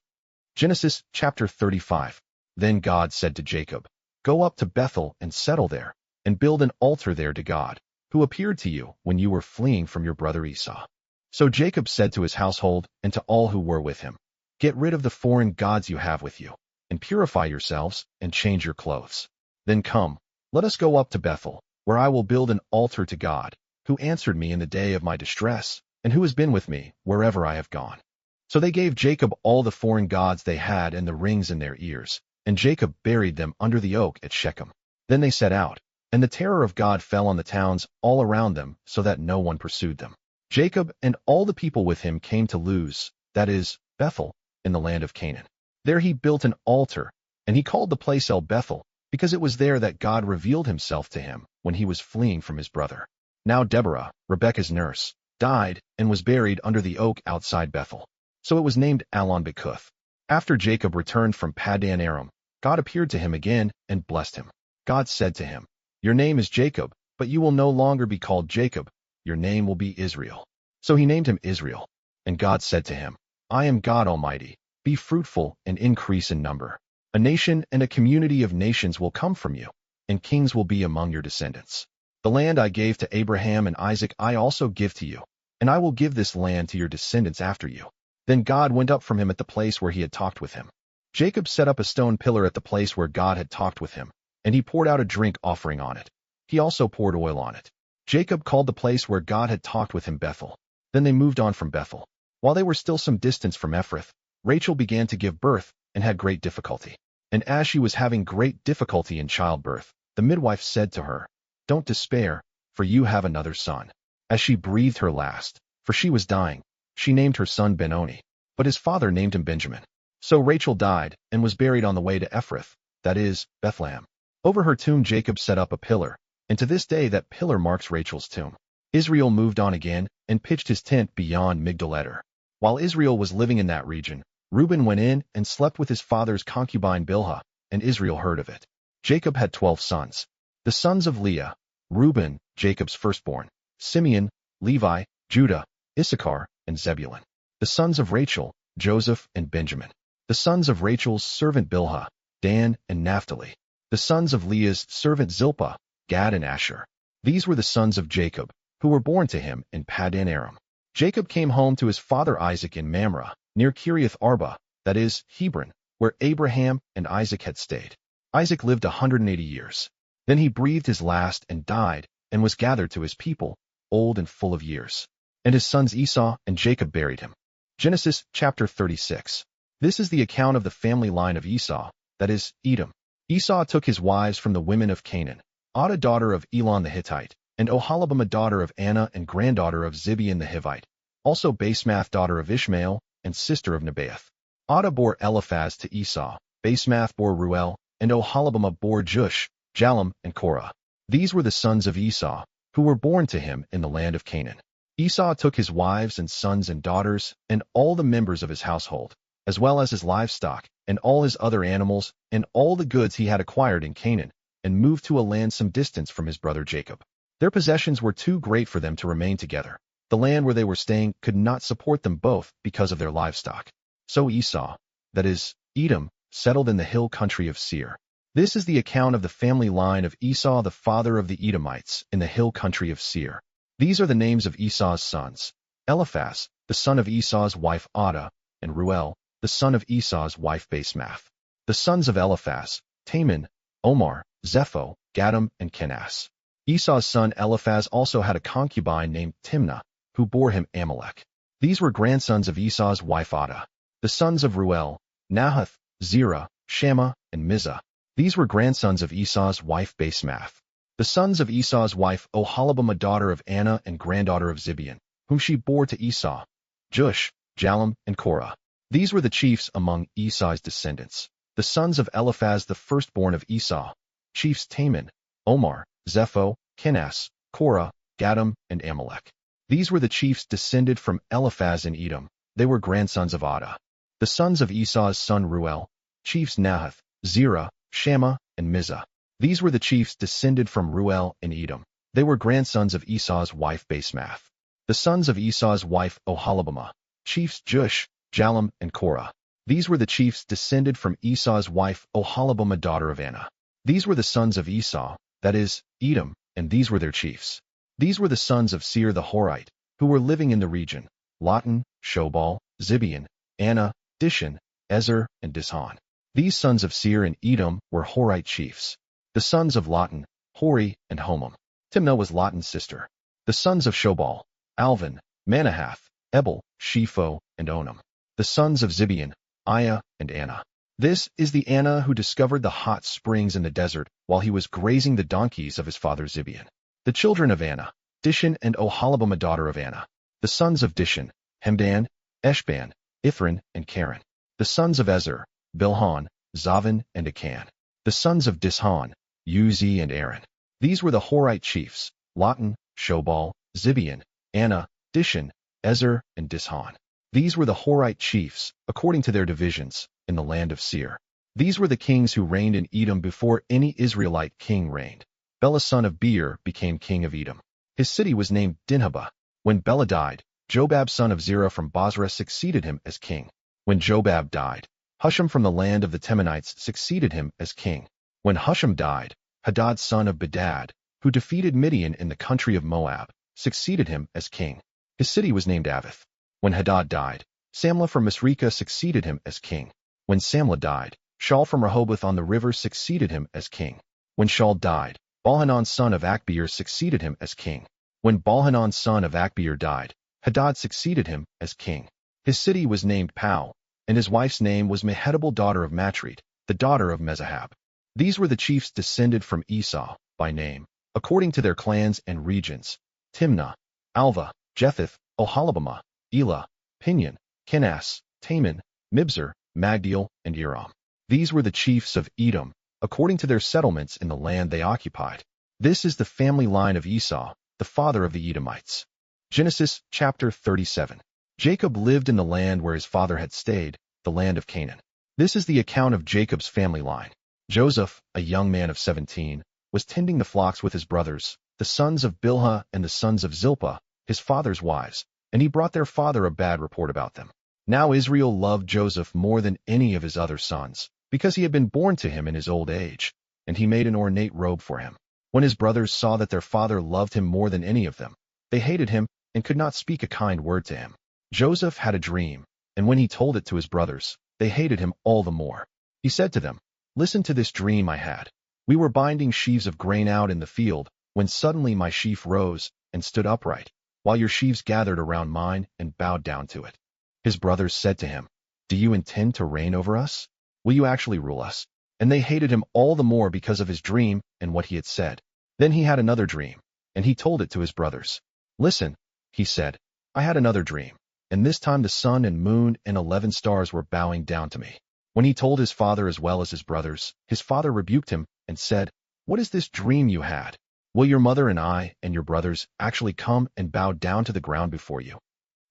Speaker 1: Genesis chapter 35. Then God said to Jacob, "Go up to Bethel and settle there, and build an altar there to God, who appeared to you when you were fleeing from your brother Esau." So Jacob said to his household and to all who were with him, "Get rid of the foreign gods you have with you, and purify yourselves, and change your clothes. Then come, let us go up to Bethel, where I will build an altar to God, who answered me in the day of my distress, and who has been with me wherever I have gone." So they gave Jacob all the foreign gods they had and the rings in their ears, and Jacob buried them under the oak at Shechem. Then they set out, and the terror of God fell on the towns all around them, so that no one pursued them. Jacob and all the people with him came to Luz, that is, Bethel, in the land of Canaan. There he built an altar, and he called the place El Bethel, because it was there that God revealed himself to him when he was fleeing from his brother. Now Deborah, Rebekah's nurse, died and was buried under the oak outside Bethel. So it was named Allon-Bacuth. After Jacob returned from Paddan Aram, God appeared to him again and blessed him. God said to him, "Your name is Jacob, but you will no longer be called Jacob. Your name will be Israel." So he named him Israel. And God said to him, "I am God Almighty. Be fruitful and increase in number. A nation and a community of nations will come from you, and kings will be among your descendants. The land I gave to Abraham and Isaac I also give to you, and I will give this land to your descendants after you." Then God went up from him at the place where he had talked with him. Jacob set up a stone pillar at the place where God had talked with him, and he poured out a drink offering on it. He also poured oil on it. Jacob called the place where God had talked with him Bethel. Then they moved on from Bethel. While they were still some distance from Ephrath, Rachel began to give birth and had great difficulty. And as she was having great difficulty in childbirth, the midwife said to her, "Don't despair, for you have another son." As she breathed her last, for she was dying, she named her son Benoni, but his father named him Benjamin. So Rachel died and was buried on the way to Ephrath, that is, Bethlehem. Over her tomb Jacob set up a pillar, and to this day that pillar marks Rachel's tomb. Israel moved on again and pitched his tent beyond Migdal-eder. While Israel was living in that region, Reuben went in and slept with his father's concubine Bilhah, and Israel heard of it. Jacob had 12 sons. The sons of Leah: Reuben, Jacob's firstborn; Simeon, Levi, Judah, Issachar, and Zebulun. The sons of Rachel: Joseph and Benjamin. The sons of Rachel's servant Bilhah: Dan and Naphtali. The sons of Leah's servant Zilpah: Gad and Asher. These were the sons of Jacob, who were born to him in Paddan Aram. Jacob came home to his father Isaac in Mamre, near Kiriath Arba, that is, Hebron, where Abraham and Isaac had stayed. Isaac lived 180 years. Then he breathed his last and died, and was gathered to his people, old and full of years. And his sons Esau and Jacob buried him. Genesis chapter 36. This is the account of the family line of Esau, that is, Edom. Esau took his wives from the women of Canaan: Adah daughter of Elon the Hittite, and Oholibamah daughter of Anna and granddaughter of Zibeon the Hivite, also Basemath daughter of Ishmael, and sister of Nebaioth. Adah bore Eliphaz to Esau, Basemath bore Ruel, and Oholibamah bore Jush, Jalem, and Korah. These were the sons of Esau, who were born to him in the land of Canaan. Esau took his wives and sons and daughters, and all the members of his household, as well as his livestock, and all his other animals, and all the goods he had acquired in Canaan, and moved to a land some distance from his brother Jacob. Their possessions were too great for them to remain together. The land where they were staying could not support them both because of their livestock. So Esau, that is, Edom, settled in the hill country of Seir. This is the account of the family line of Esau the father of the Edomites in the hill country of Seir. These are the names of Esau's sons: Eliphaz, the son of Esau's wife Adah, and Ruel, the son of Esau's wife Basemath. The sons of Eliphaz: Taman, Omar, Zepho, Gatam, and Kenaz. Esau's son Eliphaz also had a concubine named Timnah, who bore him Amalek. These were grandsons of Esau's wife Adah. The sons of Ruel: Nahath, Zerah, Shammah, and Mizah. These were grandsons of Esau's wife Basemath. The sons of Esau's wife Oholibamah daughter of Anna and granddaughter of Zibeon, whom she bore to Esau: Jush, Jalem, and Korah. These were the chiefs among Esau's descendants. The sons of Eliphaz the firstborn of Esau: chiefs Taman, Omar, Zepho, Kenaz, Korah, Gatam, and Amalek. These were the chiefs descended from Eliphaz in Edom. They were grandsons of Adah. The sons of Esau's son Ruel, chiefs Nahath, Zerah, Shammah, and Mizah. These were the chiefs descended from Ruel in Edom. They were grandsons of Esau's wife Basemath. The sons of Esau's wife Oholibamah, chiefs Jush, Jalem, and Korah. These were the chiefs descended from Esau's wife Oholibamah daughter of Anah. These were the sons of Esau, that is, Edom, and these were their chiefs. These were the sons of Seir the Horite, who were living in the region: Lotan, Shobal, Zibeon, Anah, Dishan, Ezer, and Dishon. These sons of Seir and Edom were Horite chiefs. The sons of Lotan, Hori, and Homam. Timnah was Lotan's sister. The sons of Shobal, Alvan, Manahath, Ebal, Shepho, and Onam. The sons of Zibeon, Aiah, and Anah. This is the Anah who discovered the hot springs in the desert while he was grazing the donkeys of his father Zibeon. The children of Anah, Dishan and Oholibamah daughter of Anah. The sons of Dishan, Hemdan, Eshban, Ithran, and Karen. The sons of Ezer, Bilhan, Zavan, and Akan. The sons of Dishon, Uzi and Aaron. These were the Horite chiefs: Lotan, Shobal, Zibeon, Anah, Dishan, Ezer, and Dishon. These were the Horite chiefs, according to their divisions, in the land of Seir. These were the kings who reigned in Edom before any Israelite king reigned. Bela son of Beer became king of Edom. His city was named Dinhabah. When Bela died, Jobab son of Zerah from Bozrah succeeded him as king. When Jobab died, Husham from the land of the Temanites succeeded him as king. When Husham died, Hadad son of Bedad, who defeated Midian in the country of Moab, succeeded him as king. His city was named Avith. When Hadad died, Samlah from Misreka succeeded him as king. When Samlah died, Shaul from Rehoboth on the river succeeded him as king. When Shaul died, Baalhanan son of Achbeer succeeded him as king. When Baalhanan son of Achbeer died, Hadad succeeded him as king. His city was named Pau, and his wife's name was Mehetabel daughter of Matred, the daughter of Mezahab. These were the chiefs descended from Esau, by name, according to their clans and regions: Timnah, Alva, Jetheth, Oholibamah, Elah, Pinion, Kenaz, Taman, Mibzar, Magdiel, and Iram. These were the chiefs of Edom, according to their settlements in the land they occupied. This is the family line of Esau, the father of the Edomites. Genesis chapter 37. Jacob lived in the land where his father had stayed, the land of Canaan. This is the account of Jacob's family line. Joseph, a young man of 17, was tending the flocks with his brothers, the sons of Bilhah and the sons of Zilpah, his father's wives, and he brought their father a bad report about them. Now Israel loved Joseph more than any of his other sons, because he had been born to him in his old age, and he made an ornate robe for him. When his brothers saw that their father loved him more than any of them, they hated him and could not speak a kind word to him. Joseph had a dream, and when he told it to his brothers, they hated him all the more. He said to them, "Listen to this dream I had. We were binding sheaves of grain out in the field, when suddenly my sheaf rose and stood upright, while your sheaves gathered around mine and bowed down to it." His brothers said to him, "Do you intend to reign over us? Will you actually rule us?" And they hated him all the more because of his dream and what he had said. Then he had another dream, and he told it to his brothers. "Listen," he said, "I had another dream, and this time the sun and moon and 11 stars were bowing down to me." When he told his father as well as his brothers, his father rebuked him and said, "What is this dream you had? Will your mother and I and your brothers actually come and bow down to the ground before you?"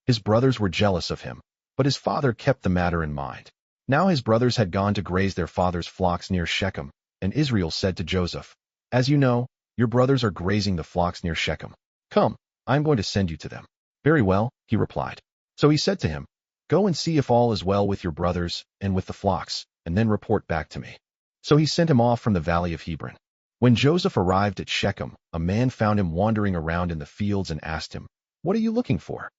Speaker 1: His brothers were jealous of him, but his father kept the matter in mind. Now his brothers had gone to graze their father's flocks near Shechem, and Israel said to Joseph, "As you know, your brothers are grazing the flocks near Shechem. Come, I am going to send you to them." "Very well," he replied. So he said to him, "Go and see if all is well with your brothers and with the flocks, and then report back to me." So he sent him off from the valley of Hebron. When Joseph arrived at Shechem, a man found him wandering around in the fields and asked him, "What are you looking for?"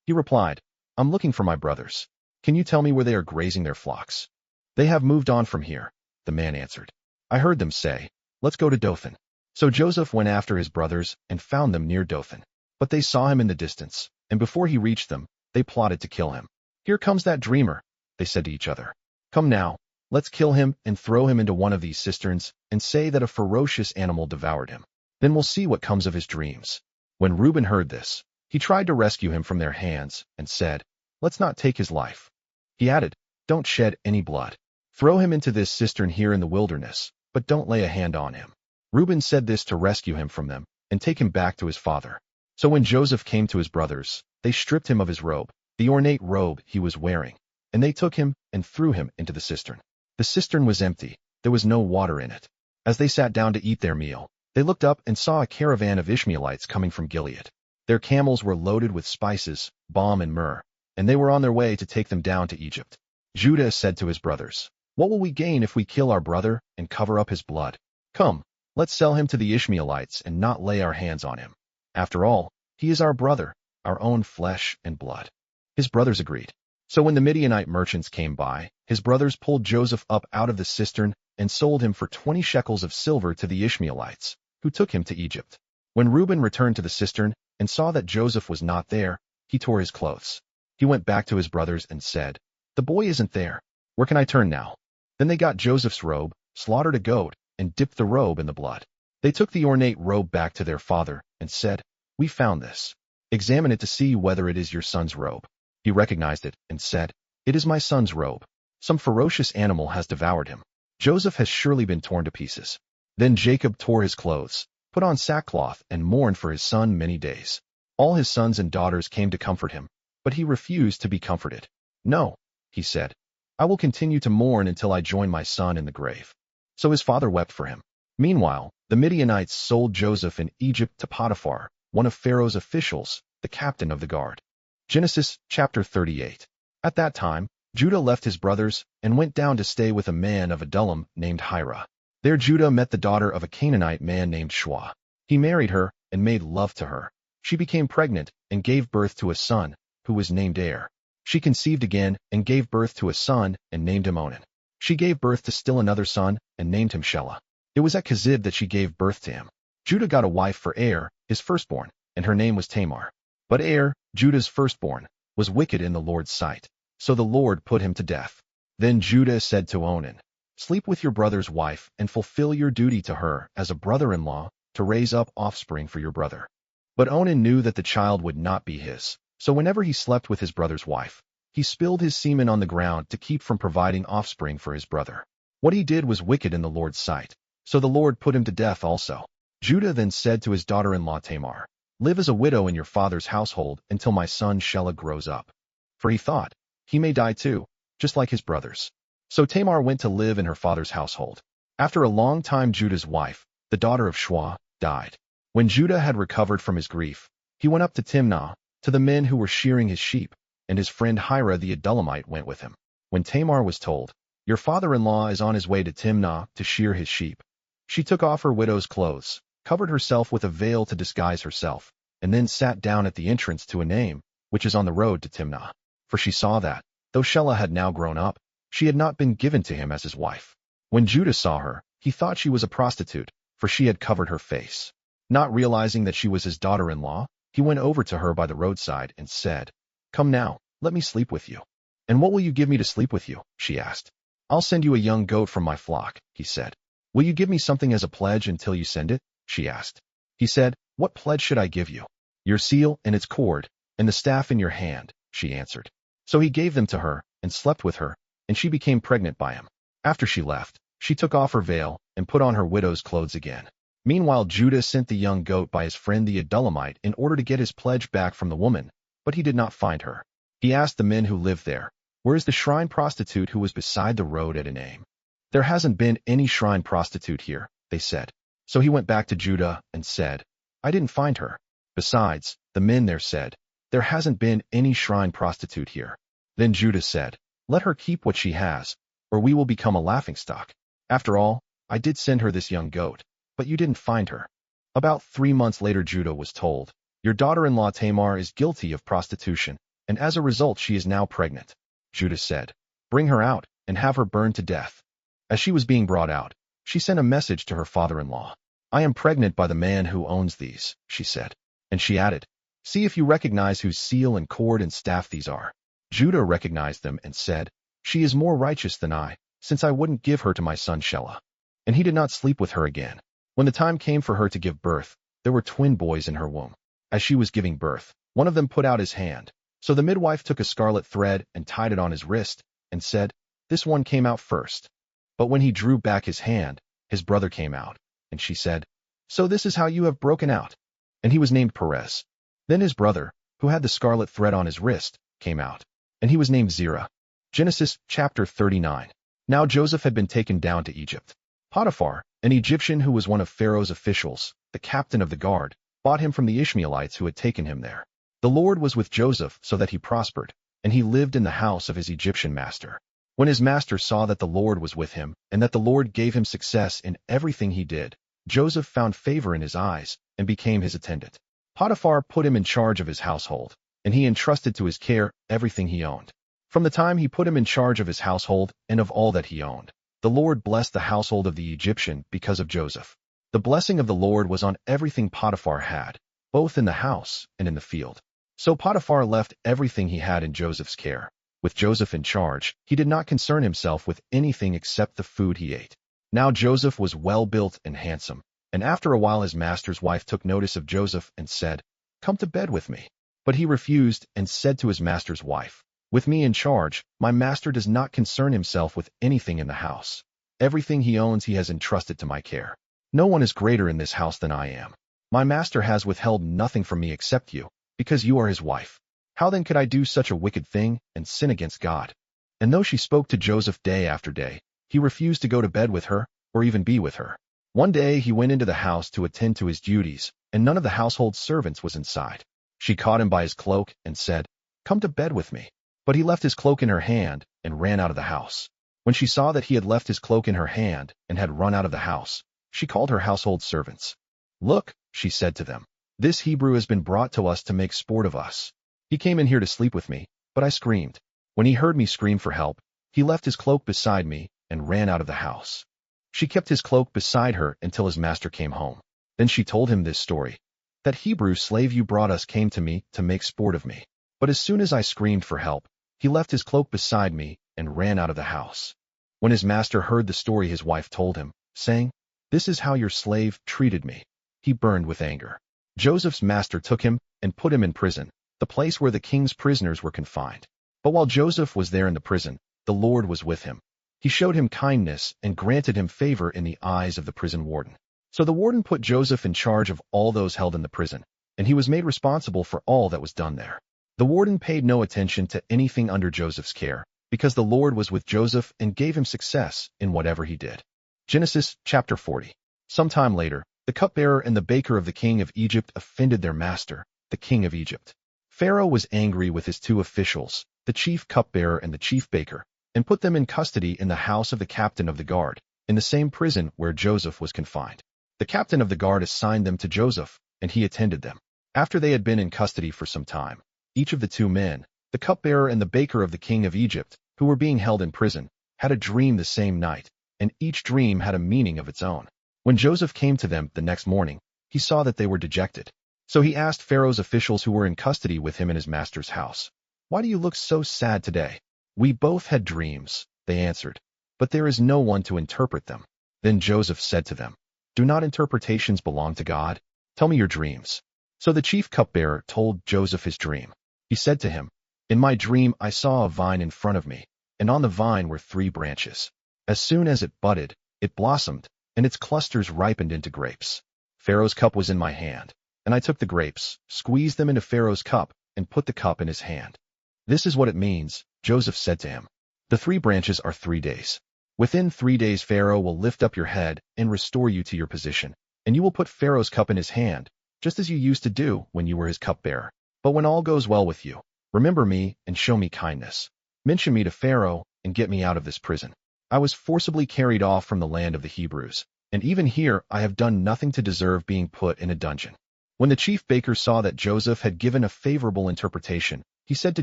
Speaker 1: He replied, "I'm looking for my brothers. Can you tell me where they are grazing their flocks?" "They have moved on from here," the man answered. "I heard them say, 'Let's go to Dothan.'" So Joseph went after his brothers and found them near Dothan. But they saw him in the distance, and before he reached them, they plotted to kill him. "Here comes that dreamer," they said to each other. "Come now, let's kill him and throw him into one of these cisterns and say that a ferocious animal devoured him. Then we'll see what comes of his dreams." When Reuben heard this, he tried to rescue him from their hands and said, "Let's not take his life." He added, "Don't shed any blood. Throw him into this cistern here in the wilderness, but don't lay a hand on him." Reuben said this to rescue him from them and take him back to his father. So when Joseph came to his brothers, they stripped him of his robe, the ornate robe he was wearing, and they took him and threw him into the cistern. The cistern was empty, there was no water in it. As they sat down to eat their meal, they looked up and saw a caravan of Ishmaelites coming from Gilead. Their camels were loaded with spices, balm and myrrh, and they were on their way to take them down to Egypt. Judah said to his brothers, "What will we gain if we kill our brother and cover up his blood? Come, let's sell him to the Ishmaelites and not lay our hands on him. After all, he is our brother, our own flesh and blood." His brothers agreed. So when the Midianite merchants came by, his brothers pulled Joseph up out of the cistern and sold him for 20 shekels of silver to the Ishmaelites, who took him to Egypt. When Reuben returned to the cistern and saw that Joseph was not there, he tore his clothes. He went back to his brothers and said, "The boy isn't there. Where can I turn now?" Then they got Joseph's robe, slaughtered a goat, and dipped the robe in the blood. They took the ornate robe back to their father and said, "We found this. Examine it to see whether it is your son's robe." He recognized it and said, "It is my son's robe. Some ferocious animal has devoured him. Joseph has surely been torn to pieces." Then Jacob tore his clothes, put on sackcloth, and mourned for his son many days. All his sons and daughters came to comfort him, but he refused to be comforted. "No," he said, "I will continue to mourn until I join my son in the grave." So his father wept for him. Meanwhile, the Midianites sold Joseph in Egypt to Potiphar, one of Pharaoh's officials, the captain of the guard. Genesis chapter 38. At that time, Judah left his brothers and went down to stay with a man of Adullam named Hira. There Judah met the daughter of a Canaanite man named Shua. He married her and made love to her. She became pregnant and gave birth to a son, who was named Er. She conceived again and gave birth to a son and named him Onan. She gave birth to still another son and named him Shelah. It was at Kezib that she gave birth to him. Judah got a wife for Er, his firstborn, and her name was Tamar. But Er, Judah's firstborn, was wicked in the Lord's sight, so the Lord put him to death. Then Judah said to Onan, "Sleep with your brother's wife and fulfill your duty to her as a brother-in-law to raise up offspring for your brother." But Onan knew that the child would not be his, so whenever he slept with his brother's wife, he spilled his semen on the ground to keep from providing offspring for his brother. What he did was wicked in the Lord's sight, so the Lord put him to death also. Judah then said to his daughter-in-law Tamar, "Live as a widow in your father's household until my son Shelah grows up." For he thought, he may die too, just like his brothers. So Tamar went to live in her father's household. After a long time Judah's wife, the daughter of Shua, died. When Judah had recovered from his grief, he went up to Timnah, to the men who were shearing his sheep, and his friend Hira the Adullamite went with him. When Tamar was told, "Your father-in-law is on his way to Timnah to shear his sheep," she took off her widow's clothes, covered herself with a veil to disguise herself, and then sat down at the entrance to Enaim, which is on the road to Timnah. For she saw that, though Shelah had now grown up, she had not been given to him as his wife. When Judah saw her, he thought she was a prostitute, for she had covered her face. Not realizing that she was his daughter-in-law, he went over to her by the roadside and said, "Come now, let me sleep with you." "And what will you give me to sleep with you?" she asked. "I'll send you a young goat from my flock," he said. "Will you give me something as a pledge until you send it?" she asked. He said, "What pledge should I give you?" "Your seal and its cord, and the staff in your hand," she answered. So he gave them to her, and slept with her, and she became pregnant by him. After she left, she took off her veil, and put on her widow's clothes again. Meanwhile Judah sent the young goat by his friend the Adullamite in order to get his pledge back from the woman, but he did not find her. He asked the men who lived there, "Where is the shrine prostitute who was beside the road at Enaim?" "There hasn't been any shrine prostitute here," they said. So he went back to Judah and said, "I didn't find her." Besides, the men there said, "There hasn't been any shrine prostitute here." Then Judah said, "Let her keep what she has, or we will become a laughingstock. After all, I did send her this young goat, but you didn't find her." About 3 months later Judah was told, "Your daughter-in-law Tamar is guilty of prostitution, and as a result she is now pregnant." Judah said, "Bring her out, and have her burned to death." As she was being brought out, she sent a message to her father-in-law. "I am pregnant by the man who owns these," she said. And she added, "See if you recognize whose seal and cord and staff these are." Judah recognized them and said, "She is more righteous than I, since I wouldn't give her to my son Shelah." And he did not sleep with her again. When the time came for her to give birth, there were twin boys in her womb. As she was giving birth, one of them put out his hand. So the midwife took a scarlet thread and tied it on his wrist, and said, "This one came out first." But when he drew back his hand, his brother came out, and she said, "So this is how you have broken out." And he was named Perez. Then his brother, who had the scarlet thread on his wrist, came out, and he was named Zerah. Genesis chapter 39. Now Joseph had been taken down to Egypt. Potiphar, an Egyptian who was one of Pharaoh's officials, the captain of the guard, bought him from the Ishmaelites who had taken him there. The Lord was with Joseph so that he prospered, and he lived in the house of his Egyptian master. When his master saw that the Lord was with him, and that the Lord gave him success in everything he did, Joseph found favor in his eyes, and became his attendant. Potiphar put him in charge of his household, and he entrusted to his care everything he owned. From the time he put him in charge of his household and of all that he owned, the Lord blessed the household of the Egyptian because of Joseph. The blessing of the Lord was on everything Potiphar had, both in the house and in the field. So Potiphar left everything he had in Joseph's care. With Joseph in charge, he did not concern himself with anything except the food he ate. Now Joseph was well-built and handsome, and after a while his master's wife took notice of Joseph and said, "Come to bed with me." But he refused and said to his master's wife, "With me in charge, my master does not concern himself with anything in the house. Everything he owns he has entrusted to my care. No one is greater in this house than I am. My master has withheld nothing from me except you, because you are his wife. How then could I do such a wicked thing and sin against God?" And though she spoke to Joseph day after day, he refused to go to bed with her or even be with her. One day he went into the house to attend to his duties, and none of the household servants was inside. She caught him by his cloak and said, "Come to bed with me." But he left his cloak in her hand and ran out of the house. When she saw that he had left his cloak in her hand and had run out of the house, she called her household servants. "Look," she said to them, "this Hebrew has been brought to us to make sport of us. He came in here to sleep with me, but I screamed. When he heard me scream for help, he left his cloak beside me and ran out of the house." She kept his cloak beside her until his master came home. Then she told him this story. "That Hebrew slave you brought us came to me to make sport of me. But as soon as I screamed for help, he left his cloak beside me and ran out of the house." When his master heard the story his wife told him, saying, "This is how your slave treated me," he burned with anger. Joseph's master took him and put him in prison, the place where the king's prisoners were confined. But while Joseph was there in the prison, the Lord was with him. He showed him kindness and granted him favor in the eyes of the prison warden. So the warden put Joseph in charge of all those held in the prison, and he was made responsible for all that was done there. The warden paid no attention to anything under Joseph's care, because the Lord was with Joseph and gave him success in whatever he did. Genesis chapter 40. Sometime later, the cupbearer and the baker of the king of Egypt offended their master, the king of Egypt. Pharaoh was angry with his two officials, the chief cupbearer and the chief baker, and put them in custody in the house of the captain of the guard, in the same prison where Joseph was confined. The captain of the guard assigned them to Joseph, and he attended them. After they had been in custody for some time, each of the two men, the cupbearer and the baker of the king of Egypt, who were being held in prison, had a dream the same night, and each dream had a meaning of its own. When Joseph came to them the next morning, he saw that they were dejected. So he asked Pharaoh's officials who were in custody with him in his master's house, "Why do you look so sad today?" "We both had dreams," they answered, "but there is no one to interpret them." Then Joseph said to them, "Do not interpretations belong to God? Tell me your dreams." So the chief cupbearer told Joseph his dream. He said to him, "In my dream I saw a vine in front of me, and on the vine were 3 branches. As soon as it budded, it blossomed, and its clusters ripened into grapes. Pharaoh's cup was in my hand, and I took the grapes, squeezed them into Pharaoh's cup, and put the cup in his hand." "This is what it means," Joseph said to him. "The 3 branches are 3 days. Within 3 days Pharaoh will lift up your head and restore you to your position, and you will put Pharaoh's cup in his hand, just as you used to do when you were his cupbearer. But when all goes well with you, remember me and show me kindness. Mention me to Pharaoh and get me out of this prison. I was forcibly carried off from the land of the Hebrews, and even here I have done nothing to deserve being put in a dungeon." When the chief baker saw that Joseph had given a favorable interpretation, he said to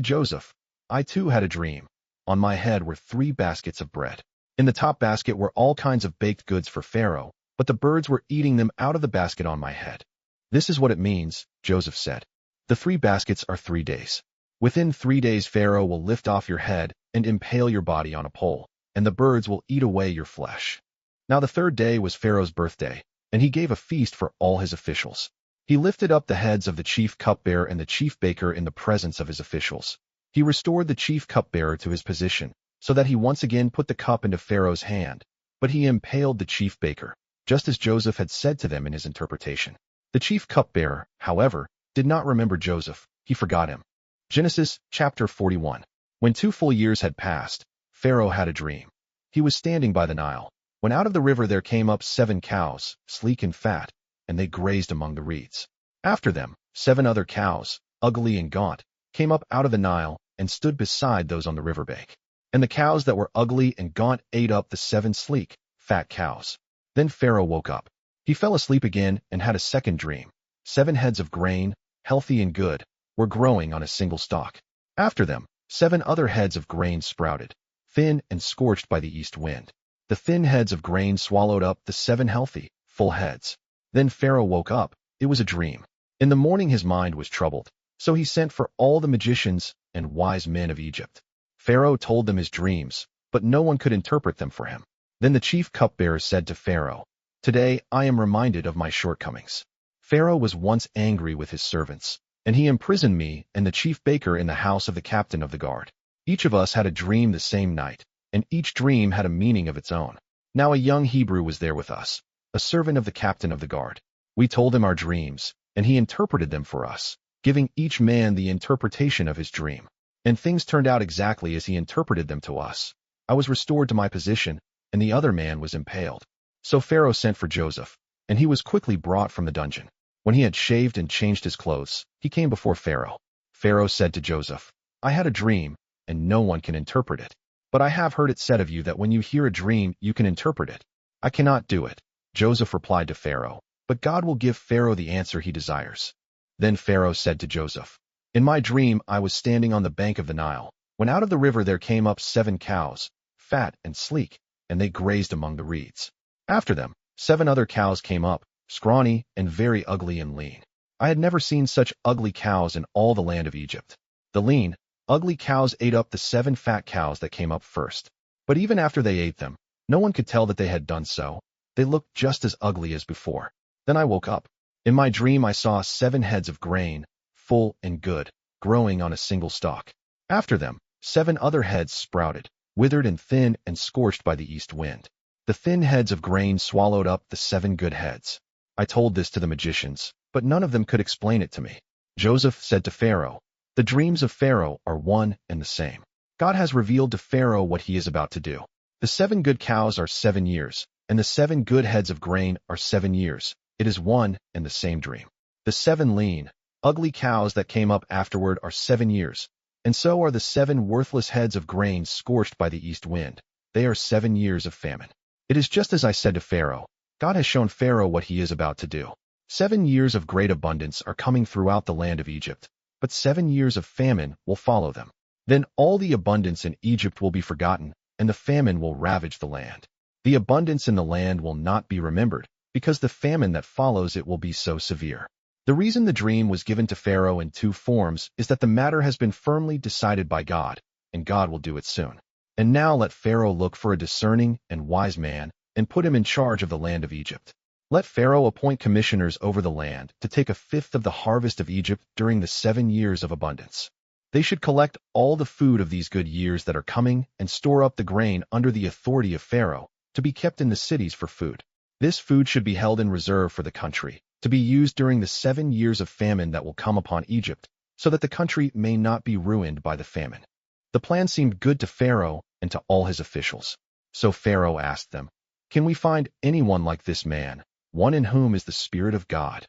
Speaker 1: Joseph, "I too had a dream. On my head were 3 baskets of bread. In the top basket were all kinds of baked goods for Pharaoh, but the birds were eating them out of the basket on my head." "This is what it means," Joseph said. "The 3 baskets are 3 days. Within 3 days Pharaoh will lift off your head and impale your body on a pole, and the birds will eat away your flesh." Now the 3rd day was Pharaoh's birthday, and he gave a feast for all his officials. He lifted up the heads of the chief cupbearer and the chief baker in the presence of his officials. He restored the chief cupbearer to his position, so that he once again put the cup into Pharaoh's hand, but he impaled the chief baker, just as Joseph had said to them in his interpretation. The chief cupbearer, however, did not remember Joseph, he forgot him. Genesis chapter 41. When 2 full years had passed, Pharaoh had a dream. He was standing by the Nile, when out of the river there came up 7 cows, sleek and fat, and they grazed among the reeds. After them, 7 other cows, ugly and gaunt, came up out of the Nile and stood beside those on the riverbank. And the cows that were ugly and gaunt ate up the 7 sleek, fat cows. Then Pharaoh woke up. He fell asleep again and had a second dream. 7 heads of grain, healthy and good, were growing on a single stalk. After them, 7 other heads of grain sprouted, thin and scorched by the east wind. The thin heads of grain swallowed up the 7 healthy, full heads. Then Pharaoh woke up. It was a dream. In the morning his mind was troubled, so he sent for all the magicians and wise men of Egypt. Pharaoh told them his dreams, but no one could interpret them for him. Then the chief cupbearer said to Pharaoh, "Today I am reminded of my shortcomings. Pharaoh was once angry with his servants, and he imprisoned me and the chief baker in the house of the captain of the guard. Each of us had a dream the same night, and each dream had a meaning of its own. Now a young Hebrew was there with us, a servant of the captain of the guard. We told him our dreams, and he interpreted them for us, giving each man the interpretation of his dream. And things turned out exactly as he interpreted them to us. I was restored to my position, and the other man was impaled." So Pharaoh sent for Joseph, and he was quickly brought from the dungeon. When he had shaved and changed his clothes, he came before Pharaoh. Pharaoh said to Joseph, "I had a dream, and no one can interpret it. But I have heard it said of you that when you hear a dream, you can interpret it. I cannot do it." Joseph replied to Pharaoh, "But God will give Pharaoh the answer he desires." Then Pharaoh said to Joseph, "In my dream I was standing on the bank of the Nile, when out of the river there came up 7 cows, fat and sleek, and they grazed among the reeds. After them, 7 other cows came up, scrawny and very ugly and lean. I had never seen such ugly cows in all the land of Egypt. The lean, ugly cows ate up the 7 fat cows that came up first. But even after they ate them, no one could tell that they had done so. They looked just as ugly as before. Then I woke up. In my dream I saw 7 heads of grain, full and good, growing on a single stalk. After them, 7 other heads sprouted, withered and thin and scorched by the east wind. The thin heads of grain swallowed up the 7 good heads. I told this to the magicians, but none of them could explain it to me." Joseph said to Pharaoh, "The dreams of Pharaoh are one and the same. God has revealed to Pharaoh what he is about to do. The 7 good cows are 7 years, and the 7 good heads of grain are 7 years. It is one and the same dream. The 7 lean, ugly cows that came up afterward are 7 years, and so are the 7 worthless heads of grain scorched by the east wind. They are 7 years of famine. It is just as I said to Pharaoh. God has shown Pharaoh what he is about to do. 7 years of great abundance are coming throughout the land of Egypt, but 7 years of famine will follow them. Then all the abundance in Egypt will be forgotten, and the famine will ravage the land. The abundance in the land will not be remembered, because the famine that follows it will be so severe." The reason the dream was given to Pharaoh in 2 forms is that the matter has been firmly decided by God, and God will do it soon. And now let Pharaoh look for a discerning and wise man and put him in charge of the land of Egypt. Let Pharaoh appoint commissioners over the land to take 1/5 of the harvest of Egypt during the 7 years of abundance. They should collect all the food of these good years that are coming and store up the grain under the authority of Pharaoh to be kept in the cities for food. This food should be held in reserve for the country, to be used during the 7 years of famine that will come upon Egypt, so that the country may not be ruined by the famine. The plan seemed good to Pharaoh and to all his officials. So Pharaoh asked them, "Can we find anyone like this man, one in whom is the Spirit of God?"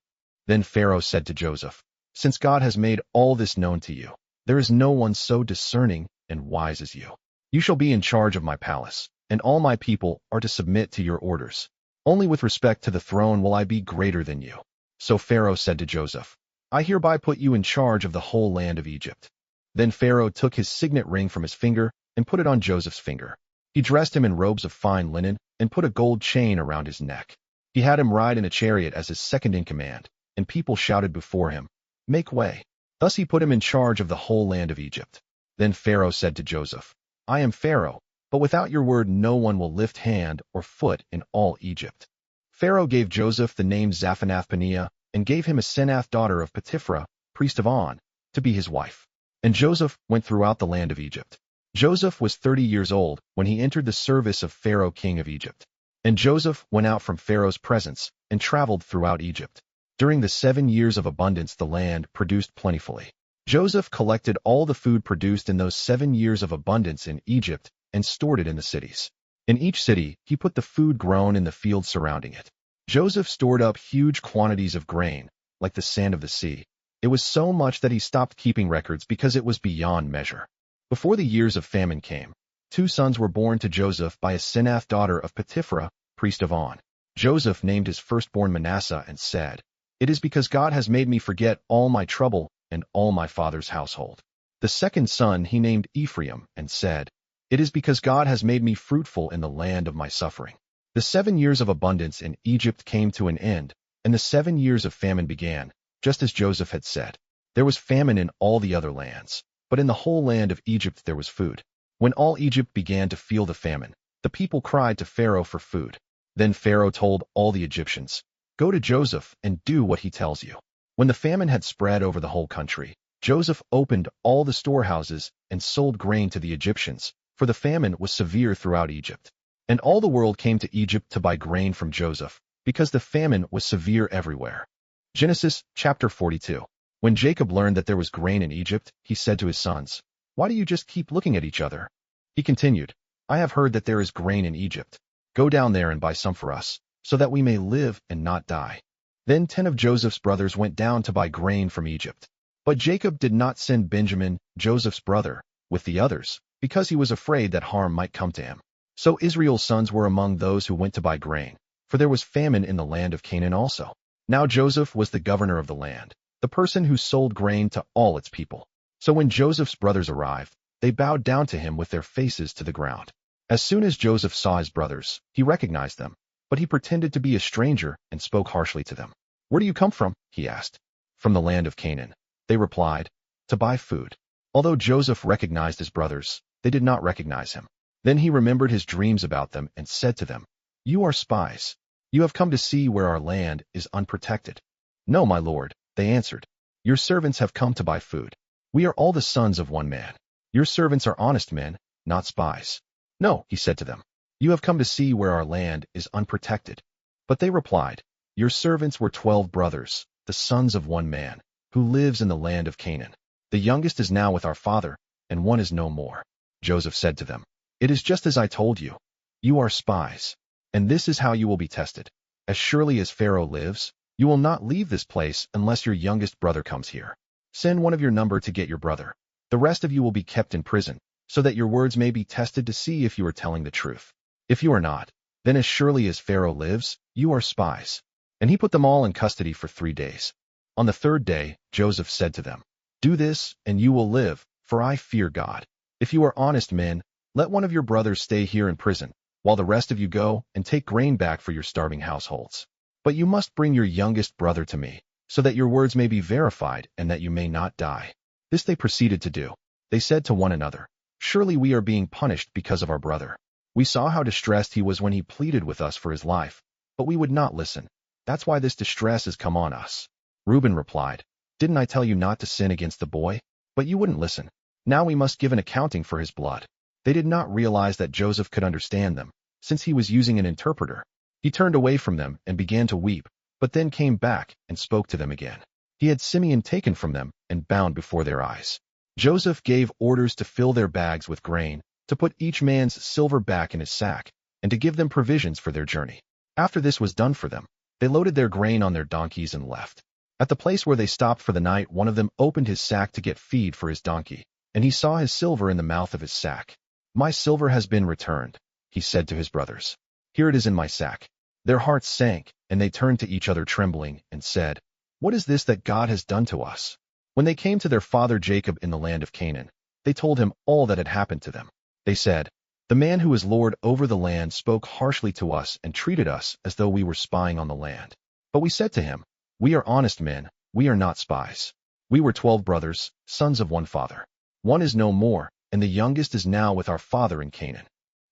Speaker 1: Then Pharaoh said to Joseph, "Since God has made all this known to you, there is no one so discerning and wise as you. You shall be in charge of my palace, and all my people are to submit to your orders. Only with respect to the throne will I be greater than you." So Pharaoh said to Joseph, "I hereby put you in charge of the whole land of Egypt." Then Pharaoh took his signet ring from his finger and put it on Joseph's finger. He dressed him in robes of fine linen and put a gold chain around his neck. He had him ride in a chariot as his second in command, and people shouted before him, "Make way." Thus he put him in charge of the whole land of Egypt. Then Pharaoh said to Joseph, "I am Pharaoh, but without your word no one will lift hand or foot in all Egypt." Pharaoh gave Joseph the name Zaphanath-Paneah and gave him Asenath daughter of Potipherah, priest of On, to be his wife. And Joseph went throughout the land of Egypt. Joseph was 30 years old when he entered the service of Pharaoh king of Egypt. And Joseph went out from Pharaoh's presence and traveled throughout Egypt. During the 7 years of abundance, the land produced plentifully. Joseph collected all the food produced in those 7 years of abundance in Egypt and stored it in the cities. In each city, he put the food grown in the fields surrounding it. Joseph stored up huge quantities of grain, like the sand of the sea. It was so much that he stopped keeping records because it was beyond measure. Before the years of famine came, 2 sons were born to Joseph by Asenath, daughter of Potipharah, priest of On. Joseph named his firstborn Manasseh and said, "It is because God has made me forget all my trouble and all my father's household." The second son he named Ephraim and said, "It is because God has made me fruitful in the land of my suffering." The 7 years of abundance in Egypt came to an end, and the 7 years of famine began, just as Joseph had said. There was famine in all the other lands, but in the whole land of Egypt there was food. When all Egypt began to feel the famine, the people cried to Pharaoh for food. Then Pharaoh told all the Egyptians, "Go to Joseph and do what he tells you." When the famine had spread over the whole country, Joseph opened all the storehouses and sold grain to the Egyptians, for the famine was severe throughout Egypt. And all the world came to Egypt to buy grain from Joseph, because the famine was severe everywhere. Genesis chapter 42. When Jacob learned that there was grain in Egypt, he said to his sons, "Why do you just keep looking at each other?" He continued, "I have heard that there is grain in Egypt. Go down there and buy some for us, so that we may live and not die." Then 10 of Joseph's brothers went down to buy grain from Egypt. But Jacob did not send Benjamin, Joseph's brother, with the others, because he was afraid that harm might come to him. So Israel's sons were among those who went to buy grain, for there was famine in the land of Canaan also. Now Joseph was the governor of the land, the person who sold grain to all its people. So when Joseph's brothers arrived, they bowed down to him with their faces to the ground. As soon as Joseph saw his brothers, he recognized them, but he pretended to be a stranger and spoke harshly to them. "Where do you come from?" he asked. "From the land of Canaan," they replied, "to buy food." Although Joseph recognized his brothers, they did not recognize him. Then he remembered his dreams about them and said to them, "You are spies. You have come to see where our land is unprotected." "No, my lord," they answered. "Your servants have come to buy food. We are all the sons of one man. Your servants are honest men, not spies." "No," he said to them. "You have come to see where our land is unprotected." But they replied, "Your servants were 12 brothers, the sons of one man, who lives in the land of Canaan. The youngest is now with our father, and one is no more." Joseph said to them, "It is just as I told you. You are spies, and this is how you will be tested. As surely as Pharaoh lives, you will not leave this place unless your youngest brother comes here. Send one of your number to get your brother. The rest of you will be kept in prison, so that your words may be tested to see if you are telling the truth. If you are not, then as surely as Pharaoh lives, you are spies." And he put them all in custody for 3 days. On the 3rd day, Joseph said to them, "Do this, and you will live, for I fear God. If you are honest men, let one of your brothers stay here in prison, while the rest of you go and take grain back for your starving households. But you must bring your youngest brother to me, so that your words may be verified and that you may not die." This they proceeded to do. They said to one another, "Surely we are being punished because of our brother. We saw how distressed he was when he pleaded with us for his life, but we would not listen. That's why this distress has come on us." Reuben replied, "Didn't I tell you not to sin against the boy? But you wouldn't listen. Now we must give an accounting for his blood." They did not realize that Joseph could understand them, since he was using an interpreter. He turned away from them and began to weep, but then came back and spoke to them again. He had Simeon taken from them and bound before their eyes. Joseph gave orders to fill their bags with grain, to put each man's silver back in his sack, and to give them provisions for their journey. After this was done for them, they loaded their grain on their donkeys and left. At the place where they stopped for the night, one of them opened his sack to get feed for his donkey, and he saw his silver in the mouth of his sack. "My silver has been returned," he said to his brothers. "Here it is in my sack." Their hearts sank, and they turned to each other trembling and said, "What is this that God has done to us?" When they came to their father Jacob in the land of Canaan, they told him all that had happened to them. They said, "The man who is lord over the land spoke harshly to us and treated us as though we were spying on the land. But we said to him, 'We are honest men, we are not spies. We were 12 brothers, sons of one father. One is no more, and the youngest is now with our father in Canaan.'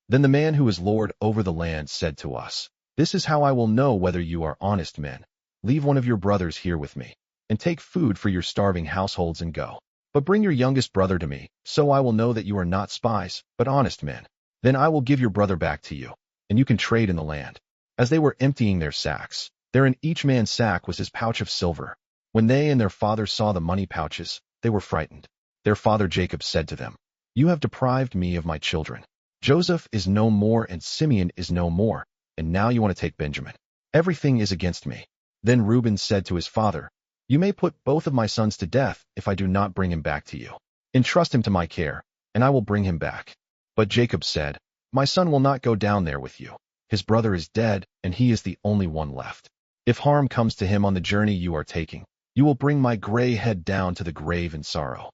Speaker 1: Then the man who is lord over the land said to us, 'This is how I will know whether you are honest men. Leave one of your brothers here with me, and take food for your starving households and go. But bring your youngest brother to me, so I will know that you are not spies, but honest men. Then I will give your brother back to you, and you can trade in the land.' As they were emptying their sacks, There in each man's sack was his pouch of silver. When they and their father saw the money pouches, they were frightened. Their father Jacob said to them, "You have deprived me of my children. Joseph is no more and Simeon is no more, and now you want to take Benjamin. Everything is against me." Then Reuben said to his father, "You may put both of my sons to death if I do not bring him back to you. Entrust him to my care, and I will bring him back." But Jacob said, "My son will not go down there with you. His brother is dead, and he is the only one left. If harm comes to him on the journey you are taking, you will bring my gray head down to the grave in sorrow."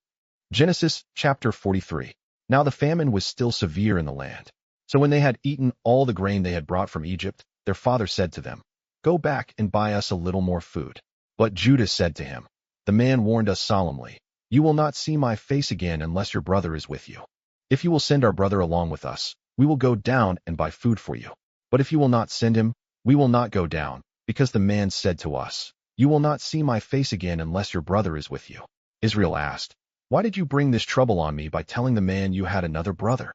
Speaker 1: Genesis chapter 43. Now the famine was still severe in the land. So when they had eaten all the grain they had brought from Egypt, their father said to them, "Go back and buy us a little more food." But Judah said to him, "The man warned us solemnly, 'You will not see my face again unless your brother is with you. If you will send our brother along with us, we will go down and buy food for you. But if you will not send him, we will not go down, because the man said to us, "You will not see my face again unless your brother is with you."'" Israel asked, "Why did you bring this trouble on me by telling the man you had another brother?"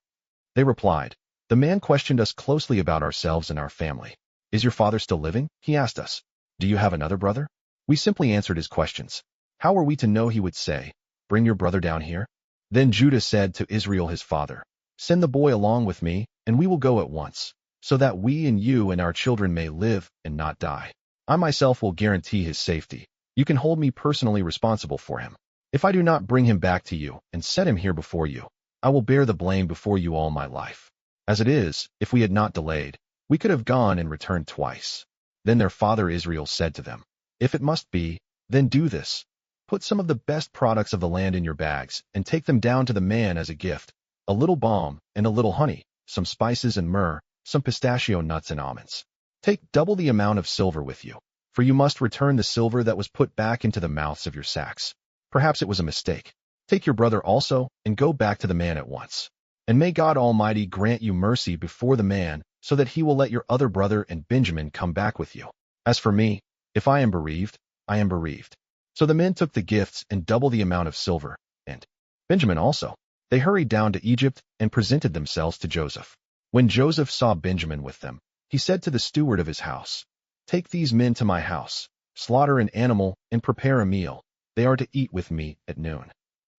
Speaker 1: They replied, "The man questioned us closely about ourselves and our family. 'Is your father still living?' he asked us. 'Do you have another brother?' We simply answered his questions. How were we to know he would say, 'Bring your brother down here'?" Then Judah said to Israel his father, "Send the boy along with me, and we will go at once, so that we and you and our children may live and not die. I myself will guarantee his safety. You can hold me personally responsible for him. If I do not bring him back to you and set him here before you, I will bear the blame before you all my life. As it is, if we had not delayed, we could have gone and returned twice." Then their father Israel said to them, "If it must be, then do this. Put some of the best products of the land in your bags and take them down to the man as a gift, a little balm and a little honey, some spices and myrrh, some pistachio nuts and almonds. Take double the amount of silver with you, for you must return the silver that was put back into the mouths of your sacks. Perhaps it was a mistake. Take your brother also and go back to the man at once. And may God Almighty grant you mercy before the man, so that he will let your other brother and Benjamin come back with you. As for me, if I am bereaved, I am bereaved." So the men took the gifts and double the amount of silver, and Benjamin also. They hurried down to Egypt and presented themselves to Joseph. When Joseph saw Benjamin with them, he said to the steward of his house, "Take these men to my house, slaughter an animal, and prepare a meal. They are to eat with me at noon."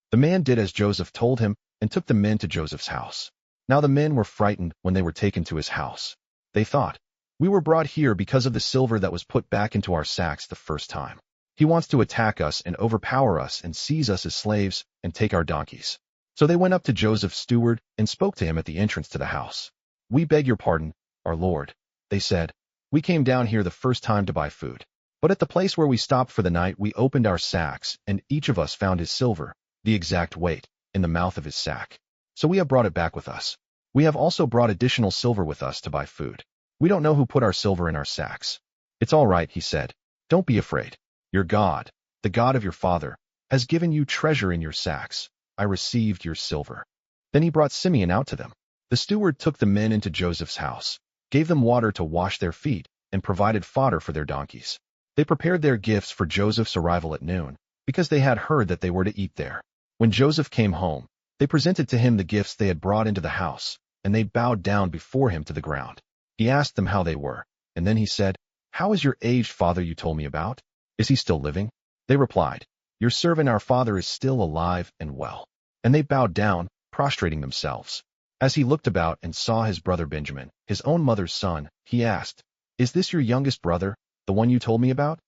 Speaker 1: The man did as Joseph told him and took the men to Joseph's house. Now the men were frightened when they were taken to his house. They thought, "We were brought here because of the silver that was put back into our sacks the first time. He wants to attack us and overpower us and seize us as slaves and take our donkeys." So they went up to Joseph's steward and spoke to him at the entrance to the house. "We beg your pardon, our lord," they said. "We came down here the first time to buy food. But at the place where we stopped for the night, we opened our sacks, and each of us found his silver, the exact weight, in the mouth of his sack. So we have brought it back with us. We have also brought additional silver with us to buy food. We don't know who put our silver in our sacks." "It's all right," he said. "Don't be afraid. Your God, the God of your father, has given you treasure in your sacks. I received your silver." Then he brought Simeon out to them. The steward took the men into Joseph's house, gave them water to wash their feet, and provided fodder for their donkeys. They prepared their gifts for Joseph's arrival at noon, because they had heard that they were to eat there. When Joseph came home, they presented to him the gifts they had brought into the house, and they bowed down before him to the ground. He asked them how they were, and then he said, "How is your aged father you told me about? Is he still living?" They replied, "Your servant our father is still alive and well." And they bowed down, prostrating themselves. As he looked about and saw his brother Benjamin, his own mother's son, he asked, "Is this your youngest brother, the one you told me about?"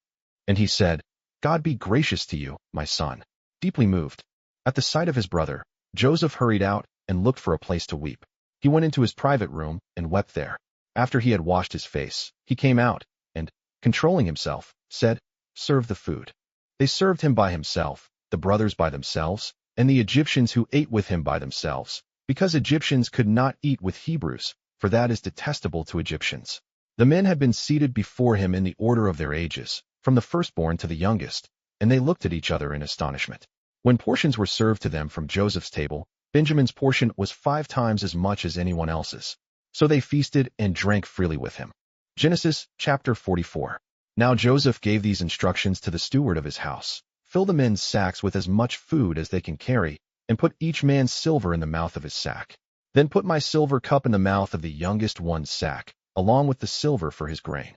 Speaker 1: And he said, "God be gracious to you, my son." Deeply moved at the sight of his brother, Joseph hurried out and looked for a place to weep. He went into his private room and wept there. After he had washed his face, he came out and, controlling himself, said, "Serve the food." They served him by himself, the brothers by themselves, and the Egyptians who ate with him by themselves, because Egyptians could not eat with Hebrews, for that is detestable to Egyptians. The men had been seated before him in the order of their ages, from the firstborn to the youngest, and they looked at each other in astonishment. When portions were served to them from Joseph's table, Benjamin's portion was 5 times as much as anyone else's. So they feasted and drank freely with him. Genesis chapter 44. Now Joseph gave these instructions to the steward of his house: "Fill the men's sacks with as much food as they can carry, and put each man's silver in the mouth of his sack. Then put my silver cup in the mouth of the youngest one's sack, along with the silver for his grain."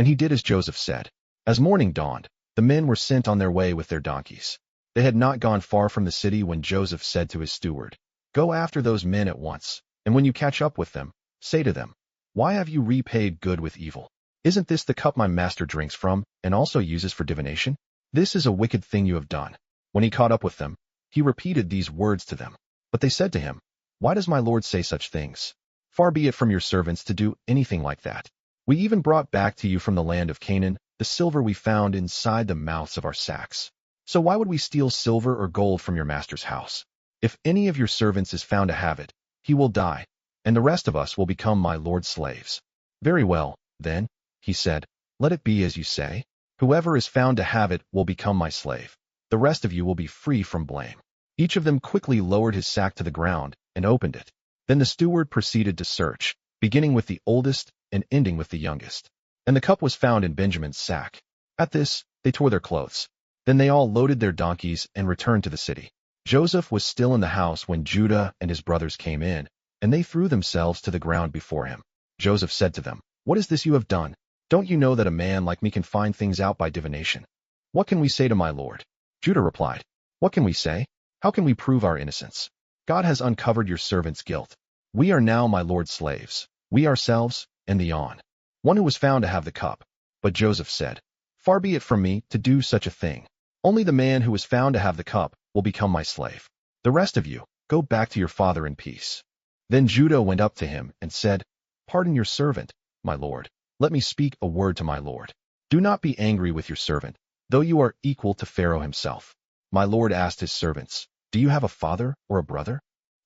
Speaker 1: And he did as Joseph said. As morning dawned, the men were sent on their way with their donkeys. They had not gone far from the city when Joseph said to his steward, "Go after those men at once, and when you catch up with them, say to them, 'Why have you repaid good with evil? Isn't this the cup my master drinks from and also uses for divination? This is a wicked thing you have done.'" When he caught up with them, he repeated these words to them. But they said to him, "Why does my lord say such things? Far be it from your servants to do anything like that. We even brought back to you from the land of Canaan the silver we found inside the mouths of our sacks. So why would we steal silver or gold from your master's house? If any of your servants is found to have it, he will die, and the rest of us will become my lord's slaves." "Very well, then," he said, "let it be as you say. Whoever is found to have it will become my slave. The rest of you will be free from blame." Each of them quickly lowered his sack to the ground and opened it. Then the steward proceeded to search, beginning with the oldest and ending with the youngest. And the cup was found in Benjamin's sack. At this, they tore their clothes. Then they all loaded their donkeys and returned to the city. Joseph was still in the house when Judah and his brothers came in, and they threw themselves to the ground before him. Joseph said to them, "What is this you have done? Don't you know that a man like me can find things out by divination? What can we say to my lord?" Judah replied, "What can we say? How can we prove our innocence? God has uncovered your servant's guilt. We are now my lord's slaves, we ourselves and the one who was found to have the cup." But Joseph said, "Far be it from me to do such a thing. Only the man who was found to have the cup will become my slave. The rest of you, go back to your father in peace." Then Judah went up to him and said, "Pardon your servant, my lord. Let me speak a word to my lord. Do not be angry with your servant, though you are equal to Pharaoh himself." My lord asked his servants, "Do you have a father or a brother?"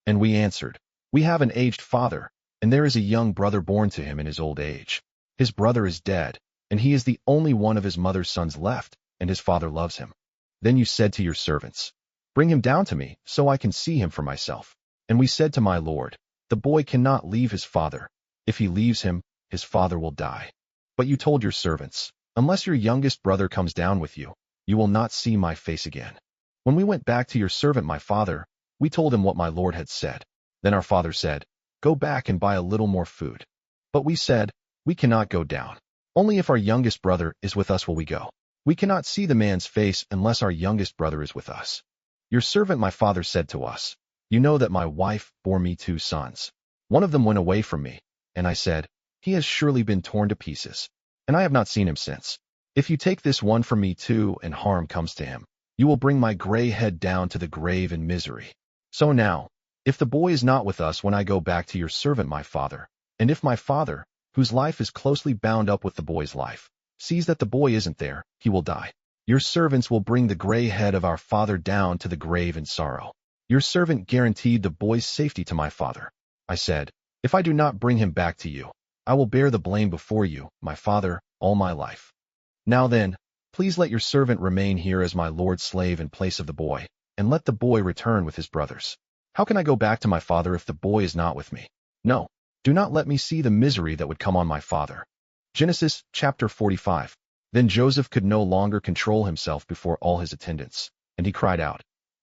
Speaker 1: And we answered, "We have an aged father, and there is a young brother born to him in his old age. His brother is dead, and he is the only one of his mother's sons left, and his father loves him." Then you said to your servants, "Bring him down to me, so I can see him for myself." And we said to my lord, "The boy cannot leave his father. If he leaves him, his father will die." But you told your servants, "Unless your youngest brother comes down with you, you will not see my face again." When we went back to your servant my father, we told him what my lord had said. Then our father said, "Go back and buy a little more food." But we said, "We cannot go down. Only if our youngest brother is with us will we go. We cannot see the man's face unless our youngest brother is with us." Your servant my father said to us, "You know that my wife bore me 2 sons. One of them went away from me, and I said, 'He has surely been torn to pieces,' and I have not seen him since. If you take this one from me too and harm comes to him, you will bring my gray head down to the grave in misery. So now, if the boy is not with us when I go back to your servant my father, and if my father, whose life is closely bound up with the boy's life, sees that the boy isn't there, he will die. Your servants will bring the gray head of our father down to the grave in sorrow." Your servant guaranteed the boy's safety to my father. I said, "If I do not bring him back to you, I will bear the blame before you, my father, all my life. Now then, please let your servant remain here as my lord's slave in place of the boy, and let the boy return with his brothers. How can I go back to my father if the boy is not with me? No, do not let me see the misery that would come on my father." Genesis chapter 45. Then Joseph could no longer control himself before all his attendants, and he cried out,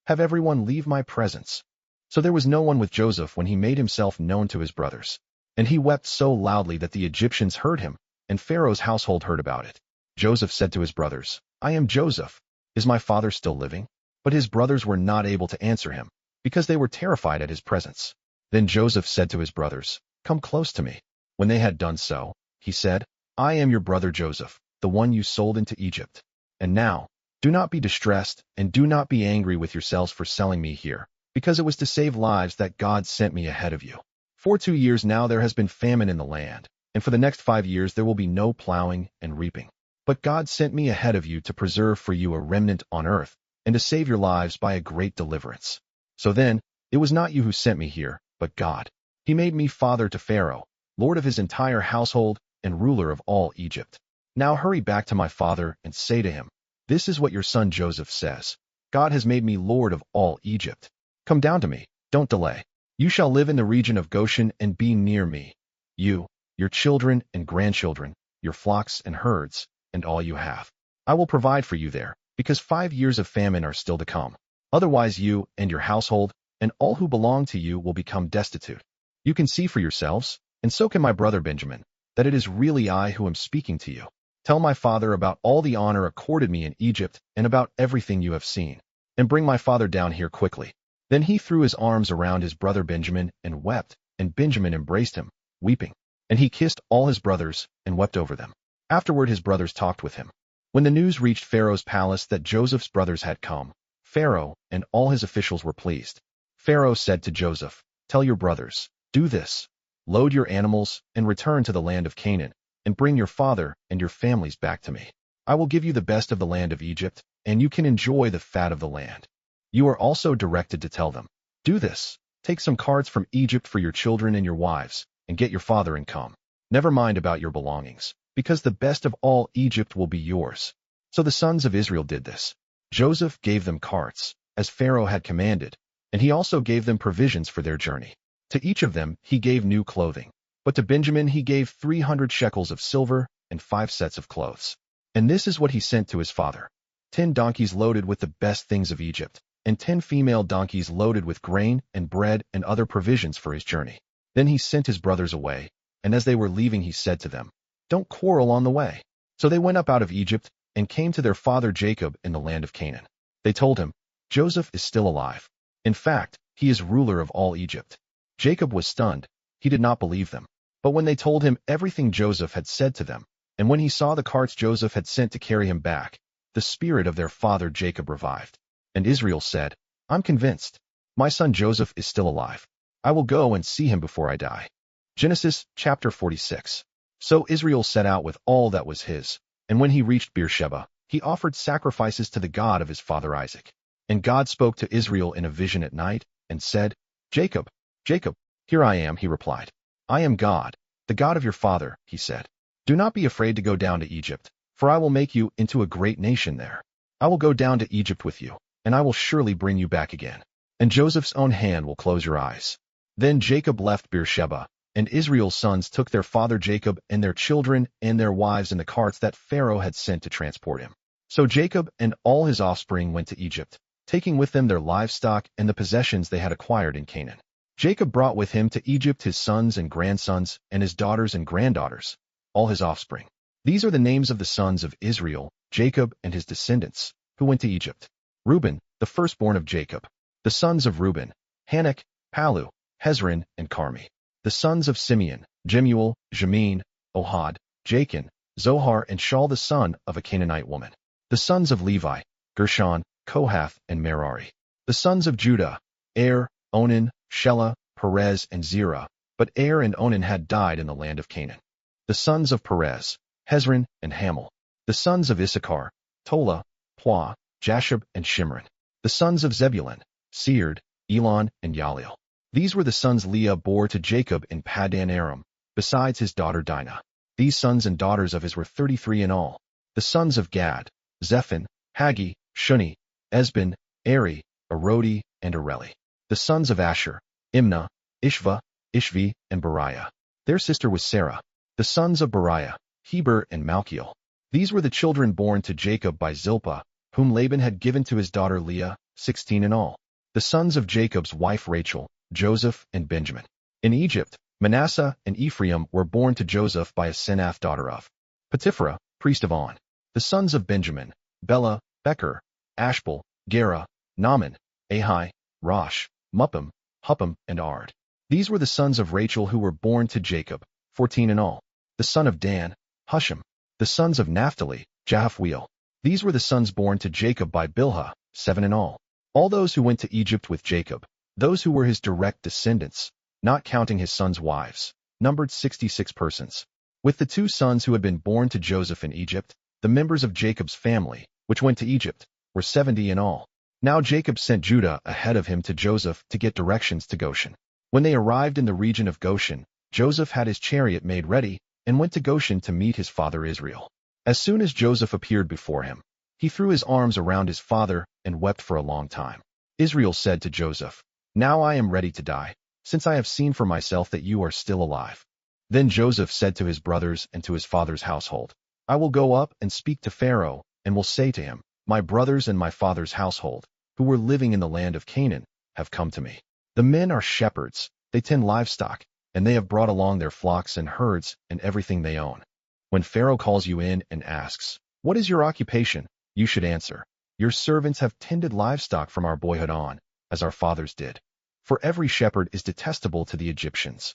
Speaker 1: "Have everyone leave my presence." So there was no one with Joseph when he made himself known to his brothers. And he wept so loudly that the Egyptians heard him, and Pharaoh's household heard about it. Joseph said to his brothers, "I am Joseph. Is my father still living?" But his brothers were not able to answer him, because they were terrified at his presence. Then Joseph said to his brothers, "Come close to me." When they had done so, he said, "I am your brother Joseph, the one you sold into Egypt. And now, do not be distressed, and do not be angry with yourselves for selling me here, because it was to save lives that God sent me ahead of you. For 2 years now there has been famine in the land, and for the next 5 years there will be no plowing and reaping. But God sent me ahead of you to preserve for you a remnant on earth, and to save your lives by a great deliverance. So then, it was not you who sent me here, but God. He made me father to Pharaoh, lord of his entire household, and ruler of all Egypt. Now hurry back to my father and say to him, 'This is what your son Joseph says. God has made me lord of all Egypt. Come down to me, don't delay. You shall live in the region of Goshen and be near me, you, your children and grandchildren, your flocks and herds, and all you have. I will provide for you there, because 5 years of famine are still to come. Otherwise you and your household and all who belong to you will become destitute. You can see for yourselves, and so can my brother Benjamin, that it is really I who am speaking to you. Tell my father about all the honor accorded me in Egypt and about everything you have seen, and bring my father down here quickly." Then he threw his arms around his brother Benjamin and wept, and Benjamin embraced him, weeping. And he kissed all his brothers and wept over them. Afterward his brothers talked with him. When the news reached Pharaoh's palace that Joseph's brothers had come, Pharaoh and all his officials were pleased. Pharaoh said to Joseph, "Tell your brothers, do this. Load your animals and return to the land of Canaan, and bring your father and your families back to me. I will give you the best of the land of Egypt, and you can enjoy the fat of the land." You are also directed to tell them, "Do this. Take some carts from Egypt for your children and your wives, and get your father and come. Never mind about your belongings, because the best of all Egypt will be yours." So the sons of Israel did this. Joseph gave them carts, as Pharaoh had commanded, and he also gave them provisions for their journey. To each of them he gave new clothing, but to Benjamin he gave 300 shekels of silver and 5 sets of clothes. And this is what he sent to his father: 10 donkeys loaded with the best things of Egypt, and 10 female donkeys loaded with grain and bread and other provisions for his journey. Then he sent his brothers away, and as they were leaving he said to them, "Don't quarrel on the way." So they went up out of Egypt and came to their father Jacob in the land of Canaan. They told him, "Joseph is still alive. In fact, he is ruler of all Egypt." Jacob was stunned. He did not believe them. But when they told him everything Joseph had said to them, and when he saw the carts Joseph had sent to carry him back, the spirit of their father Jacob revived. And Israel said, "I'm convinced. My son Joseph is still alive. I will go and see him before I die." Genesis chapter 46. So Israel set out with all that was his, and when he reached Beersheba, he offered sacrifices to the God of his father Isaac. And God spoke to Israel in a vision at night, and said, "Jacob, Jacob." "Here I am," he replied. "I am God, the God of your father," he said. "Do not be afraid to go down to Egypt, for I will make you into a great nation there. I will go down to Egypt with you, and I will surely bring you back again. And Joseph's own hand will close your eyes." Then Jacob left Beersheba, and Israel's sons took their father Jacob and their children and their wives in the carts that Pharaoh had sent to transport him. So Jacob and all his offspring went to Egypt, taking with them their livestock and the possessions they had acquired in Canaan. Jacob brought with him to Egypt his sons and grandsons and his daughters and granddaughters, all his offspring. These are the names of the sons of Israel, Jacob and his descendants, who went to Egypt. Reuben, the firstborn of Jacob. The sons of Reuben: Hanok, Palu, Hezron, and Carmi. The sons of Simeon: Jemuel, Jamin, Ohad, Jachin, Zohar, and Shaul the son of a Canaanite woman. The sons of Levi: Gershon, Kohath, and Merari. The sons of Judah: Er, Onan, Shelah, Perez, and Zerah, but Er and Onan had died in the land of Canaan. The sons of Perez: Hezron and Hamel. The sons of Issachar: Tola, Puah, Jashub, and Shimron. The sons of Zebulun: Sered, Elon, and Yaliel. These were the sons Leah bore to Jacob in Paddan Aram, besides his daughter Dinah. These sons and daughters of his were 33 in all. The sons of Gad: Zephan, Hagi, Shuni, Esbon, Eri, Arodi, and Areli. The sons of Asher: Imnah, Ishva, Ishvi, and Beriah. Their sister was Sarah. The sons of Beriah: Heber and Malchiel. These were the children born to Jacob by Zilpah, whom Laban had given to his daughter Leah, 16 in all. The sons of Jacob's wife Rachel: Joseph and Benjamin. In Egypt, Manasseh and Ephraim were born to Joseph by Asenath daughter of Potipherah, priest of On. The sons of Benjamin: Bela, Becher, Ashbel, Gera, Naaman, Ahi, Rosh, Muppim, Huppim, and Ard. These were the sons of Rachel who were born to Jacob, 14 in all. The son of Dan: Hushim. The sons of Naphtali: Jahathweel. These were the sons born to Jacob by Bilhah, 7 in all. All those who went to Egypt with Jacob, those who were his direct descendants, not counting his sons' wives, numbered 66 persons. With the 2 sons who had been born to Joseph in Egypt, the members of Jacob's family, which went to Egypt, were 70 in all. Now Jacob sent Judah ahead of him to Joseph to get directions to Goshen. When they arrived in the region of Goshen, Joseph had his chariot made ready and went to Goshen to meet his father Israel. As soon as Joseph appeared before him, he threw his arms around his father and wept for a long time. Israel said to Joseph, "Now I am ready to die, since I have seen for myself that you are still alive." Then Joseph said to his brothers and to his father's household, "I will go up and speak to Pharaoh, and will say to him, 'My brothers and my father's household, who were living in the land of Canaan, have come to me. The men are shepherds, they tend livestock, and they have brought along their flocks and herds and everything they own. When Pharaoh calls you in and asks, "What is your occupation?" you should answer, "Your servants have tended livestock from our boyhood on, as our fathers did." For every shepherd is detestable to the Egyptians.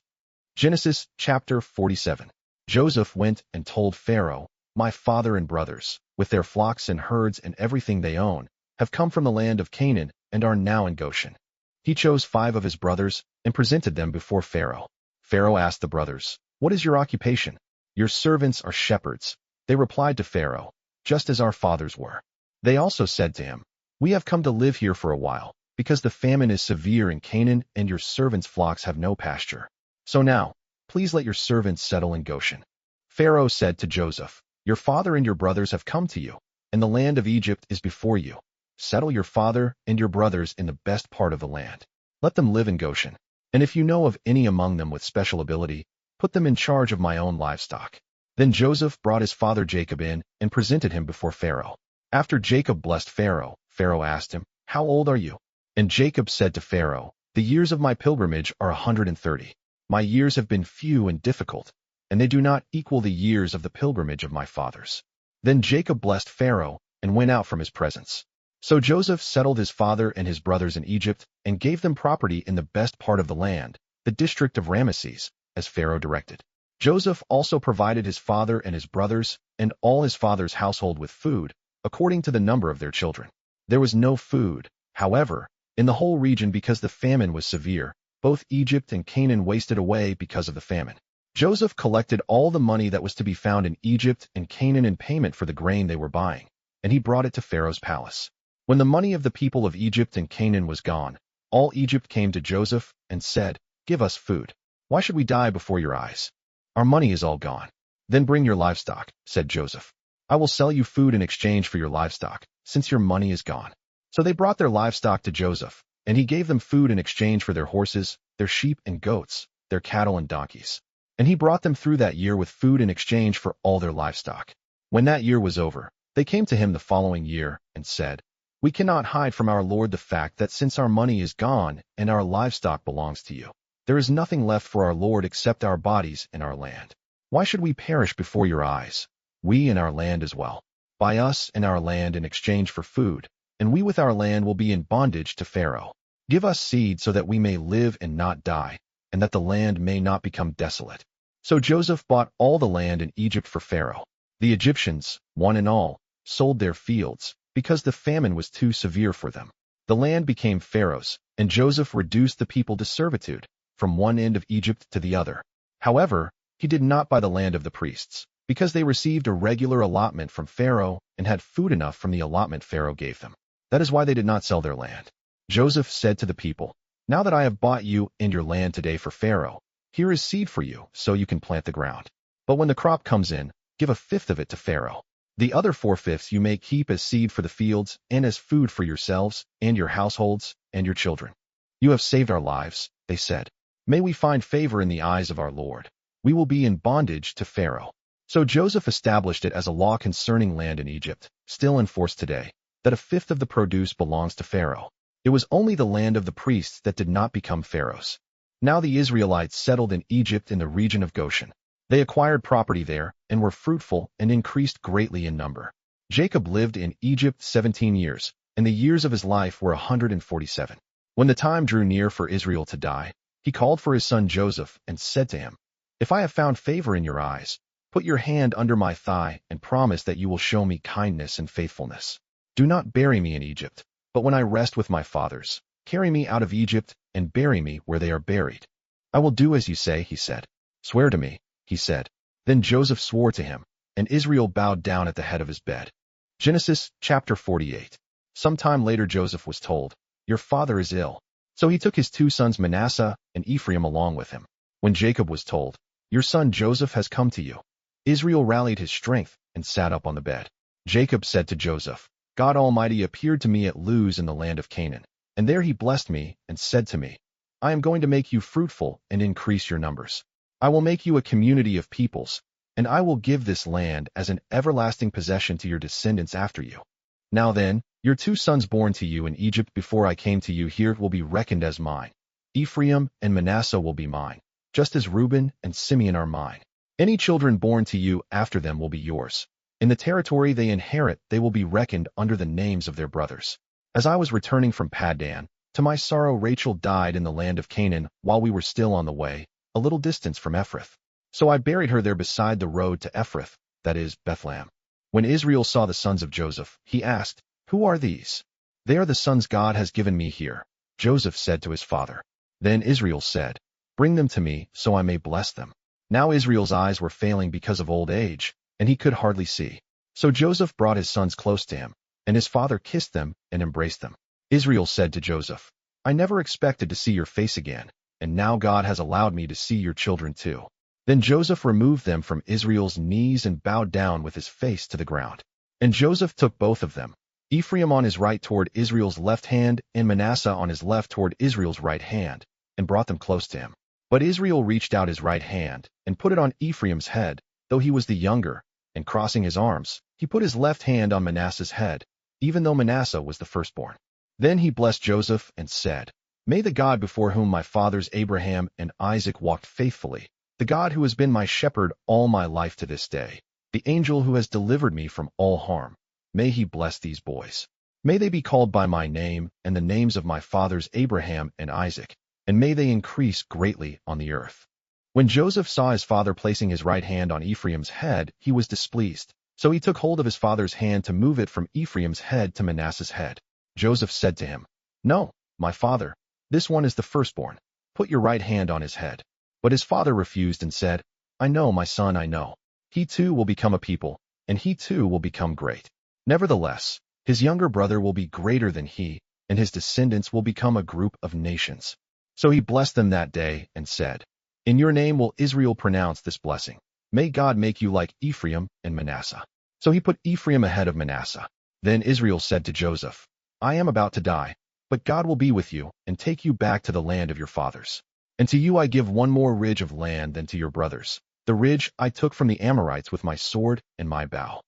Speaker 1: Genesis chapter 47. Joseph went and told Pharaoh, "My father and brothers, with their flocks and herds and everything they own, have come from the land of Canaan and are now in Goshen." He chose 5 of his brothers and presented them before Pharaoh. Pharaoh asked the brothers, "What is your occupation?" "Your servants are shepherds," they replied to Pharaoh, "just as our fathers were." They also said to him, "We have come to live here for a while, because the famine is severe in Canaan and your servants' flocks have no pasture. So now, please let your servants settle in Goshen." Pharaoh said to Joseph, "Your father and your brothers have come to you, and the land of Egypt is before you. Settle your father and your brothers in the best part of the land. Let them live in Goshen. And if you know of any among them with special ability, put them in charge of my own livestock." Then Joseph brought his father Jacob in and presented him before Pharaoh. After Jacob blessed Pharaoh, Pharaoh asked him, "How old are you?" And Jacob said to Pharaoh, "The years of my pilgrimage are 130. My years have been few and difficult, and they do not equal the years of the pilgrimage of my fathers." Then Jacob blessed Pharaoh and went out from his presence. So Joseph settled his father and his brothers in Egypt and gave them property in the best part of the land, the district of Ramesses, as Pharaoh directed. Joseph also provided his father and his brothers and all his father's household with food, according to the number of their children. There was no food, however, in the whole region because the famine was severe. Both Egypt and Canaan wasted away because of the famine. Joseph collected all the money that was to be found in Egypt and Canaan in payment for the grain they were buying, and he brought it to Pharaoh's palace. When the money of the people of Egypt and Canaan was gone, all Egypt came to Joseph and said, "Give us food. Why should we die before your eyes? Our money is all gone." "Then bring your livestock," said Joseph. "I will sell you food in exchange for your livestock, since your money is gone." So they brought their livestock to Joseph, and he gave them food in exchange for their horses, their sheep and goats, their cattle and donkeys. And he brought them through that year with food in exchange for all their livestock. When that year was over, they came to him the following year and said, "We cannot hide from our lord the fact that since our money is gone and our livestock belongs to you, there is nothing left for our lord except our bodies and our land. Why should we perish before your eyes, we and our land as well? Buy us and our land in exchange for food, and we with our land will be in bondage to Pharaoh. Give us seed so that we may live and not die, and that the land may not become desolate." So Joseph bought all the land in Egypt for Pharaoh. The Egyptians, one and all, sold their fields, because the famine was too severe for them. The land became Pharaoh's, and Joseph reduced the people to servitude, from one end of Egypt to the other. However, he did not buy the land of the priests, because they received a regular allotment from Pharaoh and had food enough from the allotment Pharaoh gave them. That is why they did not sell their land. Joseph said to the people, "Now that I have bought you and your land today for Pharaoh, here is seed for you, so you can plant the ground. But when the crop comes in, give 1/5 of it to Pharaoh. The other 4/5 you may keep as seed for the fields and as food for yourselves and your households and your children." "You have saved our lives," they said. "May we find favor in the eyes of our Lord. We will be in bondage to Pharaoh." So Joseph established it as a law concerning land in Egypt, still in force today, that 1/5 of the produce belongs to Pharaoh. It was only the land of the priests that did not become Pharaoh's. Now the Israelites settled in Egypt in the region of Goshen. They acquired property there and were fruitful and increased greatly in number. Jacob lived in Egypt 17 years, and the years of his life were 147. When the time drew near for Israel to die, he called for his son Joseph and said to him, "If I have found favor in your eyes, put your hand under my thigh and promise that you will show me kindness and faithfulness. Do not bury me in Egypt, but when I rest with my fathers, carry me out of Egypt and bury me where they are buried." "I will do as you say," he said. "Swear to me," he said. Then Joseph swore to him, and Israel bowed down at the head of his bed. Genesis chapter 48. Some time later Joseph was told, "Your father is ill." So he took his 2 sons Manasseh and Ephraim along with him. When Jacob was told, "Your son Joseph has come to you," Israel rallied his strength and sat up on the bed. Jacob said to Joseph, "God Almighty appeared to me at Luz in the land of Canaan, and there he blessed me and said to me, 'I am going to make you fruitful and increase your numbers. I will make you a community of peoples, and I will give this land as an everlasting possession to your descendants after you.' Now then, your 2 sons born to you in Egypt before I came to you here will be reckoned as mine. Ephraim and Manasseh will be mine, just as Reuben and Simeon are mine. Any children born to you after them will be yours. In the territory they inherit, they will be reckoned under the names of their brothers. As I was returning from Paddan, to my sorrow Rachel died in the land of Canaan while we were still on the way, a little distance from Ephrath. So I buried her there beside the road to Ephrath, that is, Bethlehem. When Israel saw the sons of Joseph, he asked, "Who are these?" "They are the sons God has given me here," Joseph said to his father. Then Israel said, "Bring them to me, so I may bless them." Now Israel's eyes were failing because of old age, and he could hardly see. So Joseph brought his sons close to him, and his father kissed them and embraced them. Israel said to Joseph, "I never expected to see your face again, and now God has allowed me to see your children too." Then Joseph removed them from Israel's knees and bowed down with his face to the ground. And Joseph took both of them, Ephraim on his right toward Israel's left hand, and Manasseh on his left toward Israel's right hand, and brought them close to him. But Israel reached out his right hand, and put it on Ephraim's head, though he was the younger, and crossing his arms, he put his left hand on Manasseh's head, even though Manasseh was the firstborn. Then he blessed Joseph and said, "May the God before whom my fathers Abraham and Isaac walked faithfully, the God who has been my shepherd all my life to this day, the angel who has delivered me from all harm, may he bless these boys. May they be called by my name and the names of my fathers Abraham and Isaac, and may they increase greatly on the earth." When Joseph saw his father placing his right hand on Ephraim's head, he was displeased. So he took hold of his father's hand to move it from Ephraim's head to Manasseh's head. Joseph said to him, "No, my father, this one is the firstborn. Put your right hand on his head." But his father refused and said, "I know, my son, I know. He too will become a people, and he too will become great. Nevertheless, his younger brother will be greater than he, and his descendants will become a group of nations." So he blessed them that day and said, "In your name will Israel pronounce this blessing. May God make you like Ephraim and Manasseh." So he put Ephraim ahead of Manasseh. Then Israel said to Joseph, "I am about to die, but God will be with you and take you back to the land of your fathers. And to you I give one more ridge of land than to your brothers, the ridge I took from the Amorites with my sword and my bow."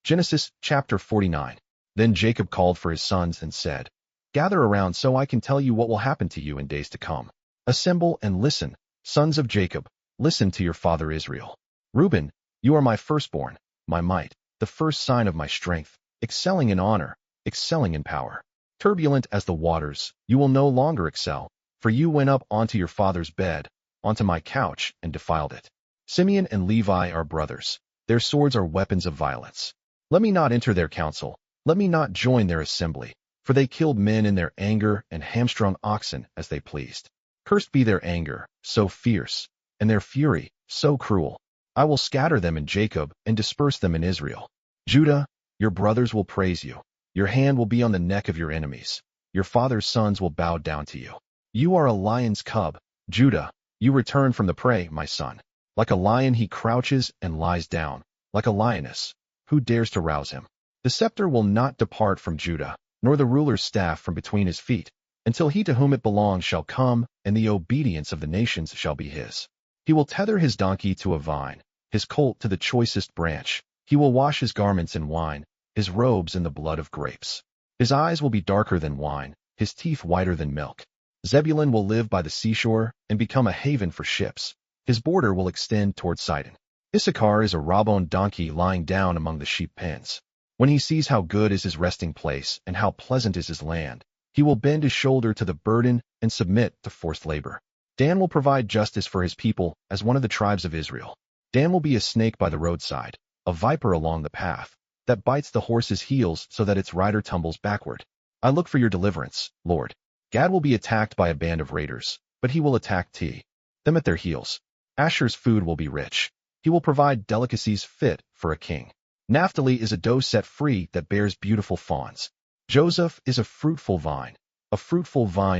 Speaker 1: Genesis chapter 49. Then Jacob called for his sons and said, "Gather around so I can tell you what will happen to you in days to come. Assemble and listen, sons of Jacob, listen to your father Israel. Reuben, you are my firstborn, my might, the first sign of my strength, excelling in honor, excelling in power. Turbulent as the waters, you will no longer excel, for you went up onto your father's bed, onto my couch, and defiled it. Simeon and Levi are brothers. Their swords are weapons of violence. Let me not enter their council, let me not join their assembly, for they killed men in their anger and hamstrung oxen as they pleased. Cursed be their anger, so fierce, and their fury, so cruel. I will scatter them in Jacob and disperse them in Israel. Judah, your brothers will praise you. Your hand will be on the neck of your enemies. Your father's sons will bow down to you. You are a lion's cub, Judah. You return from the prey, my son. Like a lion he crouches and lies down, like a lioness. Who dares to rouse him? The scepter will not depart from Judah, nor the ruler's staff from between his feet, until he to whom it belongs shall come, and the obedience of the nations shall be his. He will tether his donkey to a vine, his colt to the choicest branch. He will wash his garments in wine, his robes in the blood of grapes. His eyes will be darker than wine, his teeth whiter than milk. Zebulun will live by the seashore and become a haven for ships. His border will extend toward Sidon. Issachar is a raw-boned donkey lying down among the sheep pens. When he sees how good is his resting place and how pleasant is his land, he will bend his shoulder to the burden and submit to forced labor. Dan will provide justice for his people as one of the tribes of Israel. Dan will be a snake by the roadside, a viper along the path, that bites the horse's heels so that its rider tumbles backward. I look for your deliverance, Lord. Gad will be attacked by a band of raiders, but he will attack them at their heels. Asher's food will be rich. He will provide delicacies fit for a king. Naphtali is a doe set free that bears beautiful fawns. Joseph is a fruitful vine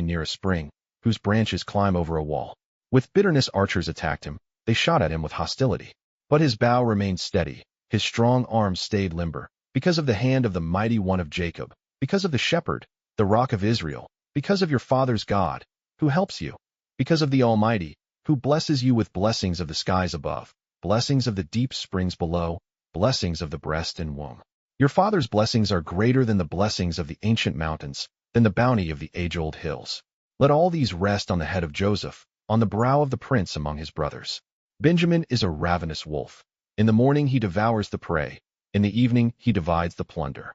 Speaker 1: near a spring, whose branches climb over a wall. With bitterness archers attacked him. They shot at him with hostility. But his bow remained steady, his strong arm stayed limber, because of the hand of the mighty one of Jacob, because of the shepherd, the rock of Israel, because of your father's God, who helps you, because of the Almighty, who blesses you with blessings of the skies above, blessings of the deep springs below, blessings of the breast and womb. Your father's blessings are greater than the blessings of the ancient mountains, than the bounty of the age-old hills. Let all these rest on the head of Joseph, on the brow of the prince among his brothers. Benjamin is a ravenous wolf. In the morning he devours the prey. In the evening he divides the plunder.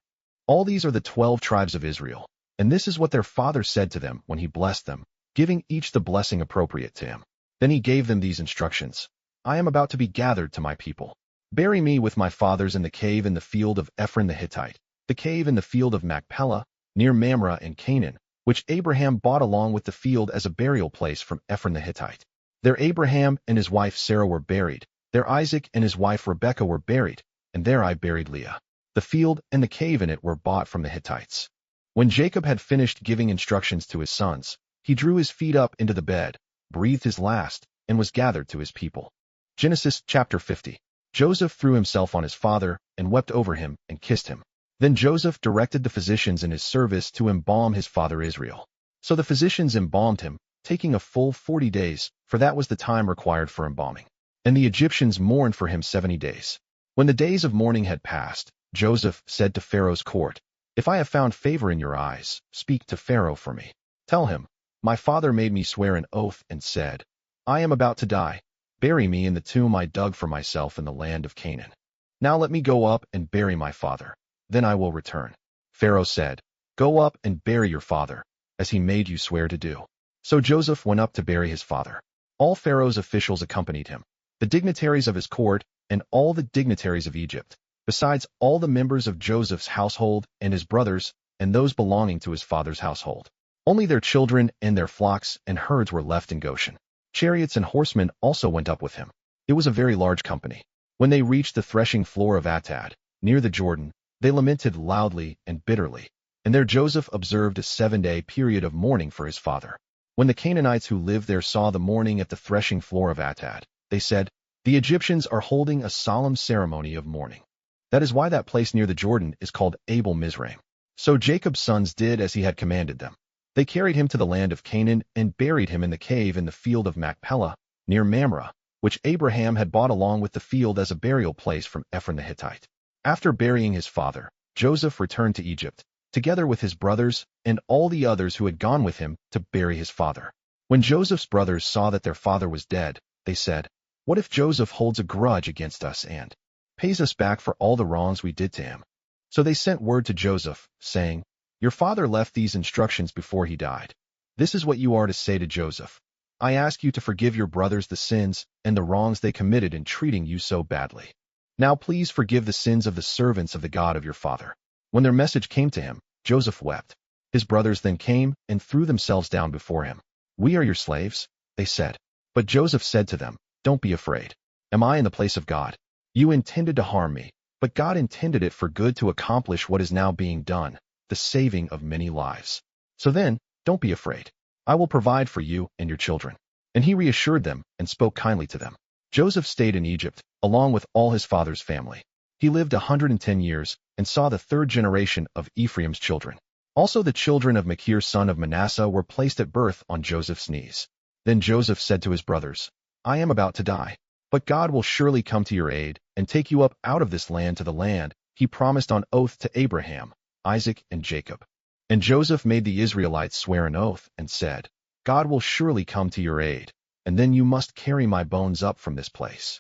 Speaker 1: All these are the 12 tribes of Israel, and this is what their father said to them when he blessed them, giving each the blessing appropriate to him. Then he gave them these instructions. I am about to be gathered to my people. Bury me with my fathers in the cave in the field of Ephron the Hittite, the cave in the field of Machpelah, near Mamre in Canaan, which Abraham bought along with the field as a burial place from Ephron the Hittite. There Abraham and his wife Sarah were buried, there Isaac and his wife Rebekah were buried, and there I buried Leah. The field and the cave in it were bought from the Hittites. When Jacob had finished giving instructions to his sons, he drew his feet up into the bed, breathed his last, and was gathered to his people. Genesis chapter 50. Joseph threw himself on his father and wept over him and kissed him. Then Joseph directed the physicians in his service to embalm his father Israel. So the physicians embalmed him, taking a full 40 days, for that was the time required for embalming. And the Egyptians mourned for him 70 days. When the days of mourning had passed, Joseph said to Pharaoh's court, If I have found favor in your eyes, speak to Pharaoh for me. Tell him, My father made me swear an oath and said, I am about to die. Bury me in the tomb I dug for myself in the land of Canaan. Now let me go up and bury my father. Then I will return. Pharaoh said, Go up and bury your father, as he made you swear to do. So Joseph went up to bury his father. All Pharaoh's officials accompanied him, the dignitaries of his court, and all the dignitaries of Egypt, besides all the members of Joseph's household and his brothers, and those belonging to his father's household. Only their children and their flocks and herds were left in Goshen. Chariots and horsemen also went up with him. It was a very large company. When they reached the threshing floor of Atad, near the Jordan, they lamented loudly and bitterly, and there Joseph observed a 7-day period of mourning for his father. When the Canaanites who lived there saw the mourning at the threshing floor of Atad, they said, The Egyptians are holding a solemn ceremony of mourning. That is why that place near the Jordan is called Abel Mizraim. So Jacob's sons did as he had commanded them. They carried him to the land of Canaan and buried him in the cave in the field of Machpelah, near Mamre, which Abraham had bought along with the field as a burial place from Ephron the Hittite. After burying his father, Joseph returned to Egypt, together with his brothers and all the others who had gone with him to bury his father. When Joseph's brothers saw that their father was dead, they said, What if Joseph holds a grudge against us and pays us back for all the wrongs we did to him? So they sent word to Joseph, saying, Your father left these instructions before he died. This is what you are to say to Joseph. I ask you to forgive your brothers the sins and the wrongs they committed in treating you so badly. Now please forgive the sins of the servants of the God of your father. When their message came to him, Joseph wept. His brothers then came and threw themselves down before him. We are your slaves, they said. But Joseph said to them, Don't be afraid. Am I in the place of God? You intended to harm me, but God intended it for good to accomplish what is now being done, the saving of many lives. So then, don't be afraid. I will provide for you and your children. And he reassured them and spoke kindly to them. Joseph stayed in Egypt, along with all his father's family. He lived 110 years and saw the third generation of Ephraim's children. Also the children of Machir son of Manasseh were placed at birth on Joseph's knees. Then Joseph said to his brothers, I am about to die, but God will surely come to your aid and take you up out of this land to the land he promised on oath to Abraham, Isaac, and Jacob. And Joseph made the Israelites swear an oath and said, God will surely come to your aid, and then you must carry my bones up from this place.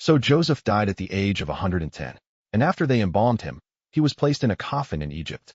Speaker 1: So Joseph died at the age of 110, and after they embalmed him, he was placed in a coffin in Egypt.